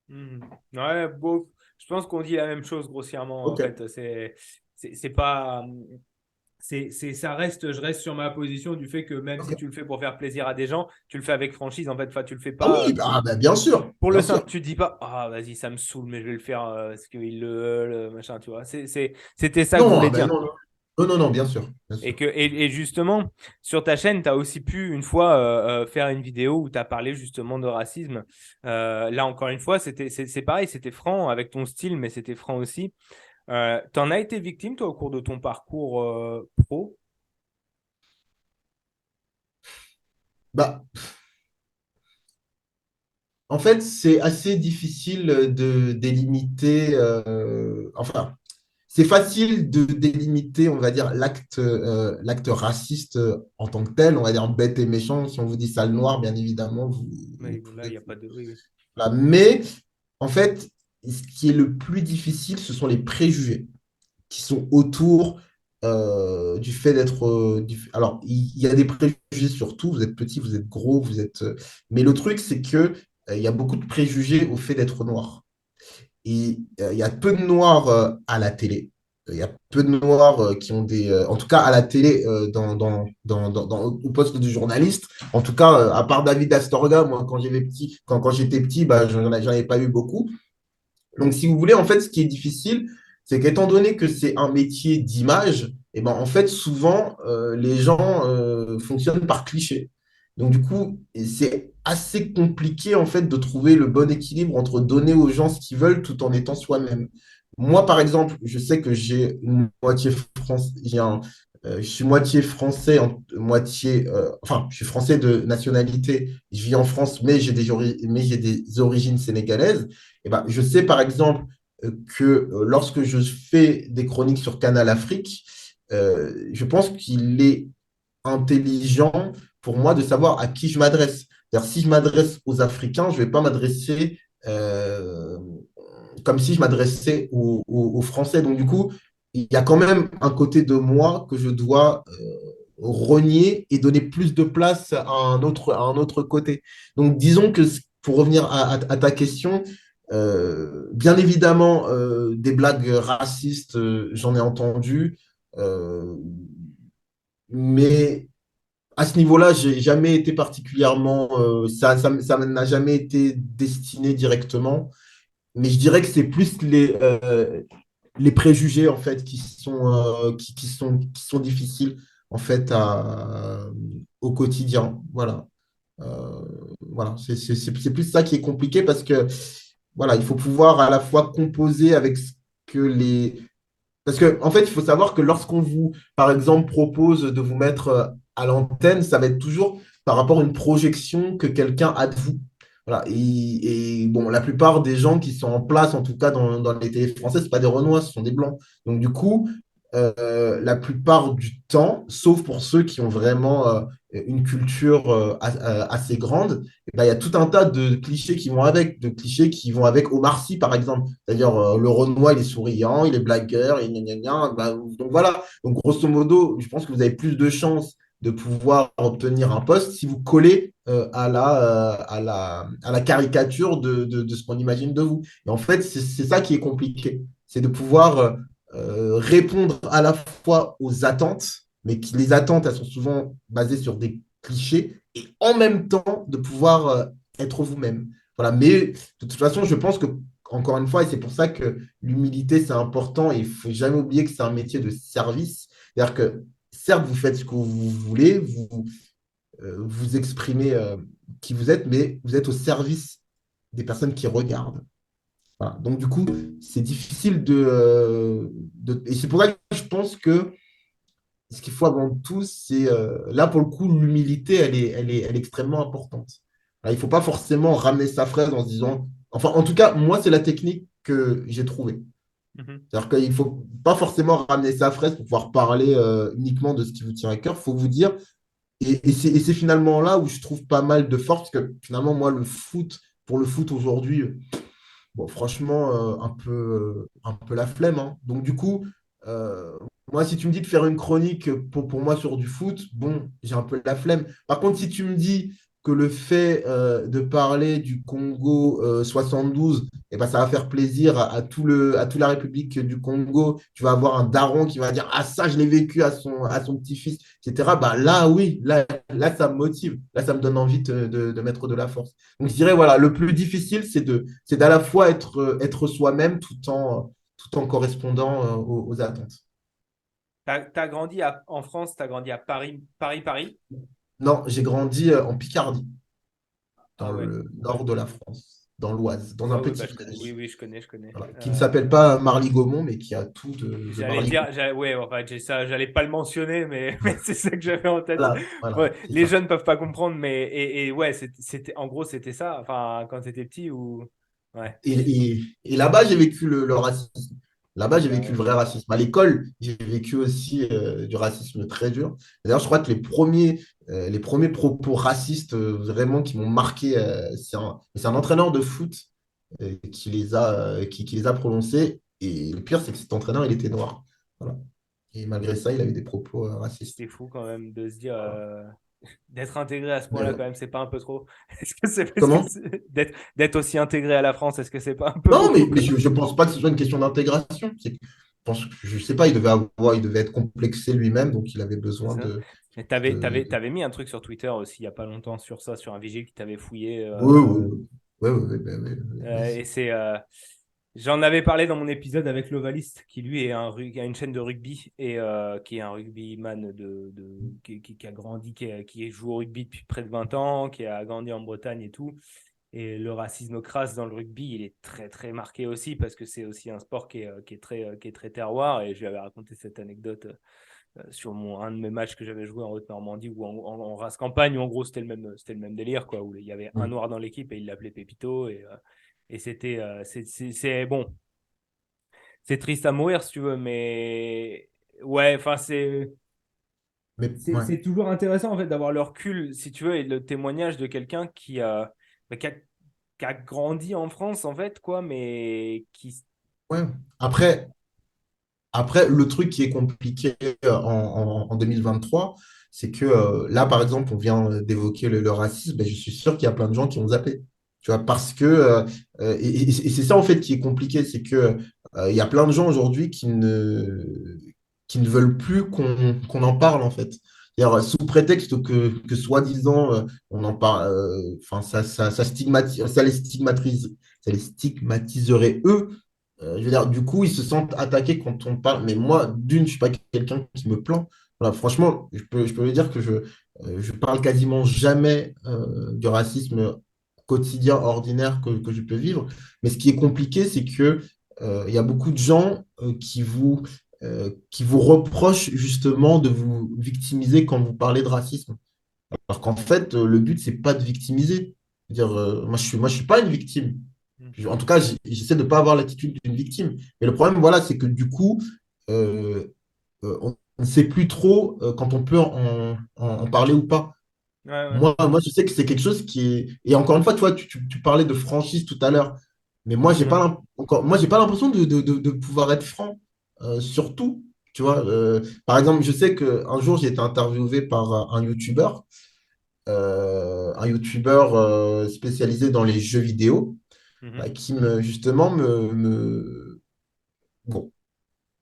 Mhm. Ouais, bon, je pense qu'on dit la même chose grossièrement en
Ok,
fait. C'est pas, ça reste, je reste sur ma position du fait que même si tu
ok.
le fais pour faire plaisir à des gens, tu le fais avec franchise en fait. Enfin, tu le fais
Ah
pas
oui, bah, bien sûr,
pour le
bien sûr.
simple. Tu te dis pas, ah vas-y, ça me saoule, mais je vais le faire parce qu'ils le veulent, machin, tu vois. C'était ça que je
Non,
voulais
ah ben
dire.
non, non. Non, non, non, bien sûr, bien sûr.
Et justement, sur ta chaîne, tu as aussi pu une fois faire une vidéo où tu as parlé justement de racisme. Là, encore une fois, c'est pareil, c'était franc avec ton style, mais c'était franc aussi. T'en as été victime, toi, au cours de ton parcours pro?
Bah, en fait, c'est assez difficile de délimiter, enfin, c'est facile de délimiter, on va dire, l'acte raciste en tant que tel, on va dire bête et méchant. Si on vous dit sale noir, bien évidemment, vous
Mais là, il
pouvez.
n'y a pas de. Oui, oui.
Voilà. Mais en fait, ce qui est le plus difficile, ce sont les préjugés qui sont autour du fait d'être. Alors, il y a des préjugés sur tout. Vous êtes petit, vous êtes gros, vous êtes. Mais le truc, c'est que il y a beaucoup de préjugés au fait d'être noir. Et il y a peu de noirs à la télé. Il y a peu de noirs qui ont des. En tout cas, à la télé, au poste de journaliste. En tout cas, à part David Astorga, moi, quand j'étais petit, bah, j'en avais pas eu beaucoup. Donc, si vous voulez, en fait, ce qui est difficile, c'est qu'étant donné que c'est un métier d'image, et ben, en fait, souvent, les gens fonctionnent par cliché. Donc, du coup, c'est assez compliqué, en fait, de trouver le bon équilibre entre donner aux gens ce qu'ils veulent tout en étant soi-même. Moi, par exemple, je sais que j'ai une moitié français, je suis moitié français, enfin, je suis français de nationalité, je vis en France, mais j'ai des origines sénégalaises. Eh ben, je sais par exemple que lorsque je fais des chroniques sur Canal Afrique, je pense qu'il est intelligent pour moi de savoir à qui je m'adresse. C'est-à-dire, si je m'adresse aux Africains, je ne vais pas m'adresser euh, comme si je m'adressais aux Français. Donc, du coup, il y a quand même un côté de moi que je dois renier et donner plus de place à un autre côté. Donc, disons que pour revenir à ta question, bien évidemment, des blagues racistes, j'en ai entendu, euh, mais à ce niveau-là, j'ai jamais été particulièrement, ça n'a jamais été destiné directement. Mais je dirais que c'est plus les préjugés en fait qui sont difficiles en fait au quotidien. Voilà. Euh, voilà. C'est plus ça qui est compliqué parce que voilà, il faut pouvoir à la fois composer avec ce que les. Parce que en fait, il faut savoir que lorsqu'on vous, par exemple, propose de vous mettre à l'antenne, ça va être toujours par rapport à une projection que quelqu'un a de vous. Voilà. Et bon, la plupart des gens qui sont en place, en tout cas dans les télés françaises, ce pas des Renois, ce sont des Blancs. Donc, du coup, la plupart du temps, sauf pour ceux qui ont vraiment une culture assez grande, eh ben, il y a tout un tas de clichés qui vont avec, de clichés qui vont avec Omar Sy, par exemple. C'est-à-dire, le Renoir, il est souriant, il est blagueur, et gna gna gna. Ben, donc voilà. Donc, grosso modo, je pense que vous avez plus de chances de pouvoir obtenir un poste si vous collez à la caricature de ce qu'on imagine de vous. Et en fait, c'est ça qui est compliqué. C'est de pouvoir répondre à la fois aux attentes, mais les attentes, elles sont souvent basées sur des clichés, et en même temps de pouvoir être vous-même. Voilà. Mais de toute façon, je pense que, encore une fois, et c'est pour ça que l'humilité, c'est important, et il ne faut jamais oublier que c'est un métier de service. C'est-à-dire que, certes, vous faites ce que vous voulez, vous exprimez qui vous êtes, mais vous êtes au service des personnes qui regardent. Voilà. Donc, du coup, c'est difficile Et c'est pour ça que je pense que ce qu'il faut avant tout, c'est. Là, pour le coup, l'humilité, elle est extrêmement importante. Alors, il ne faut pas forcément ramener sa fraise en se disant. Enfin, en tout cas, moi, c'est la technique que j'ai trouvée.
Mhm.
C'est-à-dire qu'il ne faut pas forcément ramener sa fraise pour pouvoir parler uniquement de ce qui vous tient à cœur. Il faut vous dire. Et c'est finalement là où je trouve pas mal de force, parce que finalement, moi, pour le foot aujourd'hui, bon, franchement, un peu la flemme, hein. Donc, du coup, euh, moi, si tu me dis de faire une chronique pour moi sur du foot, bon, j'ai un peu la flemme. Par contre, si tu me dis que le fait de parler du Congo 72, eh ben, ça va faire plaisir à toute la République du Congo, tu vas avoir un daron qui va dire, ah, ça, je l'ai vécu à son petit-fils, etc. Bah, là, oui, là, ça me motive. Là, ça me donne envie de mettre de la force. Donc, je dirais, voilà, le plus difficile, c'est d'à la fois être soi-même tout en correspondant aux attentes.
T'as grandi en France, tu as grandi à Paris, Paris.
Non, j'ai grandi en Picardie, dans
Ah ouais,
le nord
ouais.
de la France, dans l'Oise, dans un
Ouais, ouais,
petit
bah, je connais. Oui,
village,
oui, je connais, je connais.
voilà, qui ne s'appelle pas Marly-Gaumont, mais qui a tout de
J'allais dire,
Marly-Gaumont.
ouais, enfin, j'ai ça, j'allais pas le mentionner, mais, mais c'est ça que j'avais en tête.
Voilà, voilà,
Ouais,
c'est
les
ça.
jeunes peuvent pas comprendre, mais et ouais, en gros, c'était ça. Enfin, quand t'étais petit ou ouais.
Et là-bas, j'ai vécu le racisme. Là-bas, j'ai vécu le
Ouais.
vrai racisme. À l'école, j'ai vécu aussi du racisme très dur. D'ailleurs, je crois que les premiers propos racistes vraiment qui m'ont marqué, c'est un entraîneur de foot qui les a prononcés. Et le pire, c'est que cet entraîneur, il était noir. Voilà. Et malgré ça, il avait des propos racistes.
C'est fou quand même de se dire d'être intégré à ce
Mais
point-là
bon.
quand même, c'est pas un peu trop. Est-ce que c'est parce que
Comment?
d'être aussi intégré à la France, est-ce que c'est pas un peu
Non,
beaucoup
mais
quand
je ne pense pas que ce soit une question d'intégration. Je sais pas, il devait être complexé lui-même, donc il avait besoin
même?
de,
Mais
de-
t'avais mis un truc sur Twitter aussi il y a pas longtemps sur ça, sur un vigile qui t'avait fouillé.
Oui, oui, oui. Oui, oui, oui, ben oui, oui,
Et
vas-y.
c'est, j'en avais parlé dans mon épisode avec Lovaliste, qui lui a une chaîne de rugby et qui est un rugbyman qui a grandi, qui joue au rugby depuis près de 20 ans, qui a grandi en Bretagne et tout. Et le racisme crasse dans le rugby, il est très très marqué aussi parce que c'est aussi un sport qui est très terroir. Et je lui avais raconté cette anecdote sur un de mes matchs que j'avais joué en Haute-Normandie ou en race campagne où en gros c'était le même délire quoi, où il y avait un
Mm.
noir dans l'équipe et il l'appelait Pépito et c'était bon, c'est triste à mourir si tu veux, mais ouais, enfin
Mais ouais.
c'est toujours intéressant en fait d'avoir le recul, si tu veux, et le témoignage de quelqu'un bah, qui a grandi en France en fait, quoi, mais qui.
Ouais. Après, Après, le truc qui est compliqué en 2023, c'est que là, par exemple, on vient d'évoquer le racisme, ben, je suis sûr qu'il y a plein de gens qui ont zappé. Tu vois, parce que, et c'est ça en fait qui est compliqué, c'est que il y a plein de gens aujourd'hui qui ne veulent plus qu'on en parle en fait. C'est-à-dire, sous prétexte que soi-disant, on en parle, enfin, ça stigmatise, ça les stigmatiserait eux. Je veux dire, du coup, ils se sentent attaqués quand on parle. Mais moi, d'une, je ne suis pas quelqu'un qui me plaint. Voilà, franchement, je peux le dire que je parle quasiment jamais du racisme quotidien, ordinaire que je peux vivre. Mais ce qui est compliqué, c'est que il y a beaucoup de gens qui vous reprochent justement de vous victimiser quand vous parlez de racisme. Alors qu'en fait, le but, c'est pas de victimiser. C'est-à-dire, moi, je suis pas une victime. En tout cas, j'essaie de ne pas avoir l'attitude d'une victime. Mais le problème, voilà, c'est que du coup, euh, on ne sait plus trop quand on peut en parler ou pas.
Ouais, ouais.
Moi, je sais que c'est quelque chose qui est. Et encore une fois, tu vois, tu parlais de franchise tout à l'heure. Mais moi, j'ai pas
Mhm.
moi, j'ai pas l'impression de pouvoir être franc sur tout. Tu vois, par exemple, je sais qu'un jour, j'ai été interviewé par un YouTuber spécialisé dans les jeux vidéo,
Mhm.
bah, justement bon,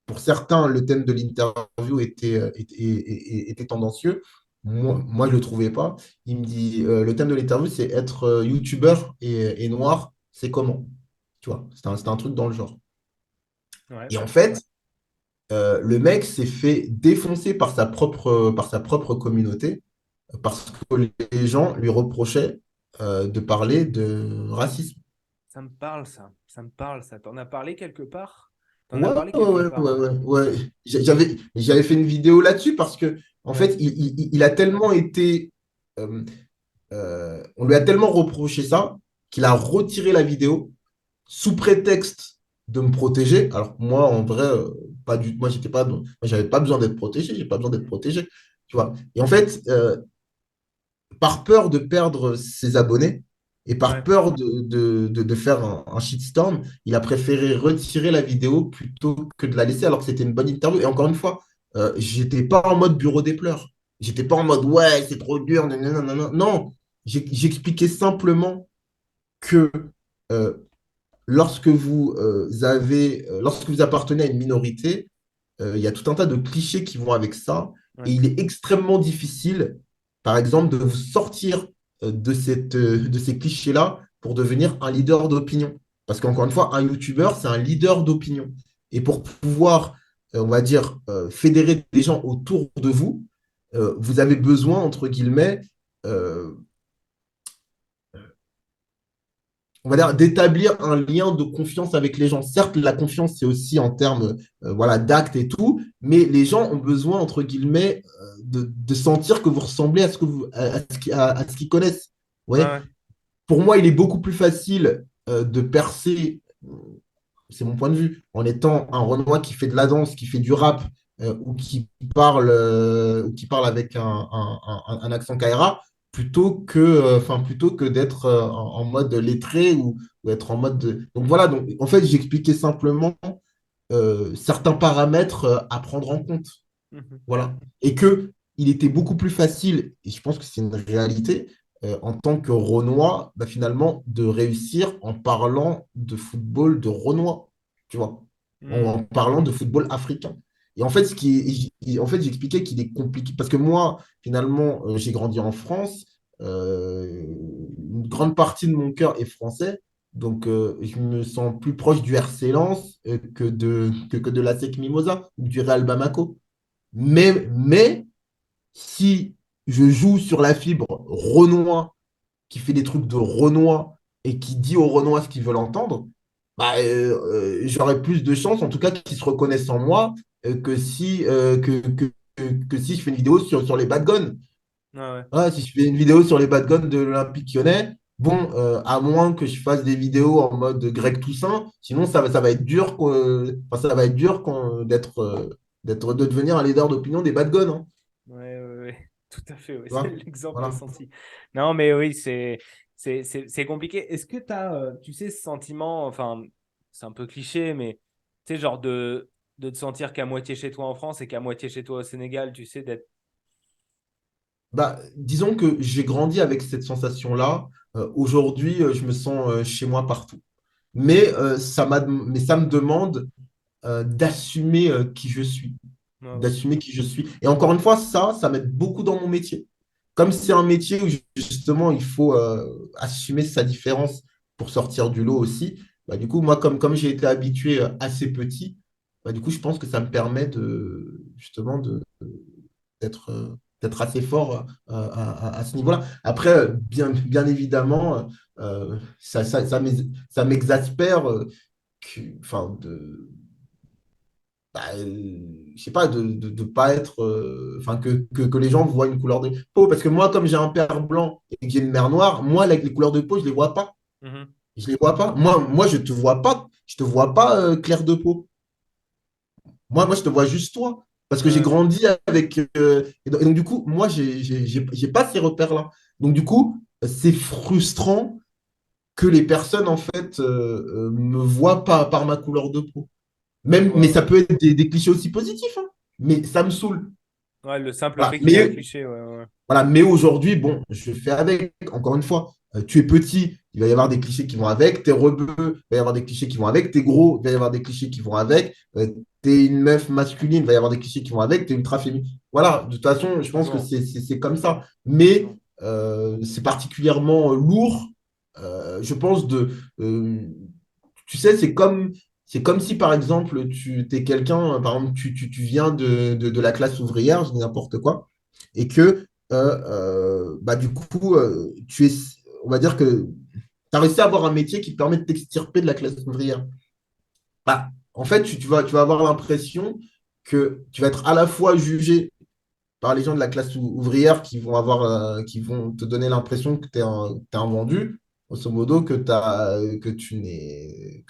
pour certains, le thème de l'interview était tendancieux. Moi, je ne le trouvais pas. Il me dit, le thème de l'interview, c'est être YouTuber et noir, c'est comment? Tu vois, c'était un truc dans le genre.
Ouais.
Et en fait, le mec s'est fait défoncer par sa propre communauté parce que les gens lui reprochaient de parler de racisme.
Ça me parle, ça. Ça me parle, ça. T'en as parlé quelque part? T'en as
Ouais,
parlé
ouais,
quelque
ouais,
part.
ouais, ouais, ouais. J'avais fait une vidéo là-dessus parce que, en
Ouais.
fait, il a tellement été. On lui a tellement reproché ça qu'il a retiré la vidéo sous prétexte de me protéger. Alors, moi, en vrai, pas du moi, j'étais pas, moi, j'avais pas besoin d'être protégé, j'ai pas besoin d'être
Mhm.
protégé. Tu vois. Et en fait, par peur de perdre ses abonnés et par
Ouais.
peur de faire un shitstorm, il a préféré retirer la vidéo plutôt que de la laisser alors que c'était une bonne interview. Et encore une fois, j'étais pas en mode bureau des pleurs. J'étais pas en mode ouais, c'est trop dur. Non, non, non, non. Non, j'expliquais simplement que euh, lorsque vous appartenez à une minorité, il y a tout un tas de clichés qui vont avec ça. Et
Ouais.
il est extrêmement difficile, par exemple, de vous sortir de ces clichés-là pour devenir un leader d'opinion. Parce qu'encore une fois, un YouTuber, c'est un leader d'opinion. Et pour pouvoir, on va dire, fédérer des gens autour de vous, vous avez besoin, entre guillemets, euh, on va dire, d'établir un lien de confiance avec les gens. Certes, la confiance, c'est aussi en termes voilà, d'actes et tout, mais les gens ont besoin, entre guillemets, de sentir que vous ressemblez à ce que à ce qu'ils connaissent.
Ouais,
Ouais.
ouais.
Pour moi, il est beaucoup plus facile de percer, c'est mon point de vue, en étant un Renoir qui fait de la danse, qui fait du rap, ou qui parle avec un accent Kaira, plutôt que d'être en mode lettré ou être en mode Donc voilà, donc, en fait, j'expliquais simplement certains paramètres à prendre en compte.
Mhm.
Voilà. Et que il était beaucoup plus facile, et je pense que c'est une réalité, en tant que Renoir, bah, finalement, de réussir en parlant de football de Renoir, tu vois, en
Mhm.
parlant de football africain. Et en fait, en fait, j'expliquais qu'il est compliqué, parce que moi, finalement, j'ai grandi en France, une grande partie de mon cœur est français, donc je me sens plus proche du RC Lens que de la SEC Mimosa ou du Real Bamako. Mais si je joue sur la fibre Renoir, qui fait des trucs de Renoir et qui dit aux Renois ce qu'ils veulent entendre, bah, j'aurais plus de chances, en tout cas, qu'ils se reconnaissent en moi, que si je fais une vidéo sur les bad guns.
Ouais, ouais.
Ouais, si je fais une vidéo sur les bad guns de l'Olympique Lyonnais, bon, à moins que je fasse des vidéos en mode Greg Toussaint, sinon ça va être dur, ça va être dur de devenir un leader d'opinion des bad guns, hein.
Ouais, ouais, ouais. Tout à fait, ouais.
Tu
C'est
vois?
l'exemple
Voilà.
précis. Non, mais oui, c'est compliqué. Est-ce que tu as, tu sais, ce sentiment, enfin, c'est un peu cliché, mais tu sais, genre de te sentir qu'à moitié chez toi en France et qu'à moitié chez toi au Sénégal, tu sais, d'être.
Bah, disons que j'ai grandi avec cette sensation-là. Aujourd'hui, je me sens chez moi partout. Mais ça me demande d'assumer qui je suis.
Ouais, ouais.
D'assumer qui je suis. Et encore une fois, ça m'aide beaucoup dans mon métier. Comme c'est un métier où justement il faut assumer sa différence pour sortir du lot aussi, bah, du coup, moi, comme j'ai été habitué assez petit, bah, du coup, je pense que ça me permet de justement d'être d'être assez fort à ce niveau-là. Après, bien évidemment, ça m'exaspère enfin, bah, je sais pas, de pas être, enfin, que les gens voient une couleur de peau. Parce que moi, comme j'ai un père blanc et que j'ai une mère noire, moi, les couleurs de peau, je les vois pas.
Mhm.
Je les vois pas. Moi, je te vois pas clair de peau. Moi, je te vois juste toi. Parce que j'ai
Ouais,
grandi avec. Et donc, du coup, moi, j'ai pas ces repères-là. Donc, du coup, c'est frustrant que les personnes, en fait, me voient pas par ma couleur de peau.
je
Même, mais
vois,
ça
ouais.
peut être des clichés aussi positifs, hein. Mais ça me saoule.
Ouais, le simple
Voilà.
fait qu'il y ait un cliché, ouais, ouais.
Voilà. Mais aujourd'hui, bon, je fais avec. Encore une fois, tu es petit, il va y avoir des clichés qui vont avec. Tu es rebeu, il va y avoir des clichés qui vont avec. Tu es gros, il va y avoir des clichés qui vont avec. Tu es une meuf masculine, il va y avoir des clichés qui vont avec. Tu es ultra féminine. Voilà. De toute façon, je pense que
Toujours,
c'est comme ça. Mais
toujours.
c'est particulièrement lourd, je pense, euh, tu sais, c'est comme si, par exemple, tu es quelqu'un, par exemple, tu viens de la classe ouvrière, je dis n'importe quoi, et que, bah, du coup, on va dire que tu as réussi à avoir un métier qui te permet de t'extirper de la classe ouvrière. Bah, en fait, tu vas avoir l'impression que tu vas être à la fois jugé par les gens de la classe ouvrière qui vont te donner l'impression que tu es t'es un vendu, grosso modo, que tu n'es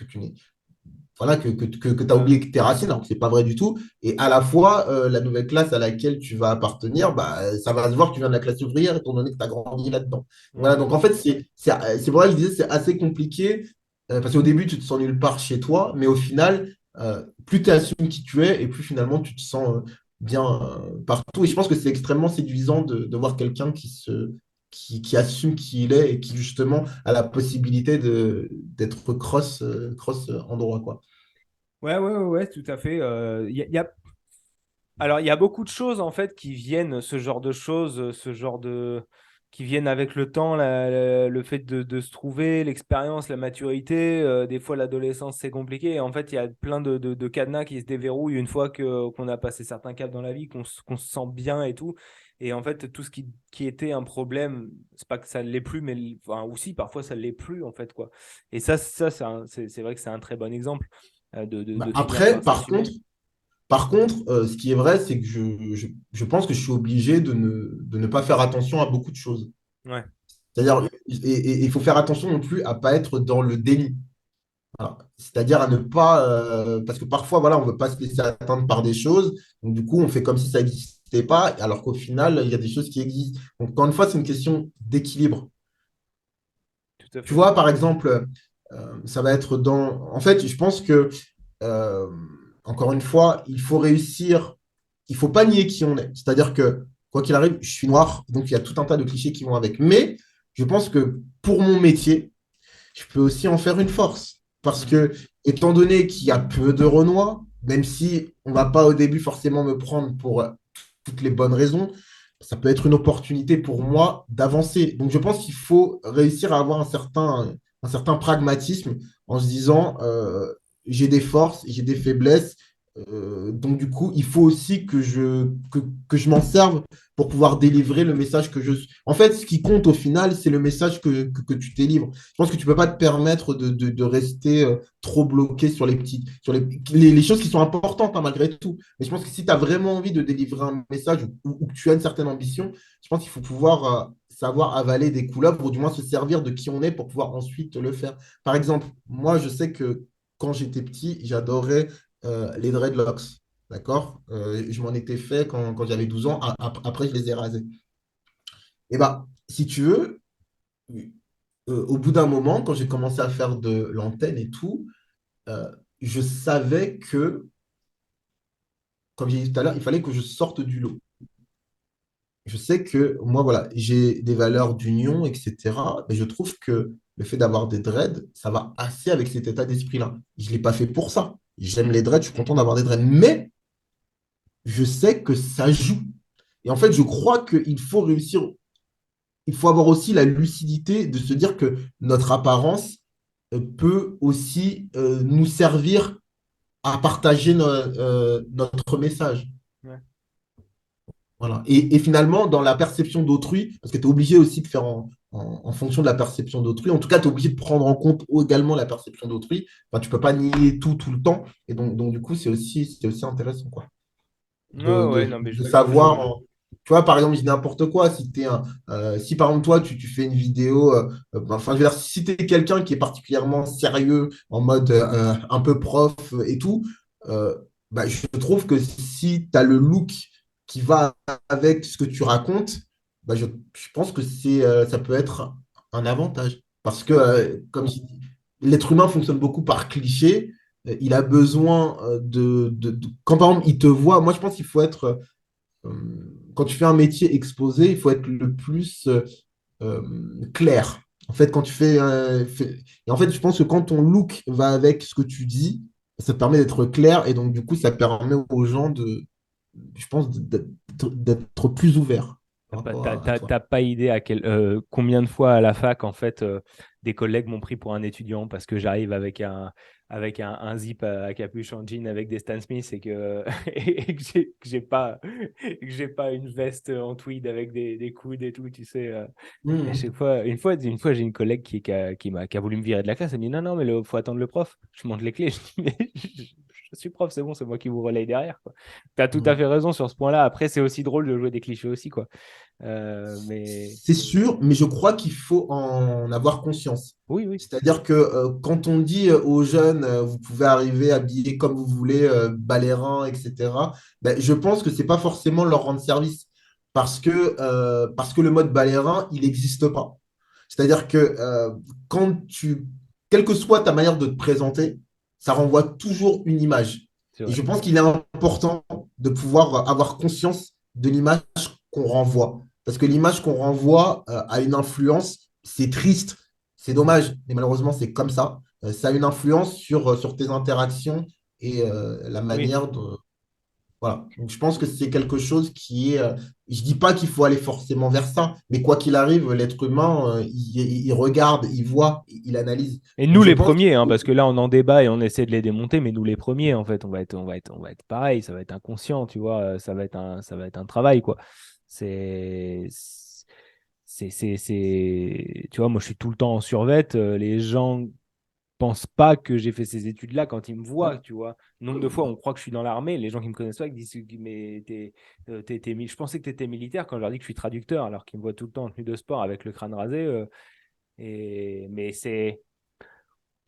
voilà, que tu as
Ouais,
oublié tes racines, alors que c'est pas vrai du tout. Et à la fois, la nouvelle classe à laquelle tu vas appartenir, bah, ça va se voir que tu viens de la classe ouvrière, étant donné que tu as grandi là-dedans.
ouais,
Voilà, donc
ouais.
en fait, c'est vrai, je disais, c'est assez compliqué, parce qu'au début, tu te sens nulle part chez toi, mais au final, plus tu assumes qui tu es, et plus finalement, tu te sens bien partout. Et je pense que c'est extrêmement séduisant de voir quelqu'un qui assume qui il est et qui justement a la possibilité d'être cross endroit, quoi.
Ouais, ouais, ouais, ouais, tout à fait. Alors, il y a beaucoup de choses en fait qui viennent, ce genre de choses, ce genre de qui viennent avec le temps, le fait de se trouver, l'expérience, la maturité. Des fois, l'adolescence, c'est compliqué. Et en fait, il y a plein de cadenas qui se déverrouillent une fois qu'on a passé certains caps dans la vie, qu'on se sent bien et tout. Et en fait, tout ce qui était un problème, c'est pas que ça ne l'est plus, mais enfin, aussi parfois ça ne l'est plus en fait quoi. Et ça, c'est vrai que c'est un très bon exemple
Bah,
de finir
après,
par s'assumer.
par contre, ce qui est vrai, c'est que je pense que je suis obligé de ne pas faire attention à beaucoup de choses.
Ouais.
C'est-à-dire, et il faut faire attention non plus à pas être dans le déni. Voilà. C'est-à-dire à ne pas, parce que parfois, voilà, on ne veut pas se laisser atteindre par des choses, donc du coup, on fait comme si ça n'existait pas, alors qu'au final, il y a des choses qui existent. Donc, encore une fois, c'est une question d'équilibre.
Tout à
Tu
fait.
vois, par exemple, ça va être dans. En fait, je pense que, euh, encore une fois, il faut réussir, il faut pas nier qui on est. C'est-à-dire que, quoi qu'il arrive, je suis noir, donc il y a tout un tas de clichés qui vont avec. Mais je pense que pour mon métier, je peux aussi en faire une force. Parce
Mhm.
que, étant donné qu'il y a peu de Renois, même si on ne va pas au début forcément me prendre pour toutes les bonnes raisons, ça peut être une opportunité pour moi d'avancer. Donc, je pense qu'il faut réussir à avoir un certain pragmatisme en se disant, j'ai des forces, j'ai des faiblesses. Donc, du coup, il faut aussi que je m'en serve pour pouvoir délivrer le message que je suis. En fait, ce qui compte au final, c'est le message que tu délivres. Je pense que tu ne peux pas te permettre de rester trop bloqué sur les choses qui sont importantes hein, malgré tout. Mais je pense que si tu as vraiment envie de délivrer un message ou que tu as une certaine ambition, je pense qu'il faut pouvoir savoir avaler des couleuvres ou du moins se servir de qui on est pour pouvoir ensuite le faire. Par exemple, moi, je sais que quand j'étais petit, j'adorais les dreadlocks. d'accord? Je m'en étais fait quand j'avais 12 ans. Après, je les ai rasés. Et bah, si tu veux, au bout d'un moment, quand j'ai commencé à faire de l'antenne et tout, euh, je savais que, comme j'ai dit tout à l'heure, il fallait que je sorte du lot. Je sais que moi, voilà, j'ai des valeurs d'union, etc. Mais je trouve que le fait d'avoir des dreads, ça va assez avec cet état d'esprit-là. Je ne l'ai pas fait pour ça. J'aime les dreads, je suis content d'avoir des dreads. Mais je sais que ça joue. Et en fait, je crois qu'il faut réussir, il faut avoir aussi la lucidité de se dire que notre apparence peut aussi nous servir à partager notre message.
Ouais.
Voilà. Et finalement, dans la perception d'autrui, parce que tu es obligé aussi de faire en fonction de la perception d'autrui, en tout cas, tu es obligé de prendre en compte également la perception d'autrui. Enfin, tu ne peux pas nier tout le temps. Et donc du coup, c'est aussi intéressant, quoi.
Ouais, ouais, non, mais
De
je-
savoir, tu vois, par exemple, je dis n'importe quoi, si par exemple, toi, tu fais une vidéo, enfin, je veux dire, si tu es quelqu'un qui est particulièrement sérieux, en mode un peu prof et tout, euh, bah, je trouve que si tu as le look qui va avec ce que tu racontes, bah, je pense que ça peut être un avantage. Parce que, comme je dis, l'être humain fonctionne beaucoup par cliché. Il a besoin quand par exemple il te voit, moi je pense qu'il faut être, quand tu fais un métier exposé, il faut être le plus clair. En fait, et en fait, je pense que quand ton look va avec ce que tu dis, ça te permet d'être clair et donc du coup, ça permet aux gens je pense, d'être plus ouverts
T'as
par
pas,
rapport à toi.
t'as pas idée combien de fois à la fac, en fait, des collègues m'ont pris pour un étudiant parce que j'arrive avec un zip à capuche en jean avec des Stan Smith et que, et que j'ai pas une veste en tweed avec des coudes et tout, tu sais. Et à
Mhm.
chaque fois, une fois, j'ai une collègue qui a voulu me virer de la classe. Elle me dit non, non, mais il faut attendre le prof. Je monte les clés. Je dis, mais je suis prof, c'est bon, c'est moi qui vous relaye derrière, quoi. Tu as tout à
Mhm.
fait raison sur ce point-là. Après, c'est aussi drôle de jouer des clichés aussi, quoi. Mais
C'est sûr, mais je crois qu'il faut en avoir conscience.
oui, oui,
C'est-à-dire que quand on dit aux jeunes, vous pouvez arriver habillés comme vous voulez, ballerins, etc., ben, je pense que ce n'est pas forcément leur rendre service parce que le mode balérin, il n'existe pas. C'est-à-dire que quelle que soit ta manière de te présenter, ça renvoie toujours une image.
c'est
Et
vrai.
je pense qu'il est important de pouvoir avoir conscience de l'image qu'on renvoie. Parce que l'image qu'on renvoie a une influence, c'est triste, c'est dommage, mais malheureusement, c'est comme ça. Ça a une influence sur tes interactions et la
Oui.
manière de. Voilà. Donc, je pense que c'est quelque chose qui est. Je dis pas qu'il faut aller forcément vers ça, mais quoi qu'il arrive, l'être humain, il regarde, il voit, il analyse.
Et
Donc,
nous
je
les
pense
premiers, hein,
qu'il
parce que là on en débat et on essaie de les démonter, mais nous les premiers, en fait, on va être pareil, ça va être inconscient, tu vois, ça va être un travail, quoi. C'est, tu vois, moi je suis tout le temps en survêt, les gens pensent pas que j'ai fait ces études-là quand ils me voient, tu vois. Nombre de fois, on croit que je suis dans l'armée, les gens qui me connaissent pas, ils disent, mais je pensais que tu étais militaire quand je leur dis que je suis traducteur, alors qu'ils me voient tout le temps en tenue de sport avec le crâne rasé. Mais c'est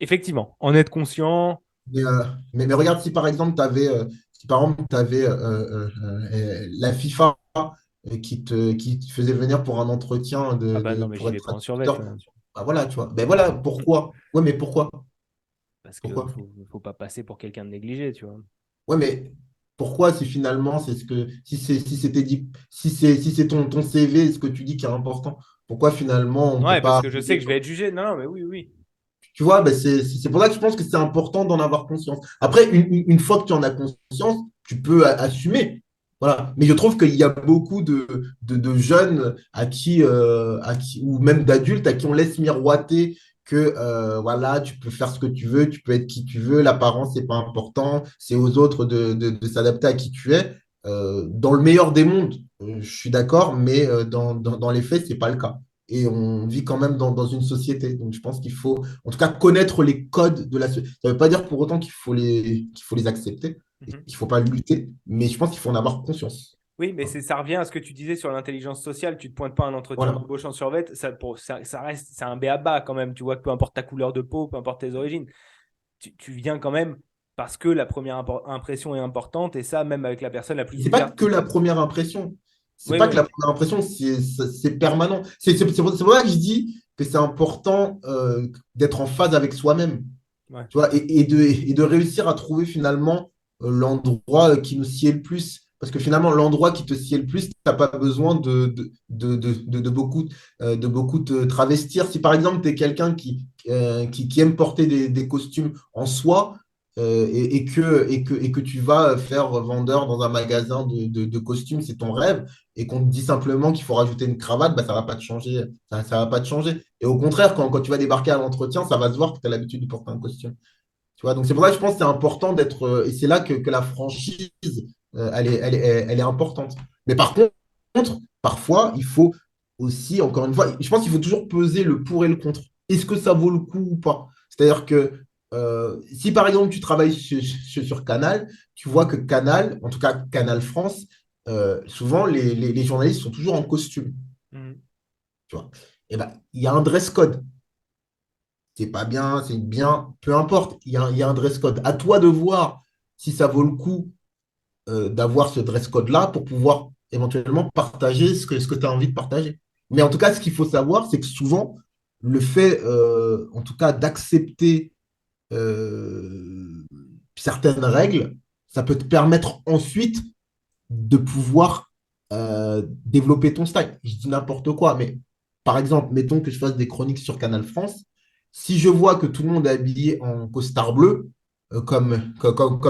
effectivement, en être conscient.
mais regarde, si par exemple, tu avais, la FIFA qui te faisait venir pour un entretien
Ah bah non, mais
pour
j'y
être
vais pas en survêt.
traducteur, bah voilà, tu vois. Ben voilà, pourquoi? Ouais, mais pourquoi?
Parce que
Pourquoi?
faut pas passer pour quelqu'un de négligé, tu vois.
Ouais, mais pourquoi si finalement c'est ce que si c'était dit si c'est ton CV ce que tu dis qui est important, pourquoi finalement on peut
Ouais, parce
pas
que je sais que je vais être jugé. Non, non, mais oui, oui.
tu vois, ben c'est pour ça que je pense que c'est important d'en avoir conscience. Après, une fois que tu en as conscience, tu peux assumer. Voilà. Mais je trouve qu'il y a beaucoup de jeunes ou même d'adultes à qui on laisse miroiter que voilà, tu peux faire ce que tu veux, tu peux être qui tu veux, l'apparence, c'est pas important, c'est aux autres de s'adapter à qui tu es. Dans le meilleur des mondes, je suis d'accord, mais dans les faits, c'est pas le cas. Et on vit quand même dans une société. Donc, je pense qu'il faut en tout cas connaître les codes de la société. Ça ne veut pas dire pour autant qu'il faut les accepter et
Mhm.
qu'il ne faut pas lutter, mais je pense qu'il faut en avoir conscience.
Oui, mais
Voilà.
ça revient à ce que tu disais sur l'intelligence sociale. Tu te pointes pas à un entretien
Voilà.
d'embauche en survêt, ça reste, c'est un b.a.-ba quand même. Tu vois, que peu importe ta couleur de peau, peu importe tes origines, tu viens quand même parce que la première impression est importante, et ça, même avec la personne la plus
C'est pas que la
divertissante.
première impression. C'est
Oui,
pas que
oui,
la première impression, c'est permanent. C'est pour ça que je dis que c'est important d'être en phase avec soi-même.
ouais.
Tu vois, et de réussir à trouver finalement l'endroit qui nous sied le plus. Parce que finalement, l'endroit qui te sied le plus, tu n'as pas besoin de beaucoup te travestir. Si par exemple, tu es quelqu'un qui aime porter des costumes en soie et que tu vas faire vendeur dans un magasin de costumes, c'est ton rêve, et qu'on te dit simplement qu'il faut rajouter une cravate, bah, ça ne va pas te changer. Ça va pas te changer. Et au contraire, quand tu vas débarquer à l'entretien, ça va se voir que tu as l'habitude de porter un costume. Tu vois, donc c'est pour ça que je pense que c'est important d'être. Et c'est là que la franchise, elle est importante. Mais par contre, parfois, il faut aussi, encore une fois, je pense qu'il faut toujours peser le pour et le contre. Est-ce que ça vaut le coup ou pas? C'est-à-dire que si par exemple tu travailles sur Canal, tu vois que Canal, en tout cas Canal France, souvent les journalistes sont toujours en costume.
Mhm.
Tu vois. Et ben, il y a un dress code. C'est pas bien, c'est bien, peu importe, il y a un dress code. À toi de voir si ça vaut le coup d'avoir ce dress code-là pour pouvoir éventuellement partager ce que tu as envie de partager. Mais en tout cas, ce qu'il faut savoir, c'est que souvent, le fait, en tout cas, d'accepter euh, certaines règles, ça peut te permettre ensuite de pouvoir développer ton style. Je dis n'importe quoi, mais par exemple, mettons que je fasse des chroniques sur Canal France. Si je vois que tout le monde est habillé en costard bleu, comme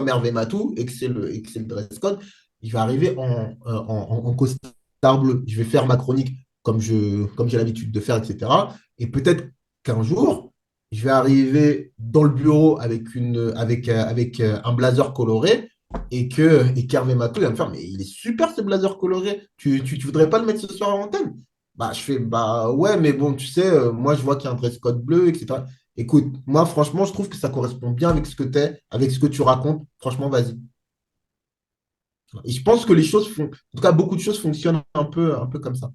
Hervé Matou, et que c'est le dress code, je vais arriver en costard bleu. Je vais faire ma chronique comme j'ai l'habitude de faire, etc. Et peut-être qu'un jour, je vais arriver dans le bureau avec un blazer coloré et qu'Hervé Mato, il va me faire, mais il est super ce blazer coloré. Tu voudrais pas le mettre ce soir à l'antenne? Bah, je fais, bah ouais, mais bon, tu sais, moi je vois qu'il y a un dress code bleu, etc. Écoute, moi franchement, je trouve que ça correspond bien avec ce que tu es, avec ce que tu racontes. Franchement, vas-y. Et je pense que les choses font, en tout cas, beaucoup de choses fonctionnent un peu comme ça.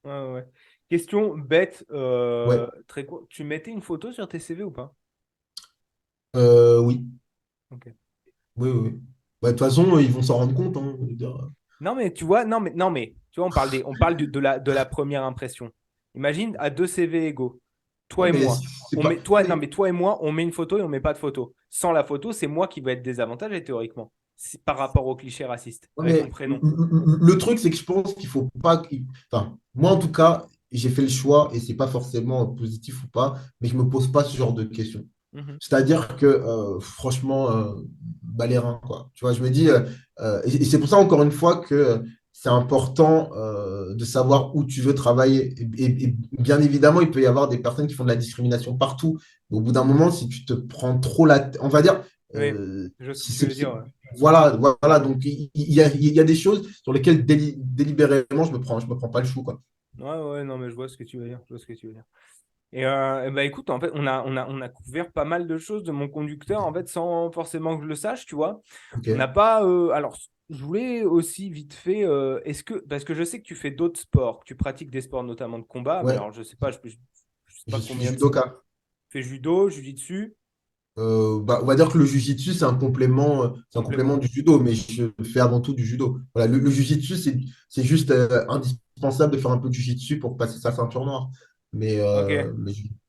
Ouais, ouais, ouais. Question bête,
Ouais,
très court. Tu mettais une photo sur tes CV ou pas?
oui,
Ok.
oui, oui. Oui. Bah, de toute façon, ils vont s'en rendre compte, hein, je veux dire.
Non, mais tu vois, non, mais, tu vois, on parle de la première impression. Imagine à deux CV égaux,
Ouais,
toi et
mais
moi.
c'est
On
pas.
met, toi, non,
Mais
mais toi et moi, on met une photo et on met pas de photo. Sans la photo, c'est moi qui vais être désavantagé théoriquement, par rapport au cliché raciste,
Ouais,
avec mon
mais
prénom.
le truc, c'est que je pense qu'il faut pas. Enfin, moi, en tout cas, j'ai fait le choix et c'est pas forcément positif ou pas, mais je me pose pas ce genre de questions.
Mhm.
C'est-à-dire que, franchement, bah, les reins, quoi. Tu vois, je me dis, et c'est pour ça, encore une fois, que c'est important de savoir où tu veux travailler. Et bien évidemment, il peut y avoir des personnes qui font de la discrimination partout. Mais au bout d'un moment, si tu te prends trop la tête, on va dire,
Oui, je vois ce que
si
tu
c'est
veux dire. Ouais,
voilà, voilà, donc il y a des choses sur lesquelles délibérément je me prends pas le chou, quoi.
ouais, ouais, non, mais je vois ce que tu veux dire. Je vois ce que tu veux dire. Et bah écoute, en fait, on a couvert pas mal de choses de mon conducteur, en fait, sans forcément que je le sache, tu vois.
Ok.
On n'a pas. Alors, je voulais aussi vite fait. Est-ce que. Parce que je sais que tu fais d'autres sports, que tu pratiques des sports notamment de combat, mais
Ouais,
alors je sais pas, je sais
je
pas
suis
combien de. Tu
judoka.
fais judo, jiu-jitsu,
Bah, on va dire que le jujitsu, c'est un complément
complément.
du judo, mais je fais avant tout du judo. Voilà, le jujitsu, c'est juste indispensable de faire un peu de jujitsu pour passer sa ceinture noire. Mais,
Ok.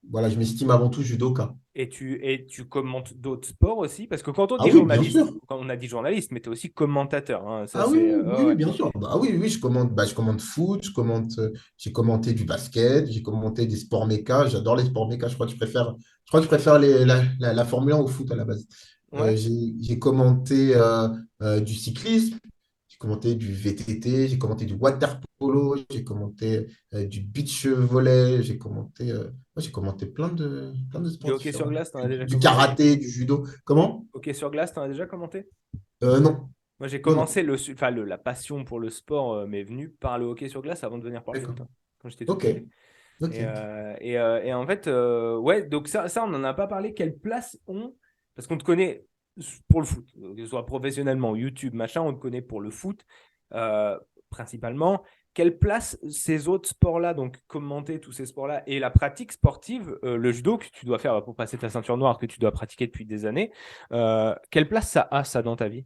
voilà, je m'estime avant tout judoka.
Et tu commentes d'autres sports aussi, parce que quand on
Ah
dit
oui, bien
journaliste,
sûr.
quand on a dit journaliste, mais tu es aussi commentateur, hein, ça
Ah oui,
c'est.
oui, oui,
Ouais,
oui,
ouais.
bien sûr. Bah oui, oui, je commande foot, j'ai commenté du basket, j'ai commenté des sports méca. J'adore les sports méca. Je crois que je préfère la Formule 1 au foot à la base.
Ouais.
J'ai commenté du cyclisme, j'ai commenté du VTT, j'ai commenté du water polo, j'ai commenté du beach volley, j'ai commenté plein de
Du
sports
hockey sur
différents.
glace, t'en as
Du,
déjà
du
commenté?
karaté, du judo. Comment?
Hockey sur glace, t'en as déjà commenté?
Non,
Moi, j'ai
non, non.
commencé la passion pour le sport m'est venue par le hockey sur glace avant de venir par le
D'accord.
foot, hein, quand j'étais tout
Ok,
petit.
ok.
Et en fait, ouais, donc ça, on n'en a pas parlé. Quelle place ont, parce qu'on te connaît pour le foot, que ce soit professionnellement, YouTube, machin, on te connaît pour le foot, euh, principalement. quelle place ces autres sports-là, donc commenter tous ces sports-là, et la pratique sportive, le judo que tu dois faire pour passer ta ceinture noire, que tu dois pratiquer depuis des années, quelle place ça a, ça, dans ta vie?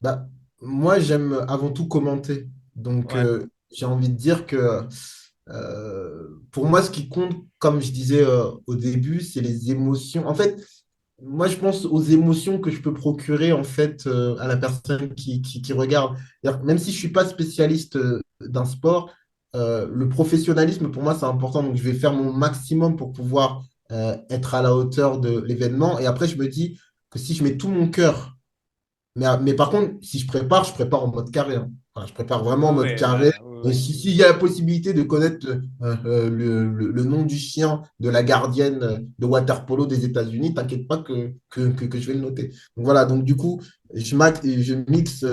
Bah, moi, j'aime avant tout commenter. Donc,
Ouais,
j'ai envie de dire que pour moi, ce qui compte, comme je disais au début, c'est les émotions. En fait, moi, je pense aux émotions que je peux procurer en fait à la personne qui regarde. C'est-à-dire, même si je ne suis pas spécialiste d'un sport, le professionnalisme, pour moi, c'est important. Donc, je vais faire mon maximum pour pouvoir être à la hauteur de l'événement. Et après, je me dis que si je mets tout mon cœur mais par contre, si je prépare en mode carré, hein. Voilà, je prépare vraiment en mode
ouais,
carré.
bah, ouais.
S'il y a la possibilité de connaître le nom du chien de la gardienne de water-polo des États-Unis, t'inquiète pas que je vais le noter. Donc voilà, donc du coup, je mixe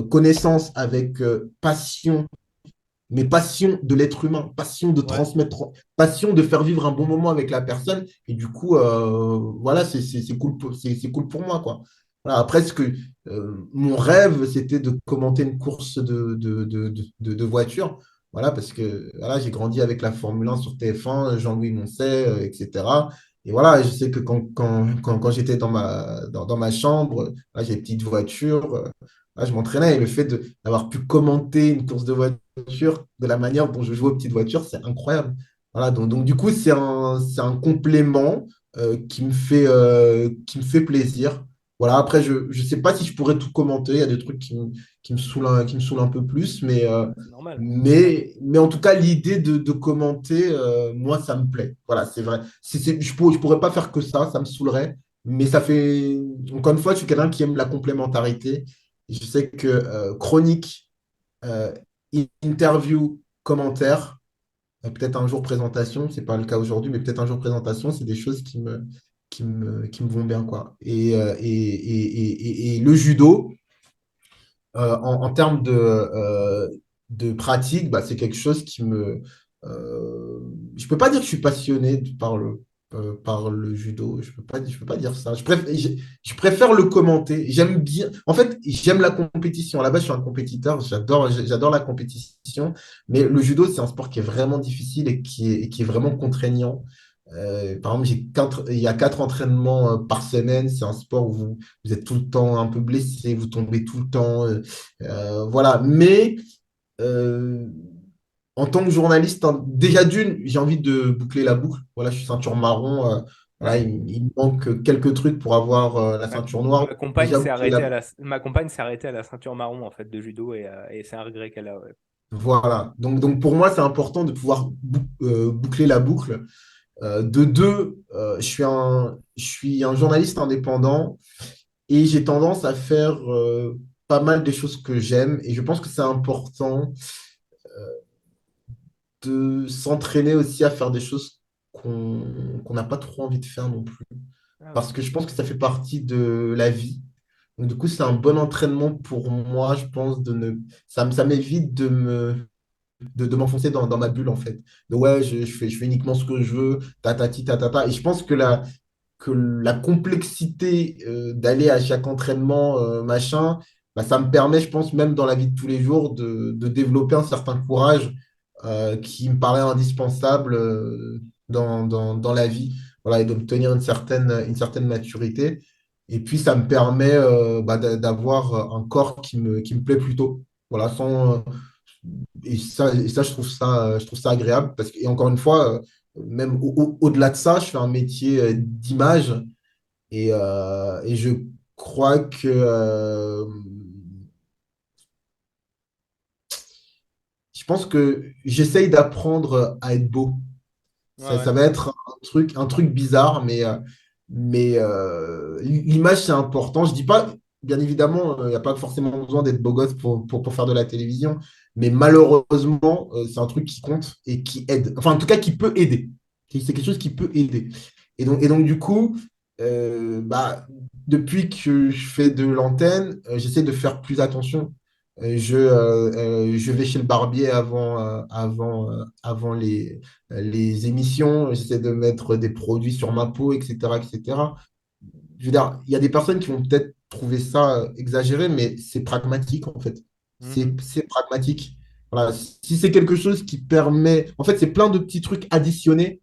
connaissance avec passion, mais passion de l'être humain, passion de
Ouais.
transmettre, passion de faire vivre un bon moment avec la personne. Et du coup, voilà, c'est cool, c'est cool pour moi, quoi. Voilà, après, mon rêve, c'était de commenter une course de voiture. Voilà, parce que voilà, j'ai grandi avec la Formule 1 sur TF1, Jean-Louis Moncet, etc. Et voilà, je sais que quand j'étais dans ma chambre, là, j'ai une petite voiture, là, je m'entraînais. Et le fait d'avoir pu commenter une course de voiture, de la manière dont je joue aux petites voitures, c'est incroyable. Voilà, donc du coup, c'est un complément qui me fait plaisir. Voilà, après, je ne sais pas si je pourrais tout commenter. Il y a des trucs qui me saoulent un peu plus,
C'est normal.
mais en tout cas, l'idée de commenter, moi, ça me plaît. Voilà, c'est vrai. Je pourrais pas faire que ça me saoulerait. Mais ça fait, encore une fois, je suis quelqu'un qui aime la complémentarité. Je sais que chronique, euh, interview, commentaire, peut-être un jour présentation, c'est pas le cas aujourd'hui, mais peut-être un jour présentation, c'est des choses qui me vont bien, quoi. Et le judo, en termes de pratique, bah, c'est quelque chose qui me... je peux pas dire que je suis passionné par le judo. Je peux pas dire ça. Je préfère le commenter. J'aime bien. En fait, j'aime la compétition. À la base, je suis un compétiteur. J'adore la compétition. Mais le judo, c'est un sport qui est vraiment difficile et qui est vraiment contraignant. Par exemple, il y a 4 entraînements par semaine. C'est un sport où vous êtes tout le temps un peu blessé, vous tombez tout le temps. Voilà. Mais euh, en tant que journaliste, hein, déjà d'une, j'ai envie de boucler la boucle. Voilà, je suis ceinture marron. Voilà,
Ouais.
il me manque quelques trucs pour avoir la
Ma,
ceinture noire.
ma compagne
Déjà
s'est
boucler
arrêtée
la...
ma compagne s'est arrêtée à la ceinture marron en fait de judo et c'est un regret qu'elle a. Ouais.
Voilà. Donc pour moi, c'est important de pouvoir boucler la boucle. De deux, je suis un journaliste indépendant et j'ai tendance à faire pas mal des choses que j'aime. Et je pense que c'est important de s'entraîner aussi à faire des choses qu'on n'a pas trop envie de faire non plus.
Ah ouais.
Parce que je pense que ça fait partie de la vie. Donc, du coup, c'est un bon entraînement pour moi, je pense, ça m'évite de m'enfoncer dans ma bulle, en fait. De ouais, je fais uniquement ce que je veux, tatati, tatata. Et je pense que la complexité d'aller à chaque entraînement, machin, bah, ça me permet, je pense, même dans la vie de tous les jours, de développer un certain courage qui me paraît indispensable dans la vie, voilà, et d'obtenir une certaine maturité. Et puis, ça me permet bah, d'avoir un corps qui me plaît plutôt. Voilà, et ça, je trouve ça agréable parce que, et encore une fois, même au-delà de ça, je fais un métier d'image et je crois que je pense que j'essaye d'apprendre à être beau.
Ouais, ouais.
Ça va être un truc bizarre, mais l'image, c'est important. Je dis pas, bien évidemment, il n'y a pas forcément besoin d'être beau gosse pour faire de la télévision, mais malheureusement, c'est un truc qui compte et qui aide. Enfin, en tout cas, qui peut aider. C'est quelque chose qui peut aider. Et donc du coup, bah, depuis que je fais de l'antenne, j'essaie de faire plus attention. Je vais chez le barbier avant les émissions, j'essaie de mettre des produits sur ma peau, etc., etc. Je veux dire, il y a des personnes qui vont peut-être trouver ça exagéré, mais c'est pragmatique en fait.
Mhm.
C'est pragmatique. Voilà, si c'est quelque chose qui permet, en fait, c'est plein de petits trucs additionnés.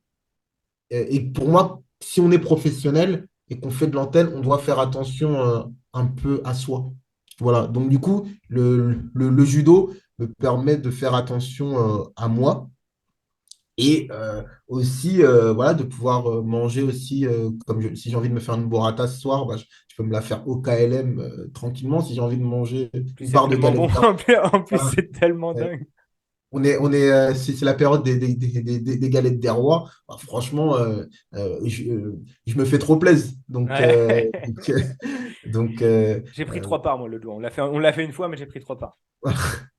Et pour moi, si on est professionnel et qu'on fait de l'antenne, on doit faire attention un peu à soi. Voilà. Donc, du coup, le judo me permet de faire attention à moi et aussi voilà, de pouvoir manger aussi, si j'ai envie de me faire une burrata ce soir, bah, je peux me la faire au KLM tranquillement. Si j'ai envie de manger
En plus,
une
c'est
barre de
tellement bon.
galettes
En plus,
d'Aroy,
c'est tellement dingue.
c'est la période des galettes des rois. Bah, franchement, je me fais trop plaisir. Donc,
Ouais.
donc,
J'ai pris
euh,
3 parts, moi, le dos. On l'a fait une fois, mais j'ai pris 3 parts.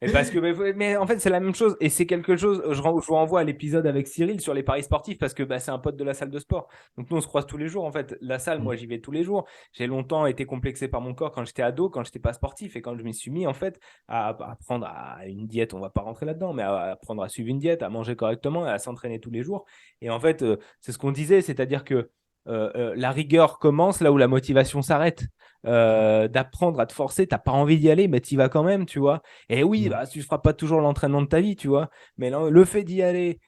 Et parce que, mais en fait, c'est la même chose. Et c'est quelque chose, je vous renvoie à l'épisode avec Cyril sur les paris sportifs parce que bah, c'est un pote de la salle de sport. Donc nous, on se croise tous les jours. En fait, la salle, moi, j'y vais tous les jours. J'ai longtemps été complexé par mon corps quand j'étais ado, quand j'étais pas sportif et quand je m'y suis mis, en fait, à prendre à une diète. On va pas rentrer là-dedans, mais à apprendre à suivre une diète, à manger correctement et à s'entraîner tous les jours. Et en fait, c'est ce qu'on disait, c'est-à-dire que la rigueur commence là où la motivation s'arrête. D'apprendre à te forcer, t'as pas envie d'y aller, mais tu y vas quand même, tu vois. Et oui, bah, tu ne feras pas toujours l'entraînement de ta vie, tu vois. Mais le fait d'y aller,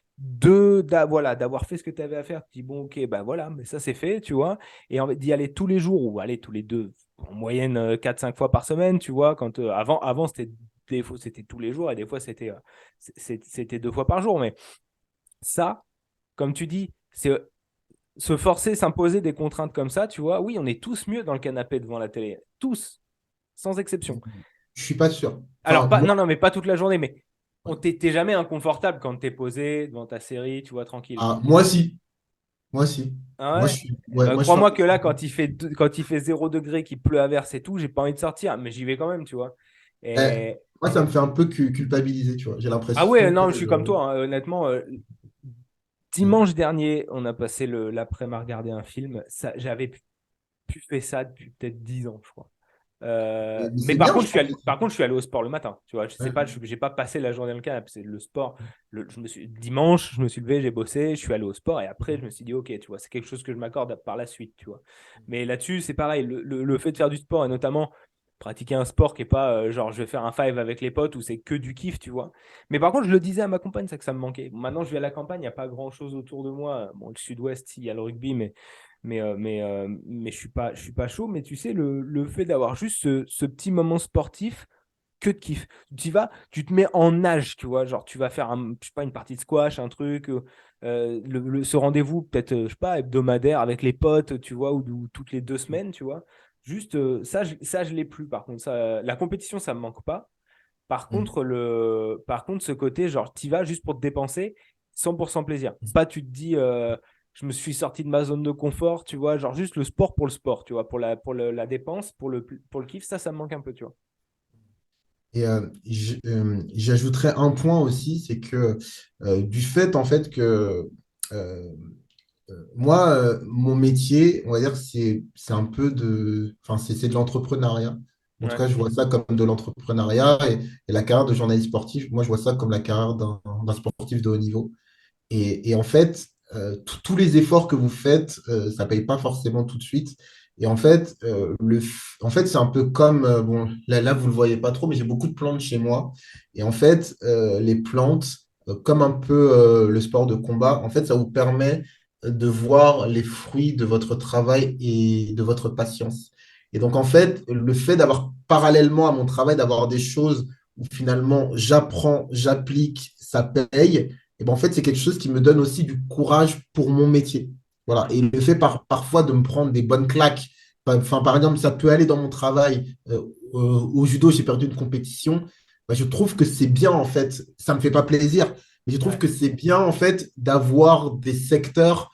voilà, d'avoir fait ce que tu avais à faire, tu dis, bon, ok, ben voilà, mais ça c'est fait, tu vois. Et d'y aller tous les jours, ou aller tous les deux, en moyenne 4-5 fois par semaine, tu vois. Avant c'était des fois, c'était tous les jours, et des fois, c'était 2 fois par jour. Mais ça, comme tu dis, c'est se forcer, s'imposer des contraintes comme ça, tu vois. Oui, on est tous mieux dans le canapé devant la télé. Tous, sans exception.
je suis pas sûr.
Alors,
Enfin,
pas,
moi,
non, non, mais pas toute la journée, mais
ouais.
t'es jamais inconfortable quand t'es posé devant ta série, tu vois, tranquille.
Ah, moi si. Moi si.
Ah
Moi, je
ouais?
suis.
Eh
Ouais,
ben,
moi, je suis un
crois-moi
peu
que là,
ça.
quand il fait 0 degré, qu'il pleut à verse et tout, j'ai pas envie de sortir, mais j'y vais quand même, tu vois.
Eh,
Et...
moi, ça me fait un peu culpabiliser, tu vois. J'ai
Ah ouais,
l'impression que.
non, je suis comme toi, hein, honnêtement. Dimanche dernier, on a passé l'après-midi à regarder un film. J'avais pu faire ça depuis peut-être 10 ans, je crois.
Mais
Mais
c'est bien, je pense.
par contre, je suis allé au sport le matin. Tu vois, je sais
Ouais.
pas, j'ai pas passé la journée dans le canapé. C'est le sport. Dimanche, je me suis levé, j'ai bossé, je suis allé au sport et après, je me suis dit, ok, tu vois, c'est quelque chose que je m'accorde par la suite, tu vois. Mais là-dessus, c'est pareil. Le fait de faire du sport et notamment pratiquer un sport qui est pas genre je vais faire un five avec les potes où c'est que du kiff, tu vois. Mais par contre, je le disais à ma compagne, c'est que ça me manquait. Maintenant, je vais à la campagne, il n'y a pas grand-chose autour de moi. Bon, le sud-ouest, il y a le rugby, mais je suis pas chaud. Mais tu sais, le fait d'avoir juste ce petit moment sportif, que de kiff. Tu y vas, tu te mets en nage, tu vois. Genre, tu vas faire je sais pas, une partie de squash, un truc. Ce rendez-vous, peut-être, je sais pas, hebdomadaire avec les potes, tu vois, ou toutes les 2 semaines, tu vois. Juste, ça, je l'ai plus. Par contre, ça, la compétition, ça me manque pas.
Mm.
Par contre, ce côté, genre, tu vas juste pour te dépenser, 100% plaisir. Pas tu te dis, je me suis sorti de ma zone de confort, tu vois, genre juste le sport pour le sport, tu vois, la dépense, pour le kiff, ça me manque un peu, tu vois.
Et j'ajouterais un point aussi, c'est que du fait en fait que euh, moi, mon métier, on va dire, c'est un peu enfin, c'est de l'entrepreneuriat. En tout
Ouais.
cas, je vois ça comme de l'entrepreneuriat et la carrière de journaliste sportif, moi, je vois ça comme la carrière d'un sportif de haut niveau. Et en fait, tous les efforts que vous faites, ça ne paye pas forcément tout de suite. Et en fait, en fait c'est un peu comme, bon, là, vous ne le voyez pas trop, mais j'ai beaucoup de plantes chez moi. Et en fait, les plantes, comme un peu le sport de combat, en fait, ça vous permet de voir les fruits de votre travail et de votre patience. Et donc, en fait, le fait d'avoir parallèlement à mon travail, d'avoir des choses où finalement j'apprends, j'applique, ça paye, et ben en fait, c'est quelque chose qui me donne aussi du courage pour mon métier. Voilà. Et le fait parfois de me prendre des bonnes claques, enfin, par exemple, ça peut aller dans mon travail. Au judo, j'ai perdu une compétition. Ben, je trouve que c'est bien, en fait. Ça ne me fait pas plaisir, mais je trouve
Ouais.
que c'est bien, en fait, d'avoir des secteurs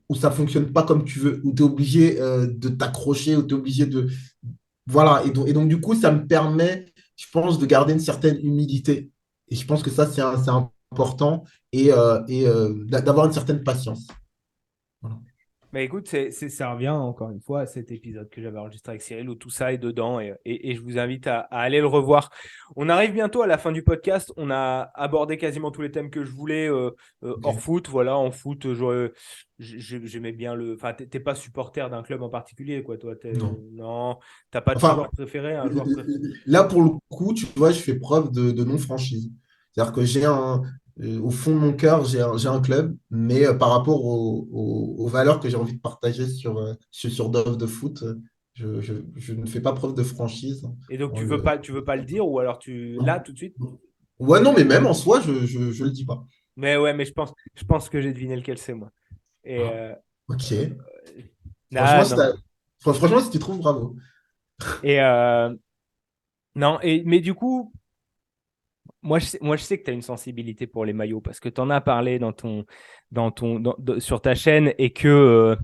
où ça ne fonctionne pas comme tu veux, où tu es obligé de t'accrocher, où tu es obligé de. Voilà. Et donc, du coup, ça me permet, je pense, de garder une certaine humilité. Et je pense que ça, c'est important et d'avoir une certaine patience. Voilà.
Mais écoute, ça revient encore une fois à cet épisode que j'avais enregistré avec Cyril où tout ça est dedans et je vous invite à aller le revoir. On arrive bientôt à la fin du podcast. On a abordé quasiment tous les thèmes que je voulais hors
Ok.
foot. Voilà, en foot, j'aimais bien le. Enfin, t'es pas supporter d'un club en particulier, quoi, toi.
Non.
Non, t'as pas de
Enfin,
joueur préféré, un joueur préféré.
là, pour le coup, tu vois, je fais preuve de non-franchise. C'est-à-dire que au fond de mon cœur, j'ai un club, mais par rapport aux valeurs que j'ai envie de partager sur Dove de foot, je ne fais pas preuve de franchise
Et donc,
en le.
tu veux pas le dire ou alors là, tout de suite?
Ouais, non, mais même en soi, je le dis pas.
Mais ouais, mais je pense que j'ai deviné lequel c'est moi. Et
Ah, ok.
non,
Franchement,
non.
franchement, si tu trouves, bravo.
Et non, mais du coup, moi, je sais que tu as une sensibilité pour les maillots parce que tu en as parlé sur ta chaîne et que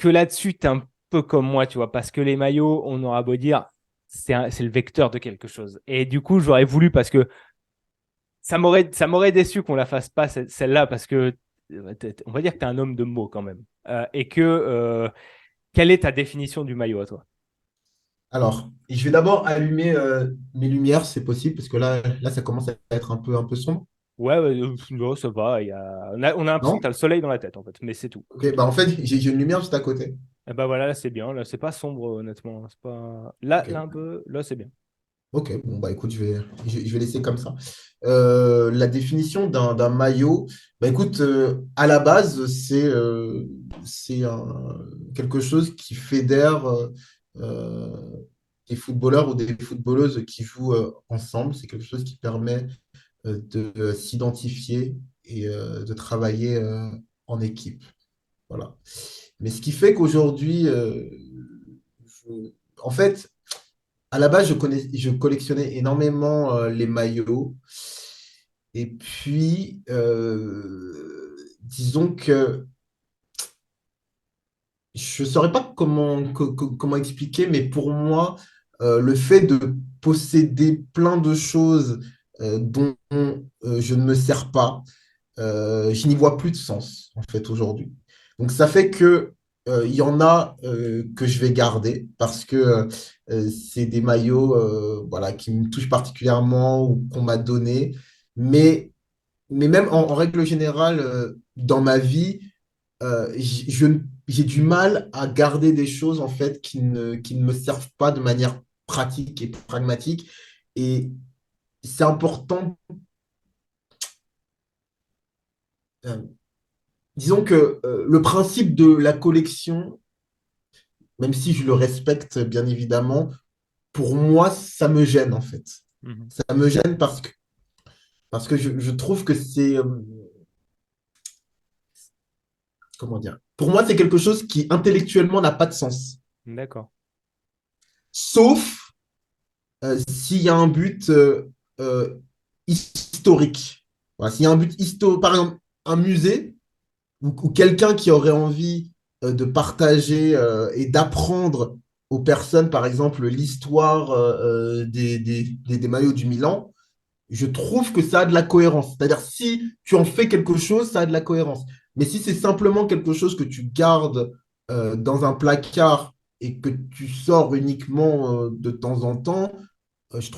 là-dessus, tu es un peu comme moi, tu vois, parce que les maillots, on aura beau dire, c'est le vecteur de quelque chose. Et du coup, j'aurais voulu parce que ça m'aurait déçu qu'on la fasse pas celle-là parce que on va dire que tu es un homme de mots quand même. Quelle est ta définition du maillot à toi?
Alors, je vais d'abord allumer mes lumières, c'est possible, parce que là, ça commence à être un peu sombre.
Ouais, ouais, non, ça va. On a l'impression que tu
Non?
as le soleil dans la tête, en fait, mais c'est tout.
Ok, bah en fait, j'ai une lumière juste à côté.
Et bah voilà, là, c'est bien. Là, c'est pas sombre, honnêtement. C'est pas...
Ok.
là, un peu, là, c'est bien.
Ok, bon, bah écoute, je vais laisser comme ça. La définition d'un maillot, bah écoute, à la base, quelque chose qui fédère euh, des footballeurs ou des footballeuses qui jouent ensemble. C'est quelque chose qui permet de s'identifier et de travailler en équipe. Voilà. Mais ce qui fait qu'aujourd'hui, en fait, à la base, je collectionnais énormément les maillots. Et puis, disons que je ne saurais pas comment expliquer, mais pour moi, le fait de posséder plein de choses dont je ne me sers pas, je n'y vois plus de sens, en fait, aujourd'hui. Donc, ça fait que il y en a que je vais garder parce que c'est des maillots voilà, qui me touchent particulièrement ou qu'on m'a donné. Mais, mais même en règle générale, dans ma vie, j'ai du mal à garder des choses en fait qui ne me servent pas de manière pratique et pragmatique. Et c'est important. euh, Disons que le principe de la collection, même si je le respecte bien évidemment, pour moi, ça me gêne en fait.
Mhm.
Ça me gêne parce que je trouve que comment dire, pour moi, c'est quelque chose qui intellectuellement n'a pas de sens.
D'accord.
Sauf s'il y a un but euh, historique. Voilà, s'il y a un but historique, par exemple, un musée ou quelqu'un qui aurait envie de partager et d'apprendre aux personnes, par exemple, l'histoire des maillots du Milan, je trouve que ça a de la cohérence. C'est-à-dire, si tu en fais quelque chose, ça a de la cohérence. Mais si c'est simplement quelque chose que tu gardes dans un placard et que tu sors uniquement de temps en temps, je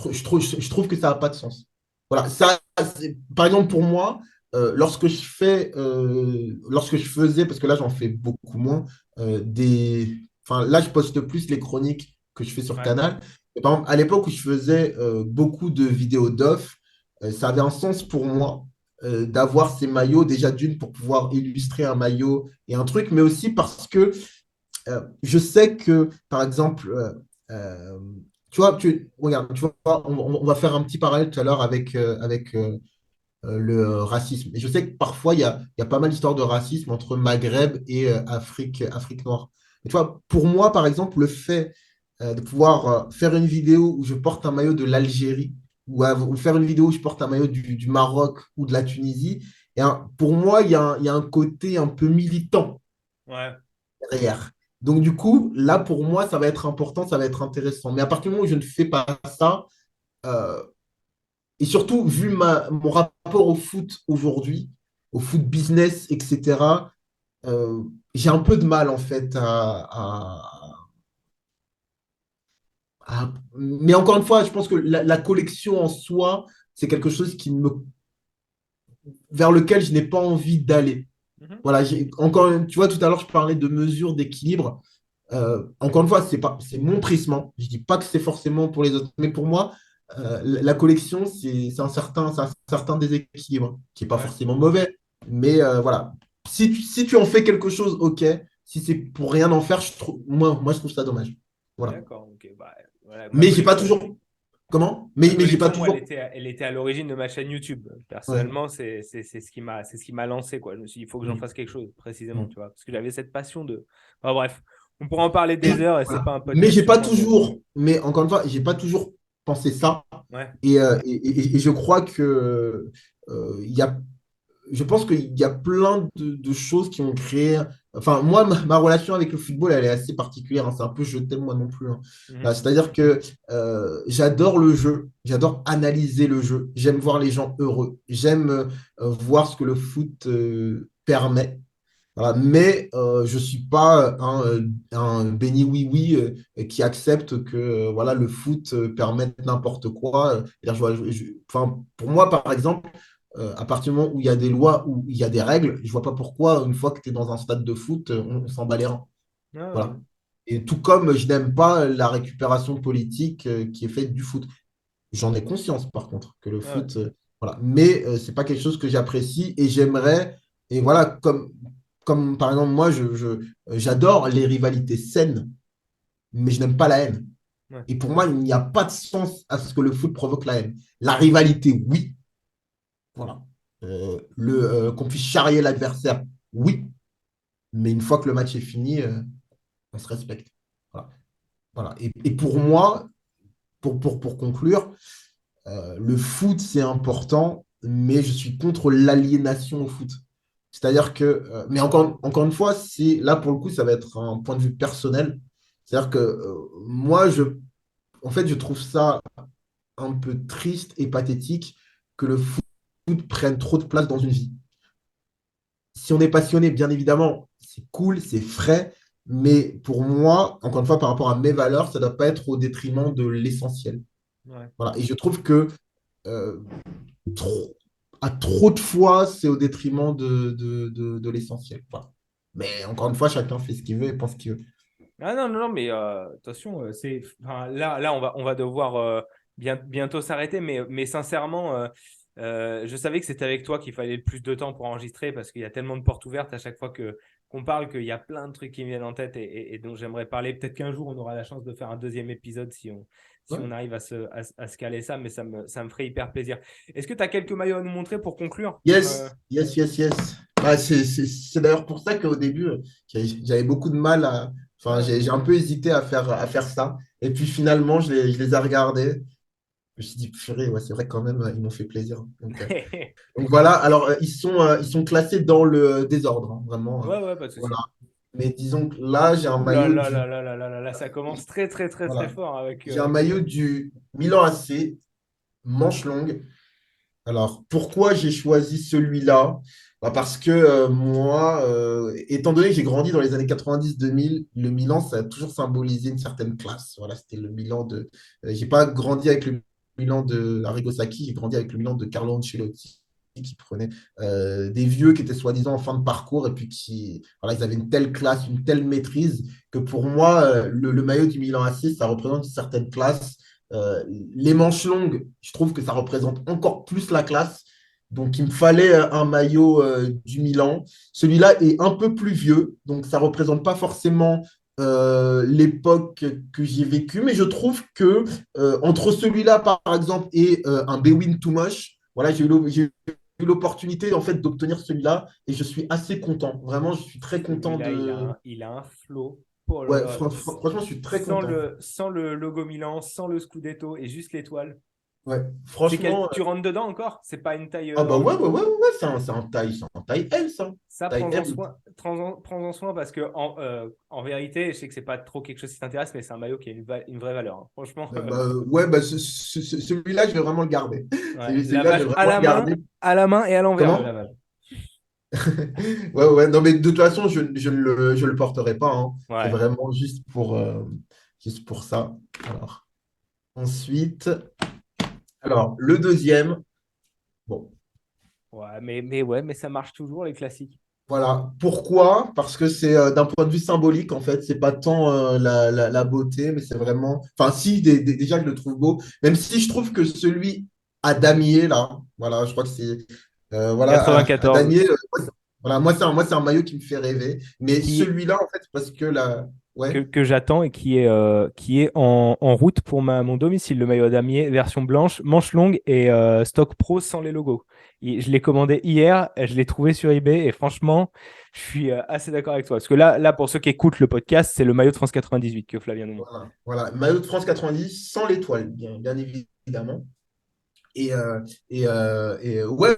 trouve que ça n'a pas de sens. Voilà, par exemple, pour moi, lorsque je faisais, parce que là, j'en fais beaucoup moins, enfin, là, je poste plus les chroniques que je fais sur
Ouais.
Canal. Et par exemple, à l'époque où je faisais beaucoup de vidéos d'off, ça avait un sens pour moi d'avoir ces maillots, déjà d'une pour pouvoir illustrer un maillot et un truc, mais aussi parce que je sais que, par exemple, euh, tu vois, regarde, tu vois, on va faire un petit parallèle tout à l'heure avec le racisme. Et je sais que parfois, il y a pas mal d'histoires de racisme entre Maghreb et Afrique noire. Et tu vois, pour moi, par exemple, le fait de pouvoir faire une vidéo où je porte un maillot de l'Algérie ou faire une vidéo où je porte un maillot du Maroc ou de la Tunisie, pour moi, il y a un côté un peu militant
Ouais.
derrière. Donc, du coup, là, pour moi, ça va être important, ça va être intéressant. Mais à partir du moment où je ne fais pas ça, euh, et surtout, vu mon rapport au foot aujourd'hui, au foot business, etc., j'ai un peu de mal, en fait, Mais encore une fois, je pense que la collection en soi, c'est quelque chose vers lequel je n'ai pas envie d'aller.
Mhm.
Voilà, tu vois, tout à l'heure, je parlais de mesures d'équilibre. Encore une fois, c'est mon prisme, hein. Je dis pas que c'est forcément pour les autres, mais pour moi, la collection, c'est un certain déséquilibre qui n'est pas
Ouais,
forcément mauvais. Mais voilà, si tu en fais quelque chose, ok. Si c'est pour rien en faire, moi, je trouve ça dommage. Voilà.
d'accord. Ok, bah, voilà, ma
Mais j'ai pas
collection.
toujours. Comment?
Ma
Mais j'ai pas
collection, moi,
toujours.
elle était à l'origine de ma chaîne YouTube.
Ouais.
Personnellement, c'est ce qui m'a lancé, quoi. Je me suis dit, il faut que j'en
Mm,
fasse quelque chose, précisément,
mm.
tu vois. Parce que j'avais cette passion de. Enfin, bref, on pourra en parler des heures et c'est
Voilà.
pas un
Mais
podcast
j'ai
sur
pas
moi, mais.
toujours. Mais encore une fois, j'ai pas toujours pensé ça.
Ouais.
Et je crois que il y a je pense qu'il y a plein de choses qui ont créé. Enfin, moi, ma relation avec le football, elle est assez particulière, hein. C'est un peu je t'aime moi non plus, hein.
Mhm.
C'est-à-dire que j'adore le jeu, j'adore analyser le jeu, j'aime voir les gens heureux, j'aime voir ce que le foot permet. Voilà. Mais je ne suis pas un béni oui-oui qui accepte que voilà, le foot permette n'importe quoi. Enfin, pour moi, par exemple, à partir du moment où il y a des lois, où il y a des règles, je ne vois pas pourquoi, une fois que tu es dans un stade de foot, on s'en bat les reins.
Ah, ouais.
Voilà. Et tout comme je n'aime pas la récupération politique qui est faite du foot. J'en ai conscience, par contre, que le
Ah, ouais.
foot, voilà. Mais ce n'est pas quelque chose que j'apprécie et j'aimerais, et voilà, comme par exemple, moi, j'adore les rivalités saines, mais je n'aime pas la haine.
Ouais.
Et pour moi, il n'y a pas de sens à ce que le foot provoque la haine. La rivalité, oui, voilà. Qu'on puisse charrier l'adversaire, oui, mais une fois que le match est fini, on se respecte. Voilà. Voilà. Et pour moi, pour conclure, le foot, c'est important, mais je suis contre l'aliénation au foot. C'est-à-dire que, mais encore une fois, là pour le coup, ça va être un point de vue personnel. C'est-à-dire que moi, en fait, je trouve ça un peu triste et pathétique que le foot prenne trop de place dans une vie. Si on est passionné, bien évidemment, c'est cool, c'est frais, mais pour moi, encore une fois, par rapport à mes valeurs, ça ne doit pas être au détriment de l'essentiel.
Ouais.
Voilà. Et je trouve que euh, trop, à trop de fois, c'est au détriment de l'essentiel. Voilà. Mais encore une fois, chacun fait ce qu'il veut et pense ce qu'il veut.
Ah non, non, non, mais attention, enfin, là, on va devoir bientôt s'arrêter, mais sincèrement, je savais que c'était avec toi qu'il fallait le plus de temps pour enregistrer parce qu'il y a tellement de portes ouvertes à chaque fois qu'on parle qu'il y a plein de trucs qui me viennent en tête et dont j'aimerais parler. Peut-être qu'un jour, on aura la chance de faire un deuxième épisode si
Ouais.
on arrive à se caler ça, mais ça me ferait hyper plaisir. Est-ce que tu as quelques maillots à nous montrer pour conclure?
Yes, yes, yes, yes. Bah, c'est d'ailleurs pour ça qu'au début, j'avais beaucoup de mal à. Enfin,
Ouais.
j'ai un peu hésité à faire ça. Et puis finalement, je les ai regardés. Je me suis dit, purée, ouais, c'est vrai quand même, ils m'ont fait plaisir. Donc voilà, alors ils sont classés dans le désordre, hein, vraiment.
Ouais, ouais, pas de
Voilà.
souci.
Mais disons que là, j'ai un
Ouh là
maillot
là
du.
là là là là là là, ça commence très très très très
Voilà.
fort avec.
J'ai un maillot du Milan AC, manche longue. Alors, pourquoi j'ai choisi celui-là? Bah, parce que moi, étant donné que j'ai grandi dans les années 90-2000, le Milan, ça a toujours symbolisé une certaine classe. Voilà, c'était le Milan de. J'ai pas grandi avec le Milan de Arrigo Sacchi, j'ai grandi avec le Milan de Carlo Ancelotti, qui prenait des vieux qui étaient soi-disant en fin de parcours et puis qui, voilà, ils avaient une telle classe, une telle maîtrise que pour moi, le maillot du Milan AC, ça représente une certaine classe. Les manches longues, je trouve que ça représente encore plus la classe. Donc, il me fallait un maillot du Milan. Celui-là est un peu plus vieux, donc ça ne représente pas forcément l'époque que j'ai vécue, mais je trouve que entre celui-là, par exemple, et un Bewin Too Much, voilà, j'ai eu l'opportunité en fait d'obtenir celui-là et je suis assez content. Vraiment, je suis très content
Celui-là,
de.
il a un flow. Oh là
Ouais,
là.
franchement, je suis très content.
Sans le logo Milan, sans le Scudetto et juste l'étoile.
Ouais, franchement.
Tu rentres dedans encore? C'est pas une taille
Ah bah
en
ouais,
plus?
ouais, ouais, ouais, ouais, c'est un taille L, ça.
Ça,
Taille
prends-en
L.
soin, prends-en soin parce que en vérité, je sais que c'est pas trop quelque chose qui t'intéresse, mais c'est un maillot qui a une vraie valeur, hein. Franchement,
Ouais, bah, celui-là, je vais vraiment le garder.
ouais,
Celui-là, je vais vraiment le garder.
à la main et à l'envers, le
Comment?
lavage.
Ouais, ouais, non, mais de toute façon, je le porterai pas, hein. C'est
Ouais.
vraiment juste pour ça. Alors, ensuite, alors, le deuxième, bon,
Ouais, mais ouais, mais ça marche toujours, les classiques.
Voilà. Pourquoi? Parce que c'est d'un point de vue symbolique, en fait, c'est pas tant la beauté, mais c'est vraiment. Enfin, si, déjà, je le trouve beau, même si je trouve que celui à damier, là, voilà, je crois que c'est. Voilà, à
94,
damier, voilà, moi, c'est un maillot qui me fait rêver. Mais
qui,
celui-là, en fait, parce que là. Ouais.
que j'attends et qui est en route pour mon domicile, le maillot damier, version blanche, manche longue et stock pro sans les logos. Je l'ai commandé hier, je l'ai trouvé sur eBay et franchement, je suis assez d'accord avec toi. Parce que là, pour ceux qui écoutent le podcast, c'est le maillot de France 98 que Flavien nous montre.
Voilà, voilà. Maillot de France 90 sans l'étoile, bien évidemment. Et, ouais,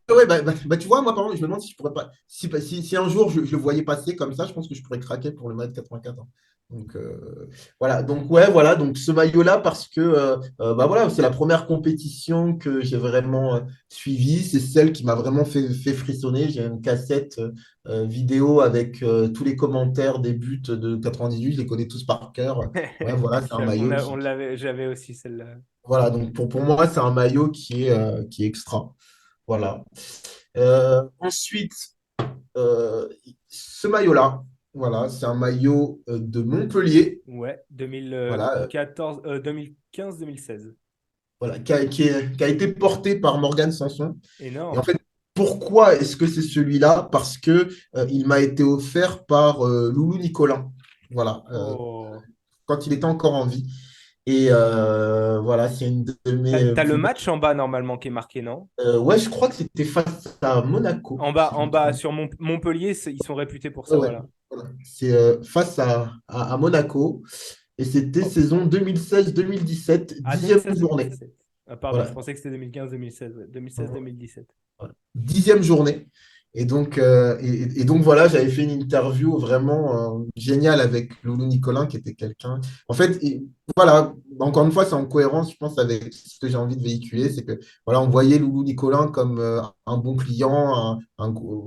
ouais tu vois, moi, par exemple, je me demande si je pourrais pas. Si un jour je le voyais passer comme ça, je pense que je pourrais craquer pour le maillot de 84 ans. Donc, voilà. Donc, ouais, voilà. Donc, ce maillot-là, parce que bah, voilà, c'est la première compétition que j'ai vraiment suivie. C'est celle qui m'a vraiment fait frissonner. J'ai une cassette vidéo avec tous les commentaires des buts de 98. Je les connais tous par cœur. Ouais, voilà, c'est un maillot
J'avais aussi celle-là.
voilà, donc pour moi, c'est un maillot qui est extra. Voilà. Ensuite, ce maillot-là, voilà, c'est un maillot de Montpellier,
Ouais,
voilà,
2015-2016.
voilà, qui a été porté par Morgan Sanson. Et en
Énorme.
fait, pourquoi est-ce que c'est celui-là? Parce que il m'a été offert par Loulou Nicolin, voilà,
Oh.
quand il était encore en vie. Et voilà, c'est une de mes
T'as le
plus
match en bas normalement qui est marqué, non?
ouais, je crois que c'était face à Monaco, si je
En
me
bas
trompe.
sur Montpellier, ils sont réputés pour
Ouais,
ça,
ouais,
voilà.
voilà. C'est face à Monaco. Et c'était
Oh.
saison 2016-2017,
Ah,
dixième journée.
2016-2017. Ah, pardon, je
Voilà.
pensais que c'était 2015-2016. Ouais. 2016-2017.
Voilà. Dixième journée. Et donc voilà, j'avais fait une interview vraiment géniale avec Loulou Nicolin, qui était quelqu'un. En fait, voilà, encore une fois, c'est en cohérence, je pense, avec ce que j'ai envie de véhiculer. C'est que voilà, on voyait Loulou Nicolin comme un bon client,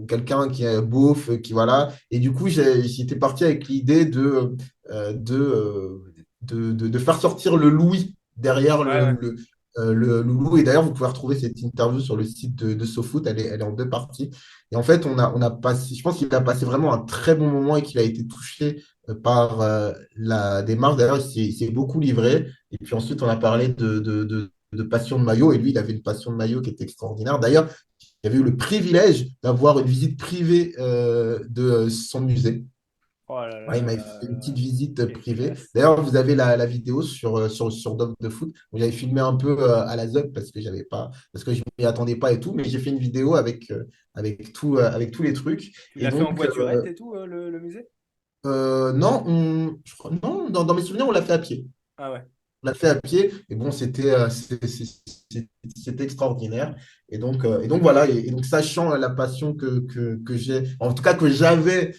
quelqu'un qui est beauf, qui voilà. Et du coup, j'étais parti avec l'idée de faire sortir le Louis derrière
Ouais, ouais.
le Loulou. Et d'ailleurs, vous pouvez retrouver cette interview sur le site de SoFoot. Elle est en deux parties. Et en fait, on a passé, je pense qu'il a passé vraiment un très bon moment et qu'il a été touché par la démarche. D'ailleurs, il s'est beaucoup livré. Et puis ensuite, on a parlé de passion de maillot. Et lui, il avait une passion de maillot qui était extraordinaire. D'ailleurs, il avait eu le privilège d'avoir une visite privée de son musée.
Oh là là
Ouais, il
là
m'avait
là
fait une
là.
petite visite
Quelle
privée.
classe.
D'ailleurs, vous avez la vidéo sur Dog de Foot. J'avais filmé un peu à la ZUP parce que j'avais pas, parce que je m'y attendais pas et tout, mais j'ai fait une vidéo avec tous les trucs.
Tu
Et
l'as fait en
donc,
voiturette et tout, le musée?
non, je crois, non, dans mes souvenirs, on l'a fait à pied.
Ah ouais.
On l'a fait à pied et bon, c'était extraordinaire. Et donc voilà, et donc sachant la passion que j'ai, en tout cas que j'avais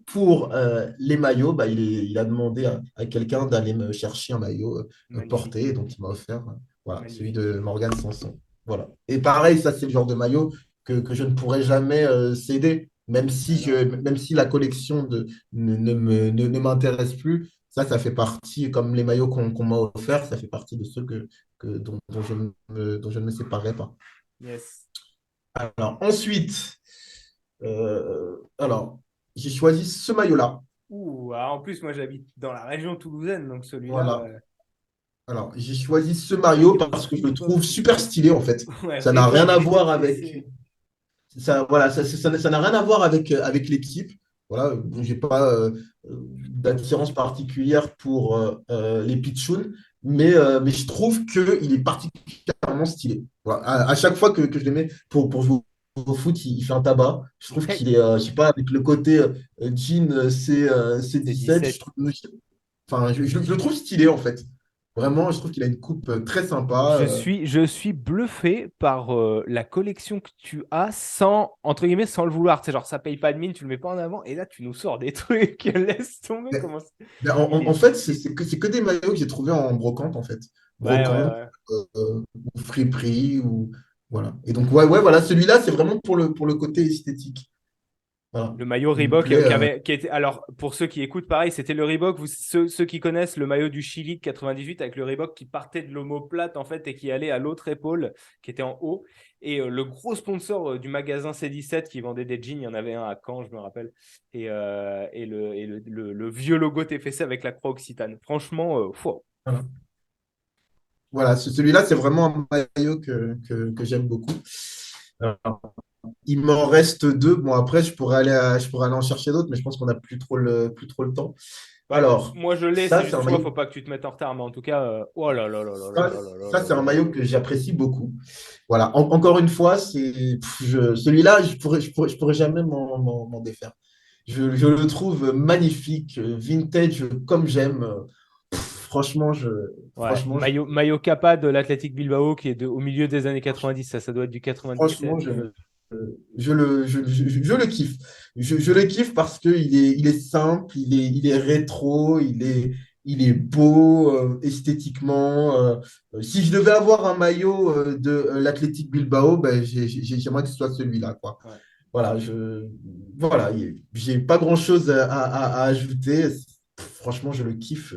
pour les maillots, bah, il a demandé à quelqu'un d'aller me chercher un maillot porté,
Magnifique.
et donc il m'a offert voilà, celui
Magnifique.
de Morgan Sanson. Voilà. Et pareil, ça c'est le genre de maillot que je ne pourrais jamais céder,
Ah non.
même si la collection ne m'intéresse plus. Ça fait partie, comme les maillots qu'on m'a offerts, ça fait partie de ceux dont je ne me séparerai pas.
Yes.
Alors, ensuite, alors, j'ai choisi ce maillot-là.
Ouh, ah, en plus, moi j'habite dans la région toulousaine, donc celui-là,
Voilà. Alors, j'ai choisi ce maillot
maillot
parce que je le trouve
ripos.
super stylé, en fait.
Ouais,
Ça n'a rien
ripos
à voir avec.
STFC.
Ça, voilà, ça n'a rien à voir avec l'équipe. Voilà, bon, j'ai pas d'attirance particulière pour les pitchouns, mais je trouve qu'il est particulièrement stylé. Voilà, à chaque fois que je le mets pour jouer au foot, il fait un tabac. Je trouve qu'il est, je sais pas, avec le côté jean
C'est
C17,
17.
enfin, je le trouve stylé en fait. Vraiment, je trouve qu'il a une coupe très sympa.
Je suis bluffé par la collection que tu as sans, entre guillemets, sans le vouloir. Tu sais, genre, ça paye pas de mine, tu le mets pas en avant, et là, tu nous sors des trucs. Laisse tomber comment
Ben,
il est
en fait,
stylé.
c'est que des maillots que j'ai trouvés en brocante, en fait.
Ouais, ouais,
Brocante,
ouais.
ou friperie, ou voilà. Et donc, ouais, ouais, voilà, celui-là, c'est vraiment pour le côté esthétique. Voilà.
Le maillot
Il me
Reebok
plaît.
qui était. Alors, pour ceux qui écoutent, pareil, c'était le Reebok. Ceux qui connaissent le maillot du Chili de 98 avec le Reebok qui partait de l'omoplate en fait et qui allait à l'autre épaule qui était en haut. Et le gros sponsor du magasin C17 qui vendait des jeans, il y en avait un à Caen, je me rappelle. Et le vieux logo TFC avec la croix occitane. Franchement,
Voilà. Voilà, celui-là, c'est vraiment un maillot que j'aime beaucoup. Alors, il m'en reste deux. Bon, après, je pourrais aller en chercher d'autres, mais je pense qu'on n'a plus trop le temps.
bah,
Alors,
moi je l'ai, c'est
ça, c'est
juste,
un
tu vois,
maillot,
faut pas que tu te mettes en retard. Mais en tout cas, oh là là là là là
ça,
là là là
ça,
là
c'est un
là là.
maillot que j'apprécie beaucoup. Voilà, encore une fois, celui-là, je pourrais jamais m'en défaire. Je le trouve magnifique, vintage, comme j'aime. Franchement,
Ouais,
franchement, je,
Maillot Kappa de l'Athletic Bilbao qui est au milieu des années 90, ça doit être du
franchement,
97.
je le kiffe. Je le kiffe parce il est simple, il est rétro, il est beau esthétiquement. Si je devais avoir un maillot de l'Athletic Bilbao, ben, j'aimerais que ce soit celui-là, quoi.
Ouais.
Voilà, voilà, j'ai pas grand-chose à ajouter. Franchement, je le kiffe.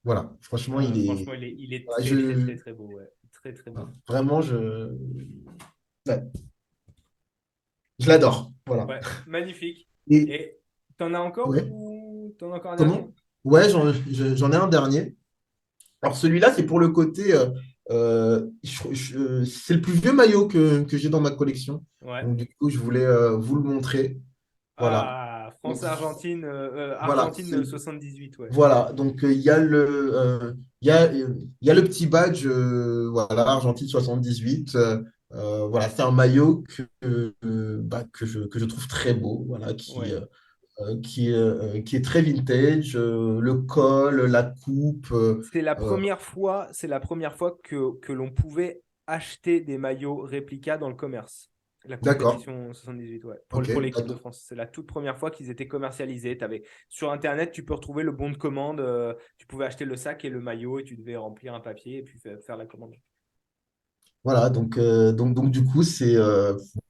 Voilà, franchement,
Franchement, il est
voilà,
très, très, très, très beau. Ouais. Très, très beau.
voilà, vraiment, ouais, je l'adore. Voilà.
Ouais, magnifique.
Et
Et t'en as encore
ouais,
ou t'en as encore un dernier?
comment? Ouais, j'en ai un dernier. Alors celui-là, c'est pour le côté. C'est le plus vieux maillot que j'ai dans ma collection.
Ouais.
Donc du coup, je voulais vous le montrer. Voilà.
Ah,
Donc,
France-Argentine,
voilà,
Argentine 78, ouais.
voilà. Donc il y a le petit badge, voilà, Argentine 78. Voilà, c'est un maillot bah, que je trouve très beau, voilà,
Ouais.
qui est très vintage, le col, la coupe. Euh,
C'est la première fois que l'on pouvait acheter des maillots réplicas dans le commerce. La
d'accord,
compétition 78, ouais.
ok,
Pour l'équipe de
d'accord.
France. C'est la toute première fois qu'ils étaient commercialisés. Sur Internet, tu peux retrouver le bon de commande. Tu pouvais acheter le sac et le maillot et tu devais remplir un papier et puis faire la commande.
Voilà, donc du coup, c'est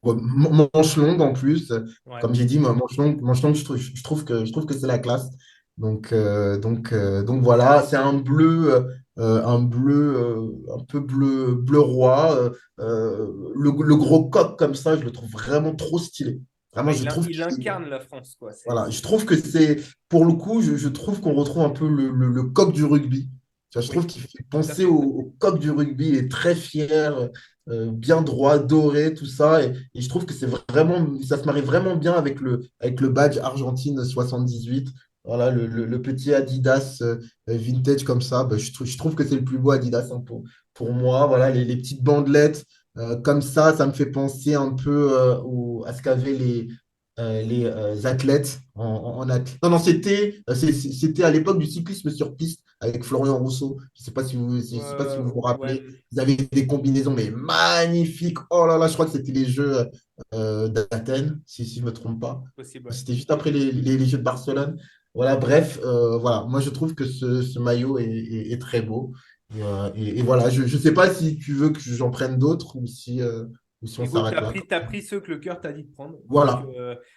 manche longue en plus.
Ouais.
Comme j'ai dit, manche longue, je trouve que c'est la classe. Donc voilà, c'est un bleu, un peu bleu roi. Le gros coq comme ça, je le trouve vraiment trop stylé. Vraiment,
Ouais,
je trouve
il incarne la France, quoi.
voilà, je trouve que c'est, pour le coup, je trouve qu'on retrouve un peu le coq du rugby. Tu vois, je trouve
Oui,
qu'il fait
tout à
penser
fait.
au coq du rugby. Il est très fier, bien droit, doré, tout ça. Et je trouve que c'est vraiment, ça se marie vraiment bien avec le badge Argentine 78. Voilà, le petit Adidas vintage comme ça. Bah, je trouve que c'est le plus beau Adidas hein, pour moi. Voilà, les petites bandelettes comme ça me fait penser un peu à ce qu'avaient les athlètes Non, non, c'était à l'époque du cyclisme sur piste avec Florian Rousseau. Je ne sais pas je sais pas si vous vous
Ouais,
rappelez. Ils avaient des combinaisons mais magnifiques. Oh là là, je crois que c'était les Jeux d'Athènes, si je ne me trompe pas.
possible, ouais.
C'était juste après les Jeux de Barcelone. Voilà, bref, voilà. Moi, je trouve que ce maillot est très beau. Et voilà, je ne sais pas si tu veux que j'en prenne d'autres ou si on
Écoute,
s'arrête là.
t'as pris ceux que le cœur t'a dit de prendre. Donc,
Voilà,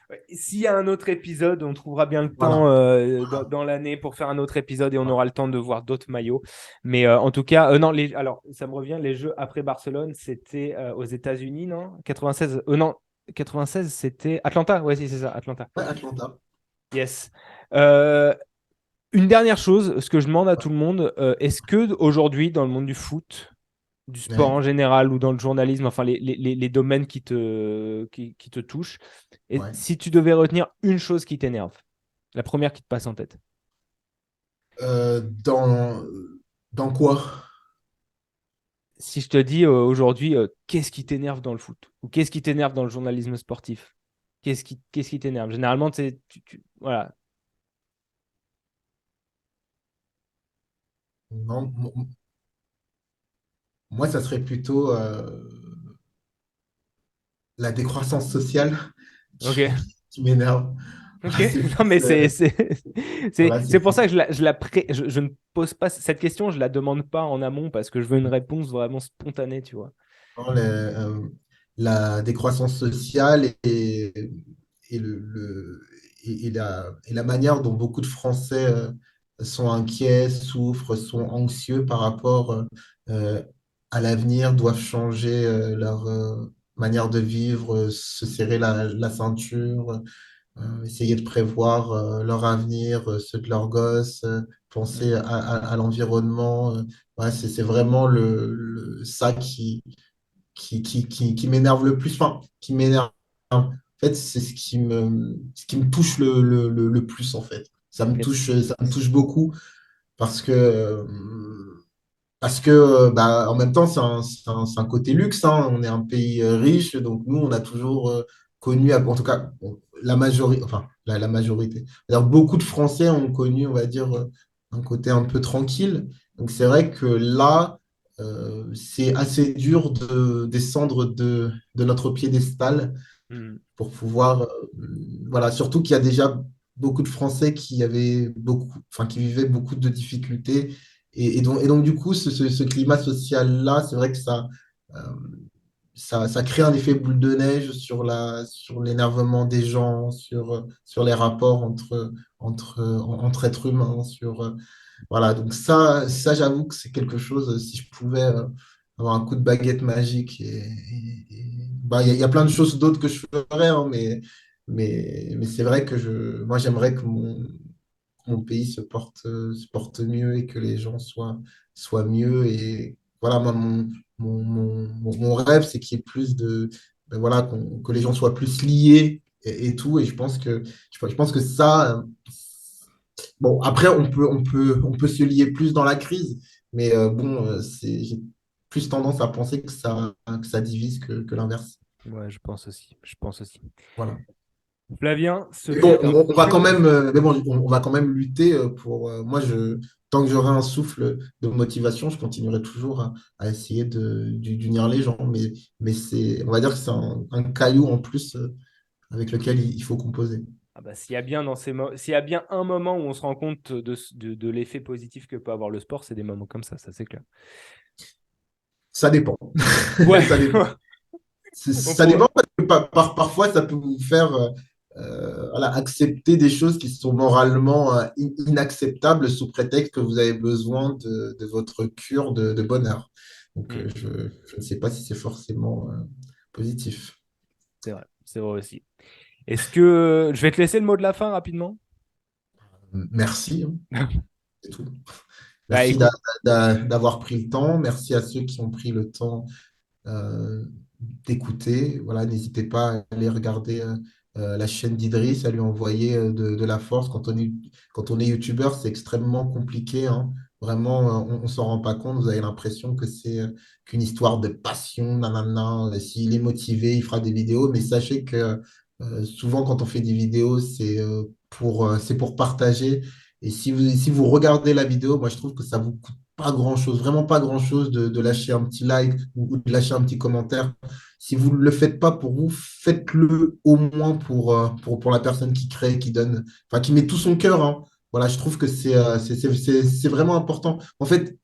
ouais, s'il y a un autre épisode, on trouvera bien le temps
voilà.
dans l'année pour faire un autre épisode et on aura le temps de voir d'autres maillots. Mais en tout cas, non, alors ça me revient, les Jeux après Barcelone, c'était aux États-Unis, non? 96, non, 96, c'était Atlanta, ouais, si, c'est ça, Atlanta.
Ouais, Atlanta.
Yes. Euh, une dernière chose, ce que je demande à tout le monde, est-ce que aujourd'hui, dans le monde du foot, du sport
Ouais,
en général ou dans le journalisme, enfin les domaines qui te touchent. Et
ouais.
si tu devais retenir une chose qui t'énerve, la première qui te passe en tête.
Dans, dans quoi?
Si je te dis aujourd'hui, qu'est-ce qui t'énerve dans le foot? Ou qu'est-ce qui t'énerve dans le journalisme sportif? Qu'est-ce qui t'énerve? Généralement, voilà.
Non, moi, ça serait plutôt la décroissance sociale
Ok.
qui m'énerve.
Ok.
Voilà, c'est
Non, mais
plus, voilà,
c'est pour ça que je ne pose pas cette question, je la demande pas en amont parce que je veux une réponse vraiment spontanée, tu vois.
vraiment la décroissance sociale et, et la manière dont beaucoup de Français sont inquiets, souffrent, sont anxieux par rapport euh, à l'avenir, doivent changer leur manière de vivre, se serrer la ceinture, essayer de prévoir leur avenir, ceux de leurs gosses, penser à l'environnement. Ouais, c'est vraiment ça qui m'énerve le plus, enfin, qui m'énerve. En fait, c'est ce qui me touche le plus, en fait.
Yes.
Ça me touche beaucoup parce que, bah, en même temps, c'est un côté luxe, hein. On est un pays riche, donc nous, on a toujours connu, en tout cas, bon, la majorité, enfin, la majorité. Alors, beaucoup de Français ont connu, on va dire, un côté un peu tranquille. Donc, c'est vrai que là, c'est assez dur de descendre de notre piédestal
Mm.
pour pouvoir, voilà, surtout qu'il y a déjà beaucoup de Français qui avaient beaucoup, enfin, qui vivaient beaucoup de difficultés. Et donc, du coup, ce climat social-là, c'est vrai que euh, ça crée un effet boule de neige sur l'énervement des gens, sur les rapports entre êtres humains, voilà, donc j'avoue que c'est quelque chose, si je pouvais avoir un coup de baguette magique, bah, il y a plein de choses d'autres que je ferais, hein, mais c'est vrai que moi, j'aimerais que mon pays se porte mieux et que les gens soient mieux. Et voilà, moi, mon rêve, c'est qu'il y ait plus ben voilà, que les gens soient plus liés et tout. Et je pense que ça, bon, après, on peut se lier plus dans la crise, mais bon, j'ai plus tendance à penser que ça divise que l'inverse.
Ouais, je pense aussi. Je pense aussi.
Voilà.
Flavien, ce
Mais bon,
fut un
on va quand
pur.
même, mais bon, on va quand même lutter pour. Moi, tant que j'aurai un souffle de motivation, je continuerai toujours à essayer d'unir les gens. Mais on va dire que c'est un caillou en plus avec lequel il faut composer.
Ah bah, s'il y a bien s'il y a bien un moment où on se rend compte de l'effet positif que peut avoir le sport, c'est des moments comme ça c'est clair.
Ça dépend.
Ouais,
Ça dépend.
on
Ça
pourrait.
dépend parce que parfois, ça peut vous faire voilà, accepter des choses qui sont moralement inacceptables sous prétexte que vous avez besoin de votre cure de bonheur. Donc,
Hmm,
je ne sais pas si c'est forcément positif.
c'est vrai aussi. Est-ce que je vais te laisser le mot de la fin rapidement?
Merci, hein, c'est tout.
Bah
Merci
écoute,
d'avoir pris le temps. Merci à ceux qui ont pris le temps euh, d'écouter. Voilà, n'hésitez pas à aller regarder la chaîne d'Idriss, à lui envoyer de la force. Quand on est youtubeur, c'est extrêmement compliqué, hein. Vraiment, on ne s'en rend pas compte. Vous avez l'impression que c'est qu'une histoire de passion. Nanana. S'il est motivé, il fera des vidéos. Mais sachez que souvent, quand on fait des vidéos, c'est pour partager. Et si vous regardez la vidéo, moi, je trouve que ça vous coûte pas grand-chose, vraiment pas grand-chose de lâcher un petit like ou de lâcher un petit commentaire. Si vous ne le faites pas pour vous, faites-le au moins pour la personne qui crée, qui donne, enfin, qui met tout son cœur, hein. Voilà, je trouve que c'est vraiment important. En fait,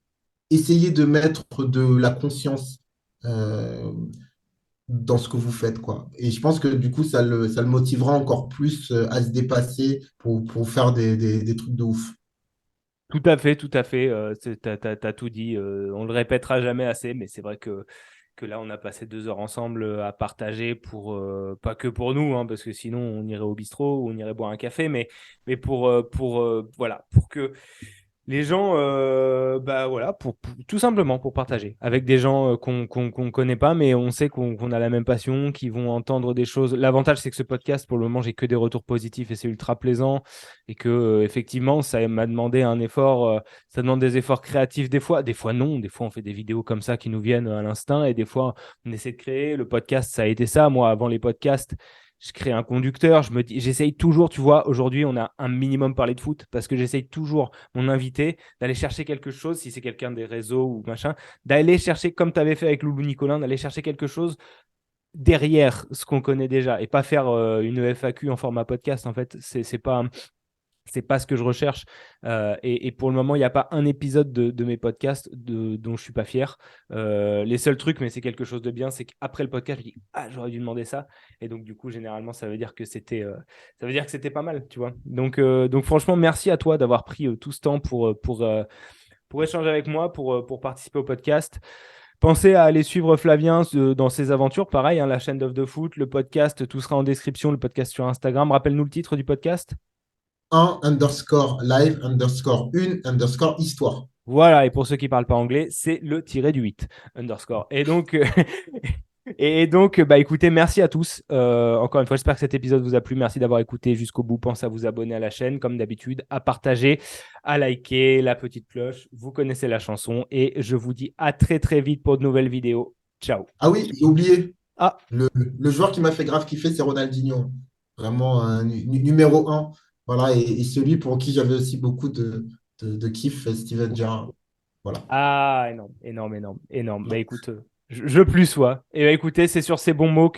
essayez de mettre de la conscience euh, dans ce que vous faites, quoi. Et je pense que du coup, ça le motivera encore plus à se dépasser pour faire des trucs de ouf.
tout à fait, tout à fait. T'as tout dit. On le répétera jamais assez, mais c'est vrai que là, on a passé 2 heures ensemble à partager pour pas que pour nous, hein, parce que sinon on irait au bistrot ou on irait boire un café, mais pour voilà, pour que les gens, bah voilà, tout simplement pour partager avec des gens qu'on connaît pas, mais on sait qu'on a la même passion, qui vont entendre des choses. L'avantage, c'est que ce podcast, pour le moment, j'ai que des retours positifs et c'est ultra plaisant. Et que effectivement, ça m'a demandé un effort, ça demande des efforts créatifs des fois non, des fois on fait des vidéos comme ça qui nous viennent à l'instinct et des fois on essaie de créer. Le podcast, ça a été ça. Moi, avant les podcasts, je crée un conducteur, j'essaye toujours, tu vois, aujourd'hui on a un minimum parlé de foot parce que j'essaye toujours mon invité d'aller chercher quelque chose, si c'est quelqu'un des réseaux ou machin, d'aller chercher, comme tu avais fait avec Loulou Nicolin, d'aller chercher quelque chose derrière ce qu'on connaît déjà et pas faire une FAQ en format podcast. En fait, c'est pas c'est pas ce que je recherche. Et pour le moment, il n'y a pas un épisode de mes podcasts dont je suis pas fier. Les seuls trucs, mais c'est quelque chose de bien, c'est qu'après le podcast, je dis ah, j'aurais dû demander ça. Et donc du coup, généralement, ça veut dire que c'était pas mal, tu vois. Donc franchement, merci à toi d'avoir pris tout ce temps pour échanger avec moi, pour participer au podcast. Pensez à aller suivre Flavien dans ses aventures. Pareil, hein, la chaîne d'Off de Foot, le podcast, tout sera en description. Le podcast sur Instagram. Rappelle-nous le titre du podcast.
Un underscore live underscore une underscore histoire.
Voilà, et pour ceux qui ne parlent pas anglais, c'est le tiré du 8 underscore. Et donc, bah, écoutez, merci à tous. Encore une fois, j'espère que cet épisode vous a plu. Merci d'avoir écouté jusqu'au bout. Pensez à vous abonner à la chaîne, comme d'habitude, à partager, à liker, la petite cloche. Vous connaissez la chanson. Et je vous dis à très très vite pour de nouvelles vidéos. Ciao.
Ah oui, j'ai oublié.
Ah,
Le joueur qui m'a fait grave kiffer, c'est Ronaldinho. Vraiment un numéro un. Voilà, et celui pour qui j'avais aussi beaucoup de kiff, Steven Gerrard. Voilà.
ah, énorme, énorme, énorme, énorme. Bah écoute, je plus sois. Et bah écoutez, c'est sur ces bons mots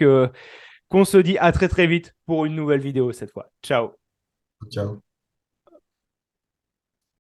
qu'on se dit à très très vite pour une nouvelle vidéo cette fois. Ciao.
Ciao.